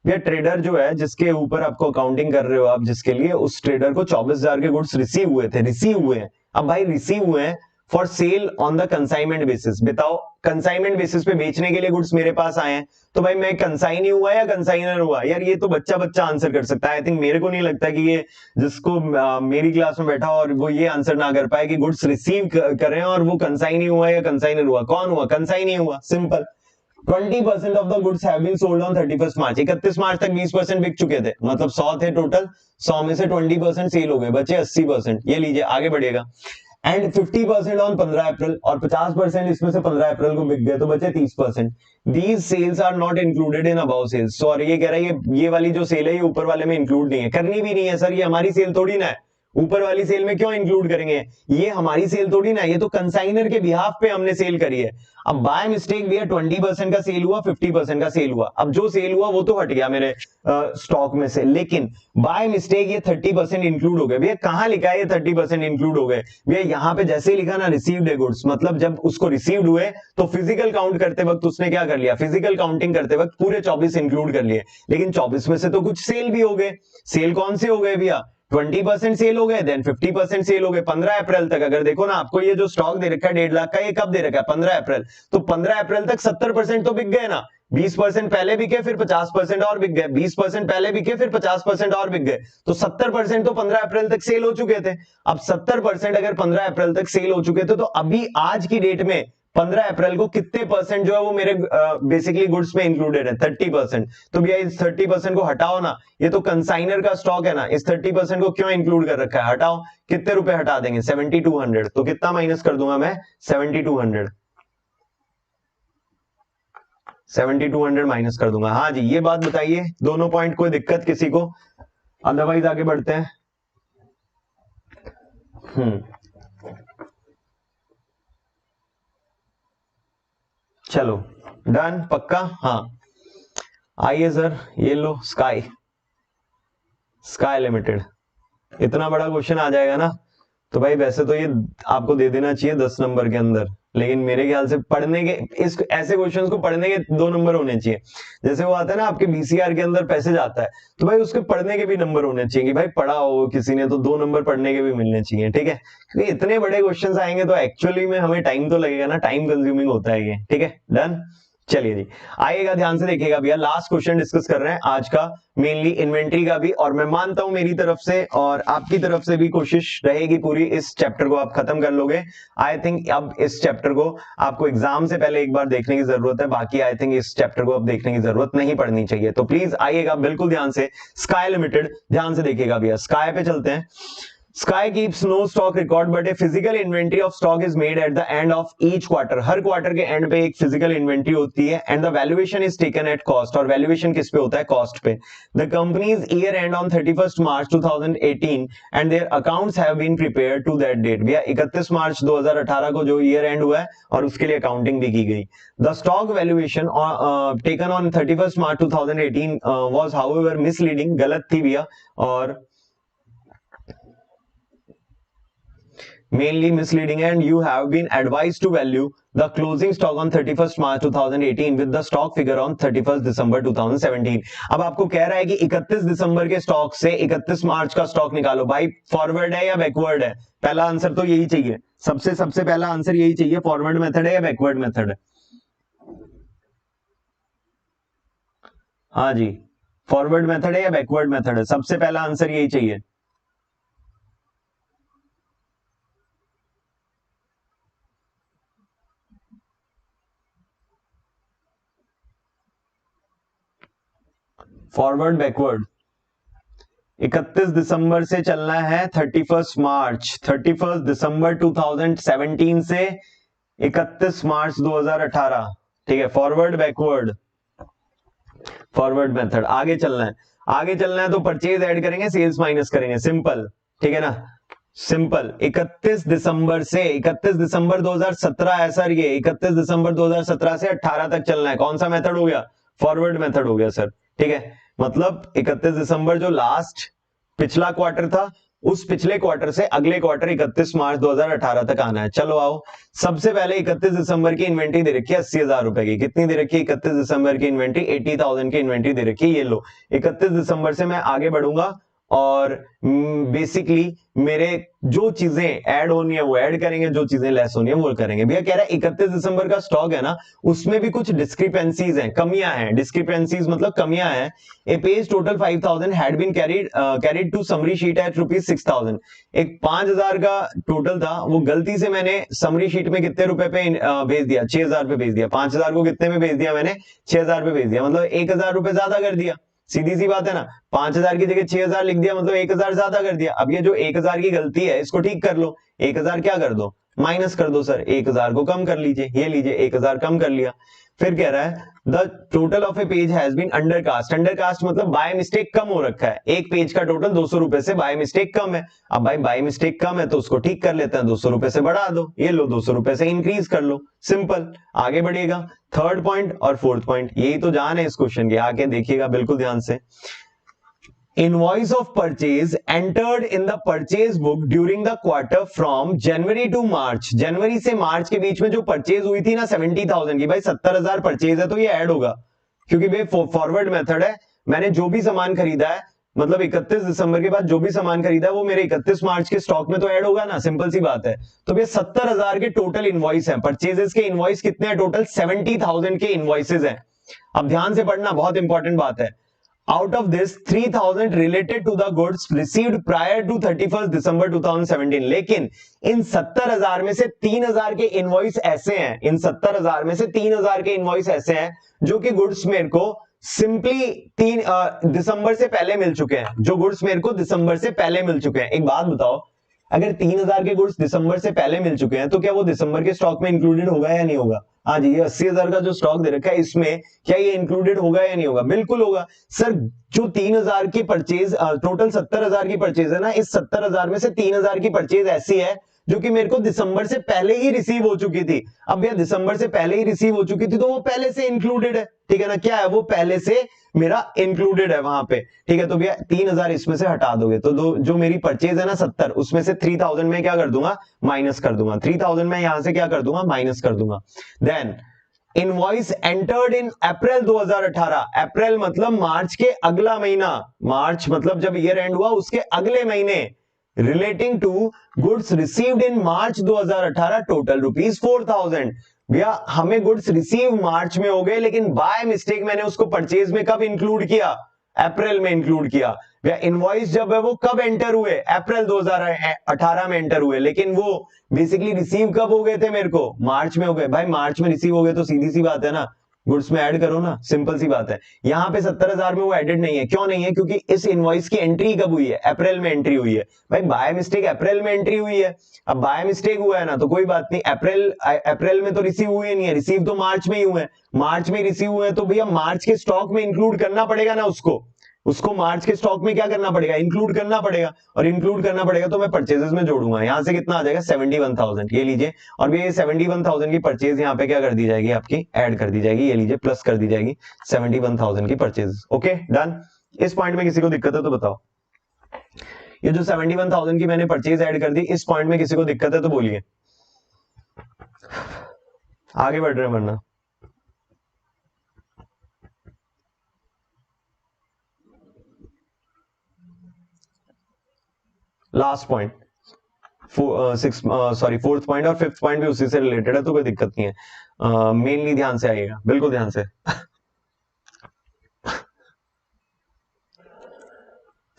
ये ट्रेडर जो है जिसके ऊपर आपको अकाउंटिंग कर रहे हो आप, जिसके लिए उस ट्रेडर को 24,000 के गुड्स रिसीव हुए हैं। अब भाई रिसीव हुए हैं for sale on the consignment basis. बताओ कंसाइनमेंट बेसिस पे बेचने के लिए गुड्स मेरे पास आए हैं, तो भाई मैं कंसाइन ही हुआ या कंसाइनर हुआ, यार ये तो बच्चा आंसर कर सकता है। आई थिंक मेरे को नहीं लगता कि ये जिसको मेरी क्लास में बैठा और वो ये आंसर ना कर पाए कि गुड्स रिसीव कर रहे हैं और वो कंसाइन ही हुआ या कंसाइनर हुआ। कौन हुआ, कंसाइन ही हुआ, simple. 20% of the goods have been sold on 31 March. 31 मार्च तक 20% बिक चुके थे, मतलब 100 थे टोटल, 100 में से 20% सेल हो गए, बचे 80%। ये लीजिए आगे बढ़िएगा। एंड 50% ऑन 15 अप्रैल, और 50% इसमें से 15 अप्रैल को बिक गए, तो बचे 30%। These sales are not included in above sales. Sorry, ये कह रहा है ये वाली जो सेल है ये ऊपर वाले में इंक्लूड नहीं है, करनी भी नहीं है सर, ये हमारी सेल थोड़ी ना है, ऊपर वाली सेल में क्यों इंक्लूड करेंगे, ये हमारी सेल थोड़ी ना, ये तो कंसाइनर के बिहाफ पे हमने सेल करी है। अब बाय मिस्टेक भैया 20% का सेल हुआ, 50% का सेल हुआ, अब जो सेल हुआ वो तो हट गया मेरे स्टॉक में से, लेकिन बाय मिस्टेक ये 30% इंक्लूड हो गए। भैया कहां लिखा है ये 30% इंक्लूड हो गए, भैया यहाँ पे जैसे ही लिखा ना रिसीव्ड है गुड्स, मतलब जब उसको रिसीव्ड हुए तो फिजिकल काउंट करते वक्त उसने क्या कर लिया, फिजिकल काउंटिंग करते वक्त पूरे 24 इंक्लूड कर लिए, लेकिन 24 में से तो कुछ सेल भी हो गए। सेल कौन से हो गए भैया, 20% सेल हो गए, देन 50% सेल हो गए 15 अप्रैल तक। अगर देखो ना आपको ये जो स्टॉक दे रखा है 1.5 लाख का, ये कब दे रखा है, 15 अप्रैल, तो 15 अप्रैल तक 70% तो बिक गए ना, 20% पहले बिके फिर 50% और बिक गए, 20% पहले बिके फिर 50% और बिक गए, तो 70% तो 15 अप्रैल तक सेल हो चुके थे। अब 70% अगर 15 अप्रैल तक सेल हो चुके थे, तो अभी आज की डेट में 15 अप्रैल को कितने परसेंट जो है वो मेरे बेसिकली गुड्स में इंक्लूडेड है, 30%। तो भैया इस 30% को हटाओ ना, ये तो कंसाइनर का स्टॉक है ना, इस 30% को क्यों इंक्लूड कर रखा है, हटाओ। कितने रुपए हटा देंगे, 7200, तो कितना माइनस कर दूंगा मैं, 7200, 7200 माइनस कर दूंगा। हाँ जी, ये बात बताइए, दोनों पॉइंट कोई दिक्कत किसी को, अदरवाइज आगे बढ़ते हैं। चलो डन, पक्का। हाँ आइए सर, ये लो स्काई लिमिटेड, इतना बड़ा क्वेश्चन आ जाएगा ना, तो भाई वैसे तो ये आपको दे देना चाहिए 10 नंबर के अंदर, लेकिन मेरे ख्याल से पढ़ने के इस ऐसे क्वेश्चंस को पढ़ने के 2 नंबर होने चाहिए। जैसे वो आता है ना आपके बीसीआर के अंदर पैसेज आता है, तो भाई उसके पढ़ने के भी नंबर होने चाहिए कि भाई पढ़ा हो किसी ने तो 2 नंबर पढ़ने के भी मिलने चाहिए, ठीक है, क्योंकि इतने बड़े क्वेश्चंस आएंगे तो एक्चुअली में हमें टाइम तो लगेगा ना, टाइम कंज्यूमिंग होता है ये, ठीक है डन। चलिए जी, आइएगा, ध्यान से देखिएगा भैया, लास्ट क्वेश्चन डिस्कस कर रहे हैं आज का, मेनली इन्वेंट्री का भी, और मैं मानता हूं मेरी तरफ से और आपकी तरफ से भी कोशिश रहेगी पूरी, इस चैप्टर को आप खत्म कर लोगे। आई थिंक अब इस चैप्टर को आपको एग्जाम से पहले एक बार देखने की जरूरत है, बाकी आई थिंक इस चैप्टर को अब देखने की जरूरत नहीं पड़नी चाहिए। तो प्लीज आइएगा बिल्कुल ध्यान से, स्काई लिमिटेड, ध्यान से देखिएगा भैया, स्काई पे चलते हैं। Sky keeps no stock record but a physical inventory of stock is made at the end of each quarter. Her quarter के एंड पे एक फिजिकल इन्वेंट्री होती है and the valuation is taken at cost, और valuation किस पे होता है? कॉस्ट पे। The company's year end on 31st March 2018 and their accounts have been prepared to that date. भैया 31 मार्च 2018 को जो ईयर एंड हुआ है और उसके लिए अकाउंटिंग भी की गई। The stock valuation taken on 31st March 2018 was however misleading, गलत थी भैया, और mainly misleading, and you have been advised to value the closing stock on 31st March 2018 with the stock figure on 31st December 2017. अब आपको कह रहा है कि 31 दिसंबर के स्टॉक से 31 मार्च का स्टॉक निकालो। भाई फॉरवर्ड है या बैकवर्ड है? पहला आंसर तो यही चाहिए, सबसे पहला आंसर यही चाहिए, फॉरवर्ड मेथड है या बैकवर्ड मेथड है? हाँ जी, फॉरवर्ड मेथड है या बैकवर्ड मेथड है? सबसे पहला आंसर यही चाहिए। Forward backward? 31 दिसंबर से चलना है 31 मार्च, 31 दिसंबर 2017 से 31 मार्च 2018, ठीक है, फॉरवर्ड बैकवर्ड? Forward method. आगे चलना है, आगे चलना है तो परचेज ऐड करेंगे, सेल्स माइनस करेंगे, सिंपल, ठीक है ना, सिंपल। 31 दिसंबर से 31 दिसंबर 2017 है सर, ये 31 दिसंबर 2017 से 18 तक चलना है, कौन सा मेथड हो गया? फॉरवर्ड मेथड हो गया सर, ठीक है। मतलब 31 दिसंबर जो लास्ट पिछला क्वार्टर था, उस पिछले क्वार्टर से अगले क्वार्टर 31 मार्च 2018 तक आना है। चलो आओ, सबसे पहले 31 दिसंबर की इन्वेंट्री दे रखी है 80,000 रुपए की। कितनी दे रखी है 31 दिसंबर की इन्वेंट्री? 80,000 की इन्वेंट्री दे रखी है, ये लो। 31 दिसंबर से मैं आगे बढ़ूंगा और बेसिकली मेरे जो चीजें ऐड होनी है वो ऐड करेंगे, जो चीजें लेस होनी है वो करेंगे। भैया कह रहा है 31 दिसंबर का स्टॉक है ना, उसमें भी कुछ डिस्क्रिपेंसीज हैं, कमियां हैं। डिस्क्रिपेंसीज मतलब कमियां हैं। A page total 5,000 had been carried to summary sheet at ₹6,000। एक 5,000 का टोटल था, वो गलती से मैंने समरी शीट में कितने रुपए पे भेज दिया? 6,000 पे भेज दिया। 5,000 को कितने में भेज दिया मैंने? 6,000 पे भेज दिया, मतलब 1,000 रुपए ज्यादा कर दिया। सीधी सी बात है ना, 5,000 की जगह 6,000 लिख दिया, मतलब 1,000 ज्यादा कर दिया। अब ये जो 1,000 की गलती है इसको ठीक कर लो। 1,000 क्या कर दो? माइनस कर दो सर। 1,000 को कम कर लीजिए, ये लीजिए 1,000 कम कर लिया। फिर कह रहा है the total of a page has been undercast. Undercast मतलब बाय मिस्टेक कम हो रखा है। एक पेज का टोटल 200 रुपए से बाय मिस्टेक कम है। अब भाई बाय मिस्टेक कम है तो उसको ठीक कर लेते हैं, 200 रुपए से बढ़ा दो, ये लो 200 रुपए से इंक्रीज कर लो, सिंपल। आगे बढ़िएगा, थर्ड पॉइंट और फोर्थ पॉइंट, यही तो जान है इस क्वेश्चन की, आगे देखिएगा बिल्कुल ध्यान से। Invoice of purchase entered in the purchase book during the quarter from January to March। जनवरी से मार्च के बीच में जो परचेज हुई थी ना 70,000 की, भाई 70,000 परचेज है तो ये ऐड होगा, क्योंकि भाई फॉरवर्ड मेथड है। मैंने जो भी सामान खरीदा है, मतलब 31 दिसंबर के बाद जो भी सामान खरीदा है वो मेरे 31 मार्च के स्टॉक में तो ऐड होगा ना, सिंपल सी बात है। तो भैया 70,000 के टोटल इनवॉइस है, परचेजेस के इनवॉइस कितने हैं टोटल? 70,000 के इनवॉइसेज हैं। अब ध्यान से पढ़ना, बहुत इंपॉर्टेंट बात है। Out of this 3,000 related to the goods received prior to 31st December 2017। लेकिन इन 70,000 में से 3,000 के इनवॉइस ऐसे हैं, इन 70,000 में से 3,000 के इनवॉइस ऐसे हैं जो कि गुड्स मेरे को सिंपली दिसंबर से पहले मिल चुके हैं, जो गुड्स मेरे को दिसंबर से पहले मिल चुके हैं। एक बात बताओ, अगर 3,000 के गुड्स दिसंबर से पहले मिल चुके हैं तो क्या वो दिसंबर के स्टॉक में इंक्लूडेड होगा या नहीं होगा? हाँ जी, ये 80,000 का जो स्टॉक दे रखा है इसमें क्या ये इंक्लूडेड होगा या नहीं होगा? बिल्कुल होगा सर। जो 3,000 की परचेज, टोटल 70,000 की परचेज है ना, इस 70,000 में से 3,000 की परचेज ऐसी है जो कि मेरे को दिसंबर से पहले ही रिसीव हो चुकी थी। अब भैया दिसंबर से पहले ही रिसीव हो चुकी थी तो वो पहले से इंक्लूडेड है, ठीक है ना, क्या है वो पहले से मेरा इंक्लूडेड है वहां पे, ठीक है। तो भैया 3,000 इसमें से हटा दोगे तो जो मेरी परचेज है ना 70, उसमें से 3,000 में क्या कर दूंगा? माइनस कर दूंगा। 3,000 में यहां से क्या कर दूंगा? माइनस कर दूंगा। देन इनवॉइस एंटर्ड इन अप्रैल 2018। अप्रैल मतलब मार्च के अगला महीना, मार्च मतलब जब ईयर एंड हुआ उसके अगले महीने, relating to goods received in March 2018 total ₹4,000। भैया हमें गुड्स रिसीव मार्च में हो गए, लेकिन बाय मिस्टेक मैंने उसको परचेज में कब इंक्लूड किया, अप्रैल में इंक्लूड किया। भैया इनवॉइस जब है वो कब एंटर हुए, अप्रैल 2018 में एंटर हुए, लेकिन वो बेसिकली रिसीव कब हो गए थे मेरे को, मार्च में हो गए। भाई मार्च में रिसीव हो गए तो सीधी सी बात है ना, गुड्स में ऐड करो ना, सिंपल सी बात है। यहाँ पे 70,000 में वो एडेड नहीं है, क्यों नहीं है, क्योंकि इस इनवॉइस की एंट्री कब हुई है, अप्रैल में एंट्री हुई है। भाई बाय मिस्टेक अप्रैल में एंट्री हुई है, अब बाय मिस्टेक हुआ है ना तो कोई बात नहीं, अप्रैल में तो रिसीव हुए नहीं है, रिसीव तो मार्च में ही हुए, मार्च में रिसीव हुए तो भैया मार्च के स्टॉक में इंक्लूड करना पड़ेगा ना उसको मार्च के स्टॉक में क्या करना पड़ेगा, इंक्लूड करना पड़ेगा, और इंक्लूड करना पड़ेगा तो मैं परचेजेस में जोड़ूंगा। यहां से कितना आ जाएगा 71,000, ये लीजिए, और ये 71,000 की परचेज यहाँ पे क्या कर दी जाएगी, आपकी ऐड कर दी जाएगी, ये लीजिए प्लस कर दी जाएगी 71,000 की परचेज। Okay done. इस पॉइंट में किसी को दिक्कत है तो बताओ, ये जो 71,000 की मैंने परचेज ऐड कर दी, इस पॉइंट में किसी को दिक्कत है तो बोलिए, आगे बढ़ रहे हैं वरना। लास्ट पॉइंट, फोर्थ पॉइंट और फिफ्थ पॉइंट भी उसी से रिलेटेड है, तो कोई दिक्कत नहीं है। मेनली ध्यान से आइएगा, बिल्कुल ध्यान से।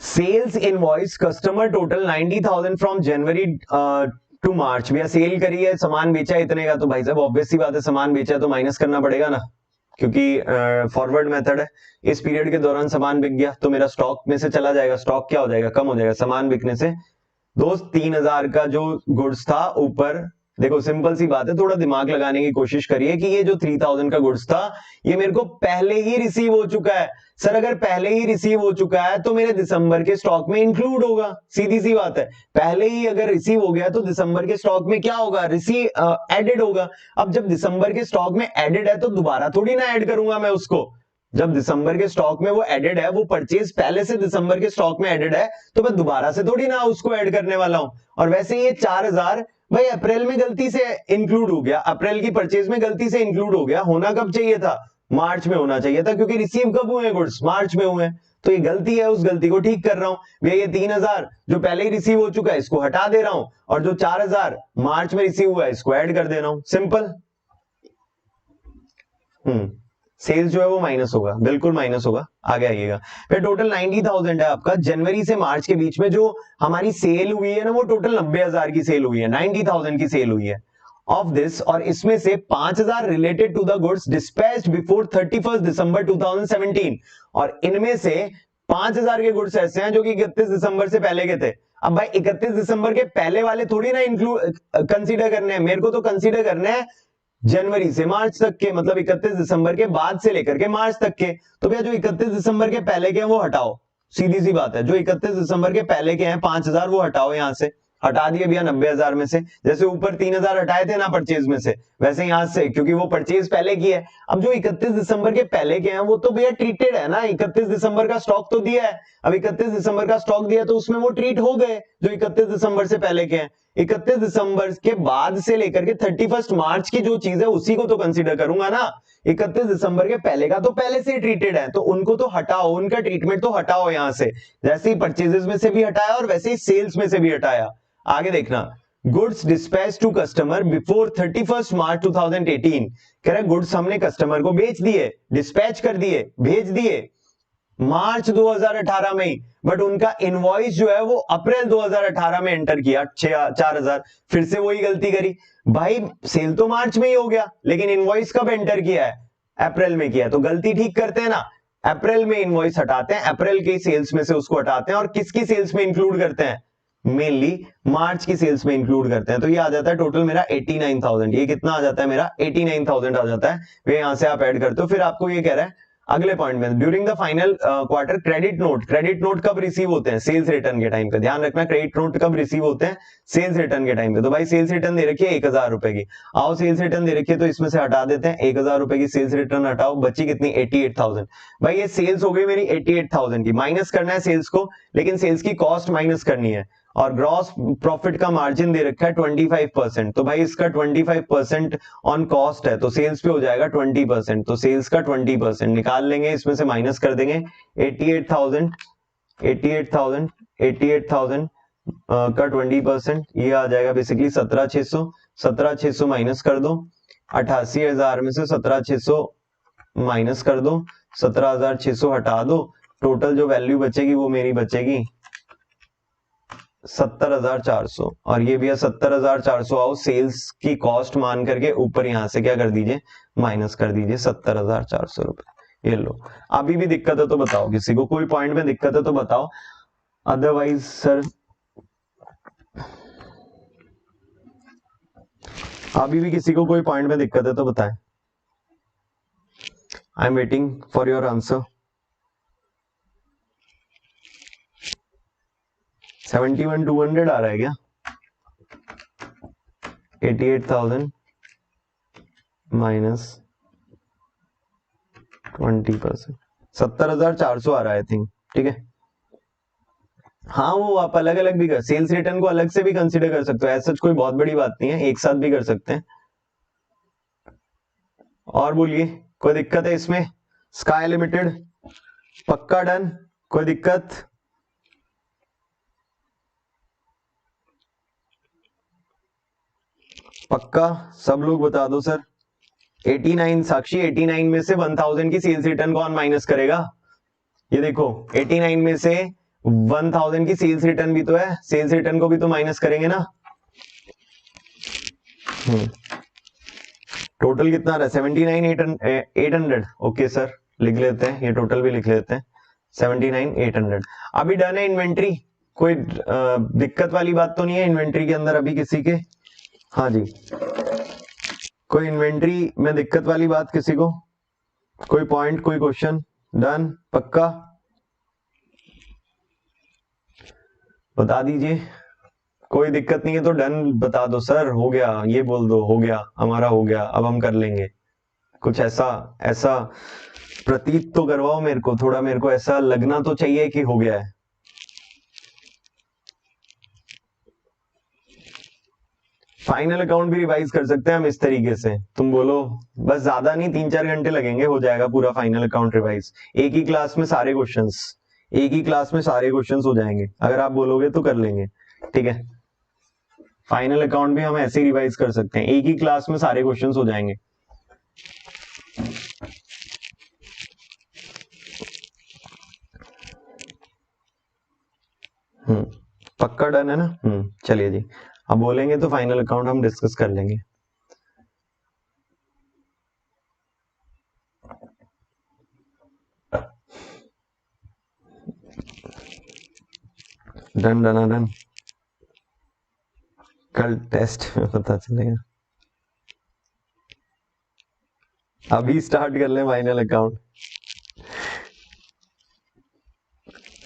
Sales invoice customer total 90,000 from January to March. भैया सेल करी है, सामान बेचा इतने का, तो भाई साहब ऑब्वियस सी बात है, सामान बेचा तो माइनस करना पड़ेगा ना, क्योंकि फॉरवर्ड मेथड है। इस पीरियड के दौरान सामान बिक गया तो मेरा स्टॉक में से चला जाएगा, स्टॉक क्या हो जाएगा, कम हो जाएगा सामान बिकने से। दोस्त 3,000 का जो गुड्स था ऊपर, देखो सिंपल सी बात है, थोड़ा दिमाग लगाने की कोशिश करिए कि ये जो 3,000 का गुड्स था ये मेरे को पहले ही रिसीव हो चुका है। सर अगर पहले ही रिसीव हो चुका है तो मेरे दिसंबर के स्टॉक में इंक्लूड होगा, सीधी सी बात है। पहले ही अगर रिसीव हो गया तो दिसंबर के स्टॉक में क्या होगा, रिसीव एडेड होगा। अब जब दिसंबर के स्टॉक में एडेड है तो दोबारा थोड़ी ना ऐड करूंगा मैं उसको। जब दिसंबर के स्टॉक में वो एडेड है, वो परचेज पहले से दिसंबर के स्टॉक में एडेड है, तो मैं दोबारा से थोड़ी ना उसको ऐड करने वाला हूं। और वैसे ये 4,000 भाई अप्रैल में गलती से इंक्लूड हो गया, अप्रैल की परचेज में गलती से इंक्लूड हो गया, होना कब चाहिए था, मार्च में होना चाहिए था, क्योंकि रिसीव कब हुए गुड्स, मार्च में हुए। तो ये गलती है, उस गलती को ठीक कर रहा हूं भैया। ये 3,000 जो पहले ही रिसीव हो चुका है इसको हटा दे रहा हूं, और जो 4,000 मार्च में रिसीव हुआ है इसको ऐड कर दे रहा हूं, सिंपल। सेल्स जो है वो माइनस होगा, बिल्कुल माइनस होगा, आगे आइएगा। फिर टोटल 90,000 है आपका, जनवरी से मार्च के बीच में जो हमारी सेल हुई है ना, वो टोटल 90,000 की सेल हुई है, 90,000 की सेल हुई है ऑफ दिस। और इसमें से 5,000 related to the goods dispatched before 31 December 2017, और इनमें से 5,000 के गुड्स ऐसे हैं जो कि 31 दिसंबर से पहले के थे। अब भाई 31 दिसंबर के पहले वाले थोड़ी ना इंक्लूड कंसीडर करने हैं, मेरे को तो कंसीडर करने हैं जनवरी से मार्च तक के, मतलब 31 दिसंबर के बाद से लेकर के मार्च तक के। तो भैया जो 31 दिसंबर के पहले के हैं वो हटाओ, सीधी सी बात है, जो 31 दिसंबर के पहले के हैं 5,000 वो हटाओ, यहां से हटा दिए भैया 90,000 में से। जैसे ऊपर 3,000 हटाए थे ना परचेज में से, वैसे यहां से, क्योंकि वो परचेज पहले की है। अब जो 31 दिसंबर के पहले के हैं वो तो भैया ट्रीटेड है ना, 31 दिसंबर का स्टॉक तो दिया है, अब 31 दिसंबर का स्टॉक दिया तो उसमें वो ट्रीट हो गए जो 31 दिसंबर से पहले के हैं। 31 दिसंबर के बाद से लेकर के 31 मार्च की जो चीज है उसी को तो कंसीडर करूंगा ना। 31 दिसंबर के पहले का तो पहले से ट्रीटेड है, तो उनको तो हटाओ, उनका ट्रीटमेंट तो हटाओ यहां से, जैसे ही परचेजेस में से भी हटाया और वैसे ही सेल्स में से भी हटाया। आगे देखना, goods dispatch to customer before 31 March 2018, कह रहा गुड्स हमने कस्टमर को बेच दिए, डिस्पैच कर दिए, भेज दिए मार्च 2018 में ही, बट उनका इनवॉइस जो है वो अप्रैल 2018 में एंटर किया 4,000, फिर से वही गलती करी। भाई सेल तो मार्च में ही हो गया, लेकिन इनवॉइस कब एंटर किया है, अप्रैल में किया है, तो गलती ठीक करते हैं ना, अप्रैल में इनवॉइस हटाते हैं, अप्रैल के सेल्स में से उसको हटाते हैं, और किसकी सेल्स में इंक्लूड करते हैं, मेनली मार्च की सेल्स में इंक्लूड करते हैं। तो ये आ जाता है टोटल मेरा 89,000, ये कितना आ जाता है मेरा 89,000 आ जाता है। वे यहां से आप ऐड करते हो, फिर आपको ये कह रहा है अगले पॉइंट में, during the final quarter credit note, credit note कब रिसीव होते हैं, सेल्स रिटर्न के टाइम पे, ध्यान रखना क्रेडिट नोट कब रिसीव होते हैं, सेल्स रिटर्न के टाइम पे। तो भाई सेल्स रिटर्न दे रखी है 1,000 रुपए की, आओ सेल्स रिटर्न दे रखी है तो इसमें से हटा देते हैं, 1,000 रुपए की सेल्स रिटर्न हटाओ, बची कितनी 88,000। भाई ये सेल्स हो गई मेरी 88,000 की, माइनस करना है सेल्स को, लेकिन सेल्स की कॉस्ट माइनस करनी है, और ग्रॉस प्रॉफिट का मार्जिन दे रखा है 25%, तो भाई इसका 25% ऑन कॉस्ट है, तो सेल्स पे हो जाएगा 20%, तो सेल्स का 20% निकाल लेंगे, इसमें से माइनस कर देंगे 88,000 का 20%, ये आ जाएगा बेसिकली 17,600 माइनस कर दो, 88,000 में से 17,600 माइनस कर दो, 17,600 हटा दो, टोटल जो वैल्यू बचेगी वो मेरी बचेगी 70,400, और ये भी है 70,400। आओ सेल्स की कॉस्ट मान करके ऊपर यहां से क्या कर दीजिए, माइनस कर दीजिए 70,400 रुपए। ये लो। अभी भी दिक्कत है तो बताओ, किसी को कोई पॉइंट में दिक्कत है तो बताओ, अदरवाइज सर अभी भी किसी को कोई पॉइंट में दिक्कत है तो बताएं। I am waiting for your answer. 71,200 आ रहा है क्या? 88,000 माइनस 20%, 70,400 आ रहा है आई थिंक। ठीक है, हाँ वो आप अलग अलग भी कर, सेल्स रिटर्न को अलग से भी कंसीडर कर सकते हो, ऐसा कोई बहुत बड़ी बात नहीं है, एक साथ भी कर सकते हैं। और बोलिए, कोई दिक्कत है इसमें? स्काई लिमिटेड पक्का डन, कोई दिक्कत? पक्का सब लोग बता दो सर। 89 साक्षी, 89 में से 1000 की सेल्स रिटर्न कौन माइनस करेगा? ये देखो 89 में से 1000 की सेल्स रिटर्न भी तो है, सेल्स रिटर्न को भी तो माइनस करेंगे ना। टोटल कितना रहा? 79,800। ओके सर, लिख लेते हैं, ये टोटल भी लिख लेते हैं, 79,800। अभी डन है इन्वेंट्री, कोई दिक्कत वाली बात तो नहीं है इन्वेंट्री के अंदर अभी किसी के? हाँ जी, कोई इन्वेंट्री में दिक्कत वाली बात किसी को? कोई पॉइंट, कोई क्वेश्चन? डन पक्का, बता दीजिए। कोई दिक्कत नहीं है तो डन बता दो सर, हो गया, ये बोल दो हो गया, हमारा हो गया, अब हम कर लेंगे। कुछ ऐसा ऐसा प्रतीत तो करवाओ मेरे को, थोड़ा मेरे को ऐसा लगना तो चाहिए कि हो गया है। फाइनल अकाउंट भी रिवाइज कर सकते हैं हम इस तरीके से, तुम बोलो बस, ज्यादा नहीं, 3-4 घंटे लगेंगे, हो जाएगा पूरा फाइनल अकाउंट रिवाइज। एक ही क्लास में सारे क्वेश्चंस, एक ही क्लास में सारे क्वेश्चंस हो जाएंगे, अगर आप बोलोगे तो कर लेंगे। ठीक है, फाइनल अकाउंट भी हम ऐसे ही रिवाइज कर सकते हैं, एक ही क्लास में सारे क्वेश्चंस हो जाएंगे। पक्का डन है ना? चलिए जी, अब बोलेंगे तो फाइनल अकाउंट हम डिस्कस कर लेंगे। डन डन डन, कल टेस्ट में पता चलेगा। अभी स्टार्ट कर ले फाइनल अकाउंट,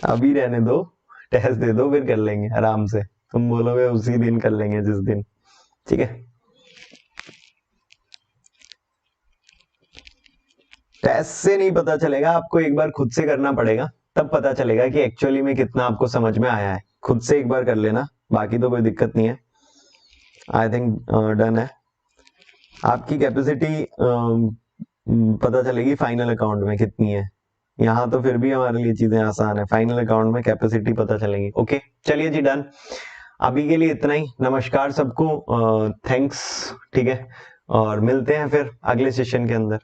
अभी रहने दो, टेस्ट दे दो, फिर कर लेंगे आराम से, तुम बोलोगे उसी दिन कर लेंगे जिस दिन। ठीक है, टेस्ट से नहीं पता चलेगा, आपको एक बार खुद से करना पड़ेगा, तब पता चलेगा कि एक्चुअली में कितना आपको समझ में आया है। खुद से एक बार कर लेना, बाकी तो कोई दिक्कत नहीं है। आई थिंक डन है। आपकी कैपेसिटी पता चलेगी फाइनल अकाउंट में कितनी है, यहाँ तो फिर भी हमारे लिए चीजें आसान है, फाइनल अकाउंट में कैपेसिटी पता चलेगी। ओके चलिए जी डन, अभी के लिए इतना ही, नमस्कार सबको, थैंक्स। ठीक है, और मिलते हैं फिर अगले सेशन के अंदर।